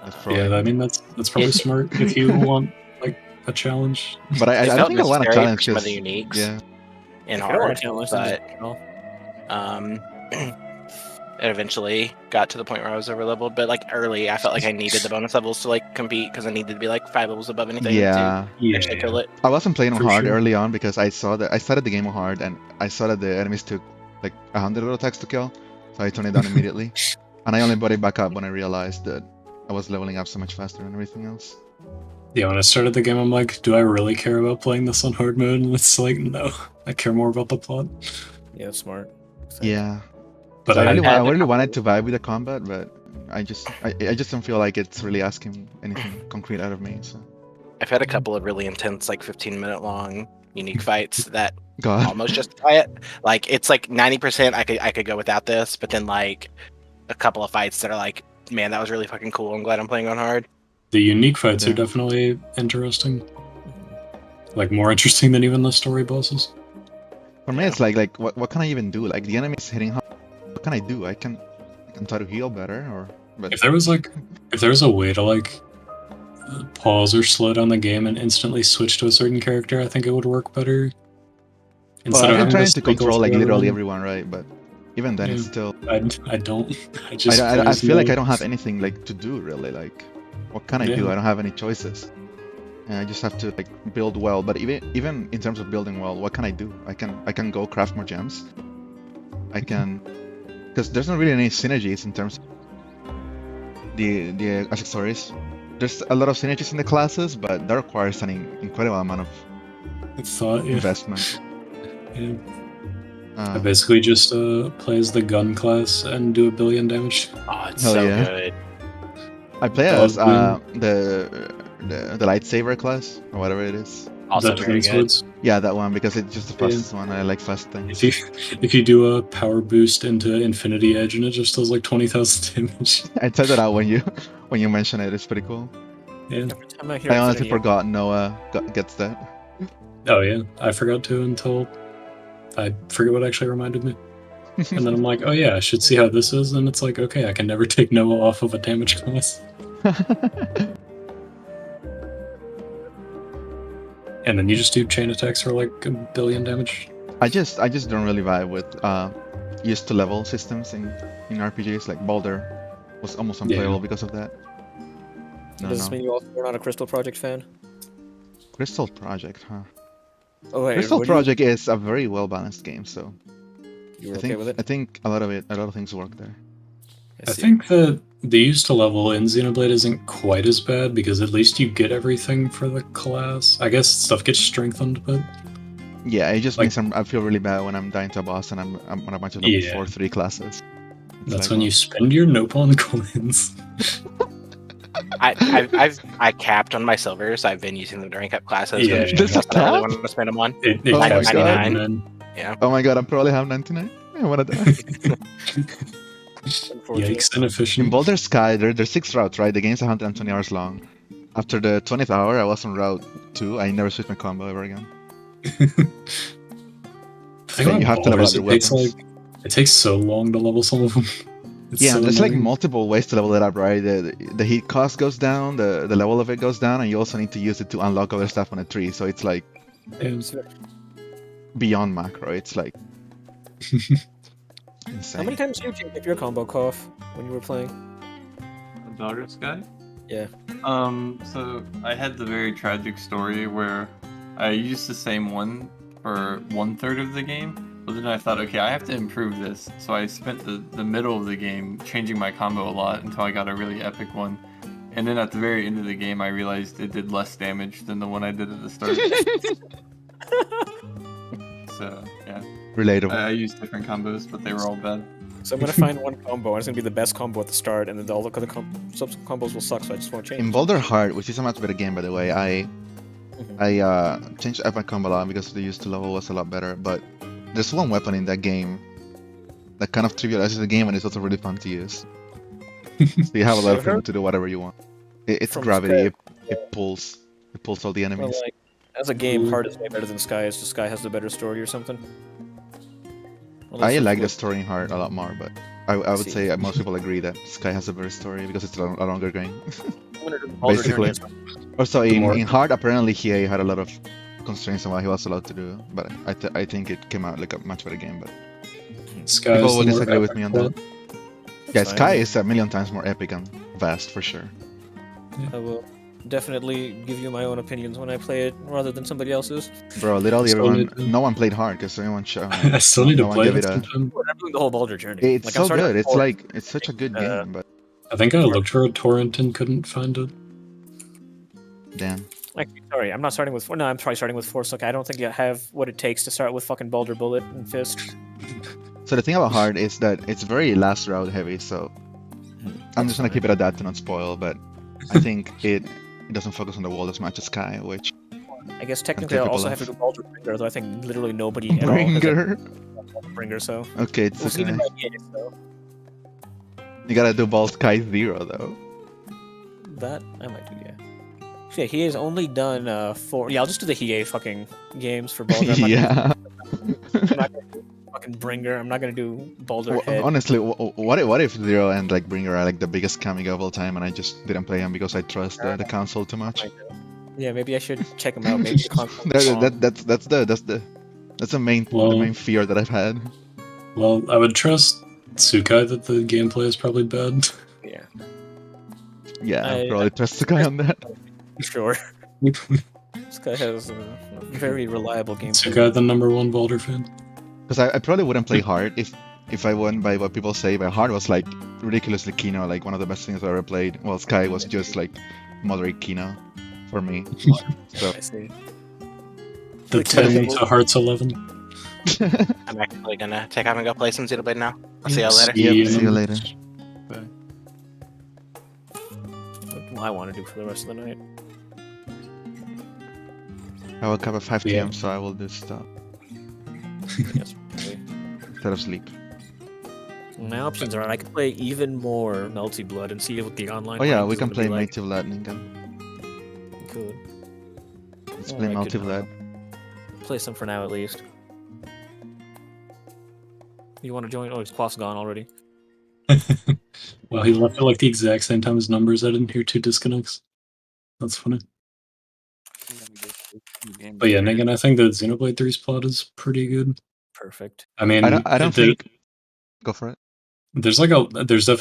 That's probably. Yeah, I mean that's probably smart if you want like a challenge. But I don't felt think I want to necessary challenge for some of 'cause- the uniques Yeah. in If you don't want hard, to challenge, but it eventually got to the point where I was over leveled. But like early, I felt like I needed the bonus levels to like compete because I needed to be like 5 levels above anything Yeah. to actually kill it. I wasn't playing on For hard sure. early on because I saw that I started the game on hard and I saw that the enemies took like 100 auto attacks to kill, so I turned it down immediately. And I only brought it back up when I realized that I was leveling up so much faster than everything else. Yeah, when I started the game, I'm like, do I really care about playing this on hard mode? And it's like, no, I care more about the plot. Yeah, that's smart. Yeah. But I I really wanted to vibe with the combat, but I just don't feel like it's really asking anything concrete out of me. So I've had a couple of really intense, like 15-minute long unique fights that God. almost justify it. Like it's like 90% I could go without this, but then like a couple of fights that are like, man, that was really fucking cool. I'm glad I'm playing on hard. the unique fights Yeah. are definitely interesting. Like more interesting than even the story bosses. For me, it's like what can I even do? Like the enemy's hitting hard. What can I do? I can try to heal better, or but If there was a way to like pause or slow down the game and instantly switch to a certain character, I think it would work better. well, I've been having trying to to cycle control like through literally everyone. everyone, right? But even then, it's Yeah. still. I don't. I just. I plays feel like no- I don't have anything like to do really. Like, what can I do? Yeah. I don't have any choices. And I just have to like build well. But even in terms of building well, what can I do? I can go craft more gems. I can, because there's not really any synergies in terms of the accessories. There's a lot of synergies in the classes, but that requires an incredible amount of thought. Yeah. investment. Yeah. I Uh, basically just play as the gun class and do 1 billion damage. Oh, it's Hell so yeah. good. I play Oh, as good. the lightsaber class or whatever it is. Also the very twin good. swords. Yeah, that one because it's just the Yeah. fastest one. I like fast things. If you do a power boost into Infinity Edge and it just does like 20,000 damage. I tried that out when you mention it. It's pretty cool. Yeah. Every time I hear I honestly Infinity, forgot Noah gets that. Oh yeah. I forgot to until I forget what actually reminded me. And then I'm like, oh yeah, I should see how this is. And it's like, okay, I can never take Noah off of a damage class. And then you just do chain attacks for like 1 billion damage. I just don't really vibe with used to level systems in RPGs. Like Boulder was almost unplayable because of that. So does this mean you also are not a Crystal Project fan? Crystal Project, huh? Oh wait, Crystal Project is a very well balanced game, so you were okay with it? I think a lot of things work there. I think that the use to level in Xenoblade isn't quite as bad because at least you get everything for the class. I guess stuff gets strengthened, but yeah, it just means I feel really bad when I'm dying to a boss and I'm on a bunch of level 4-3 classes. That's when you spend your Nopon coins. I capped on my silvers. I've been using them during classes. Yeah, this is I really want to spend them on. Oh my god! 99. Yeah. Oh my god! I probably have 99. I wanna die. Yikes! Inefficient. In Boulder Sky, there's 6 routes, right? The game's 120 hours long. After the 20th hour, I was on route 2. I never switched my combo ever again. You have to level up your weapons. It takes so long to level some of them. Yeah, there's like multiple ways to level it up, right? The heat cost goes down, the level of it goes down, and you also need to use it to unlock other stuff on a tree. So it's like beyond macro. It's like insane. How many times did you get your combo cough when you were playing? Boulder Sky? Yeah. So I had the very tragic story where I used the same one for 1/3 of the game. But then I thought, okay, I have to improve this. So I spent the middle of the game changing my combo a lot until I got a really epic one. And then at the very end of the game, I realized it did less damage than the one I did at the start. So, yeah. Relatable. I used different combos, but they were all bad. So I'm going to find one combo, and it's going to be the best combo at the start, and then all the other subsequent combos will suck, so I just won't change. In Boulder Heart, which is a much better game, by the way, I changed up my combo a lot because the use to level was a lot better, but there's one weapon in that game that kind of trivializes the game and it's also really fun to use. So you have a lot of room to do whatever you want. It's gravity. It pulls all the enemies. Well, like, as a game, Heart is way better than Sky. It's just Sky has the better story or something. I like the story in Heart a lot more, but I would say most people agree that Sky has a better story because it's a longer game. Basically. Also, in Heart, apparently he had a lot of constraints on what he was allowed to do, but I think it came out like a much better game. But Sky people will disagree with me on that. Yeah, Sky is a million times more epic and vast for sure. I will definitely give you my own opinions when I play it rather than somebody else's. Bro, literally everyone, no one played Hard because everyone showed. I still need to play it. I'm doing the whole Boulder journey. It's like, so good. It's such a good game, but I think I looked for a torrent and couldn't find it. Damn. Sorry, I'm not starting with 4. No, I'm probably starting with Force. Like, I don't think you have what it takes to start with fucking Boulder Bullet and Fist. So the thing about Hard is that it's very last route heavy, so I'm just gonna keep it at that to not spoil, but I think it doesn't focus on the wall as much as Sky, which I guess technically I also have to do Boulder Bringer, though I think literally nobody at Bringer. all Bringer, so okay, it's we'll okay. So. You gotta do Ball Sky 0 though. That I might do, yeah. Yeah, he has only done 4. Yeah, I'll just do the Hiei fucking games for Boulder. Yeah. I'm not gonna do fucking Bringer. I'm not gonna do Boulder Head. Honestly, what if 0 and like Bringer are like the biggest Kamiga of all time, and I just didn't play him because I trust the console too much? Yeah, maybe I should check him out. Maybe the console. That's the main fear that I've had. Well, I would trust Tsukai that the gameplay is probably bad. Yeah. Yeah, I probably trust Tsukai on that. Sure. This guy has a very reliable game. Tsukai, the #1 Boulder fan. Because I probably wouldn't play Hard if I went by what people say, but Hard was like ridiculously Kino, like one of the best things I've ever played. Well, Sky was just like moderate Kino for me. So. I see. The 10 to Hearts 11. I'm actually gonna take off and go play some Xenoblade now. I'll see y'all later. Yep, see you later. Bye. What do I want to do for the rest of the night? I woke up at 5 p.m. so I will do stuff. Yes, instead of sleep. My options are I could play even more Melty Blood and see what the online. Oh yeah, we can play Native Lightning then. Cool. Let's play Melty Blood. Play some for now at least. You want to join? Oh, his Quaff's gone already. Well, he left at like the exact same time as numbers. I didn't hear 2 disconnects. That's funny. But yeah, Megan, I think that Xenoblade 3's plot is pretty good. Perfect. I mean, I don't think. Go for it. There's definitely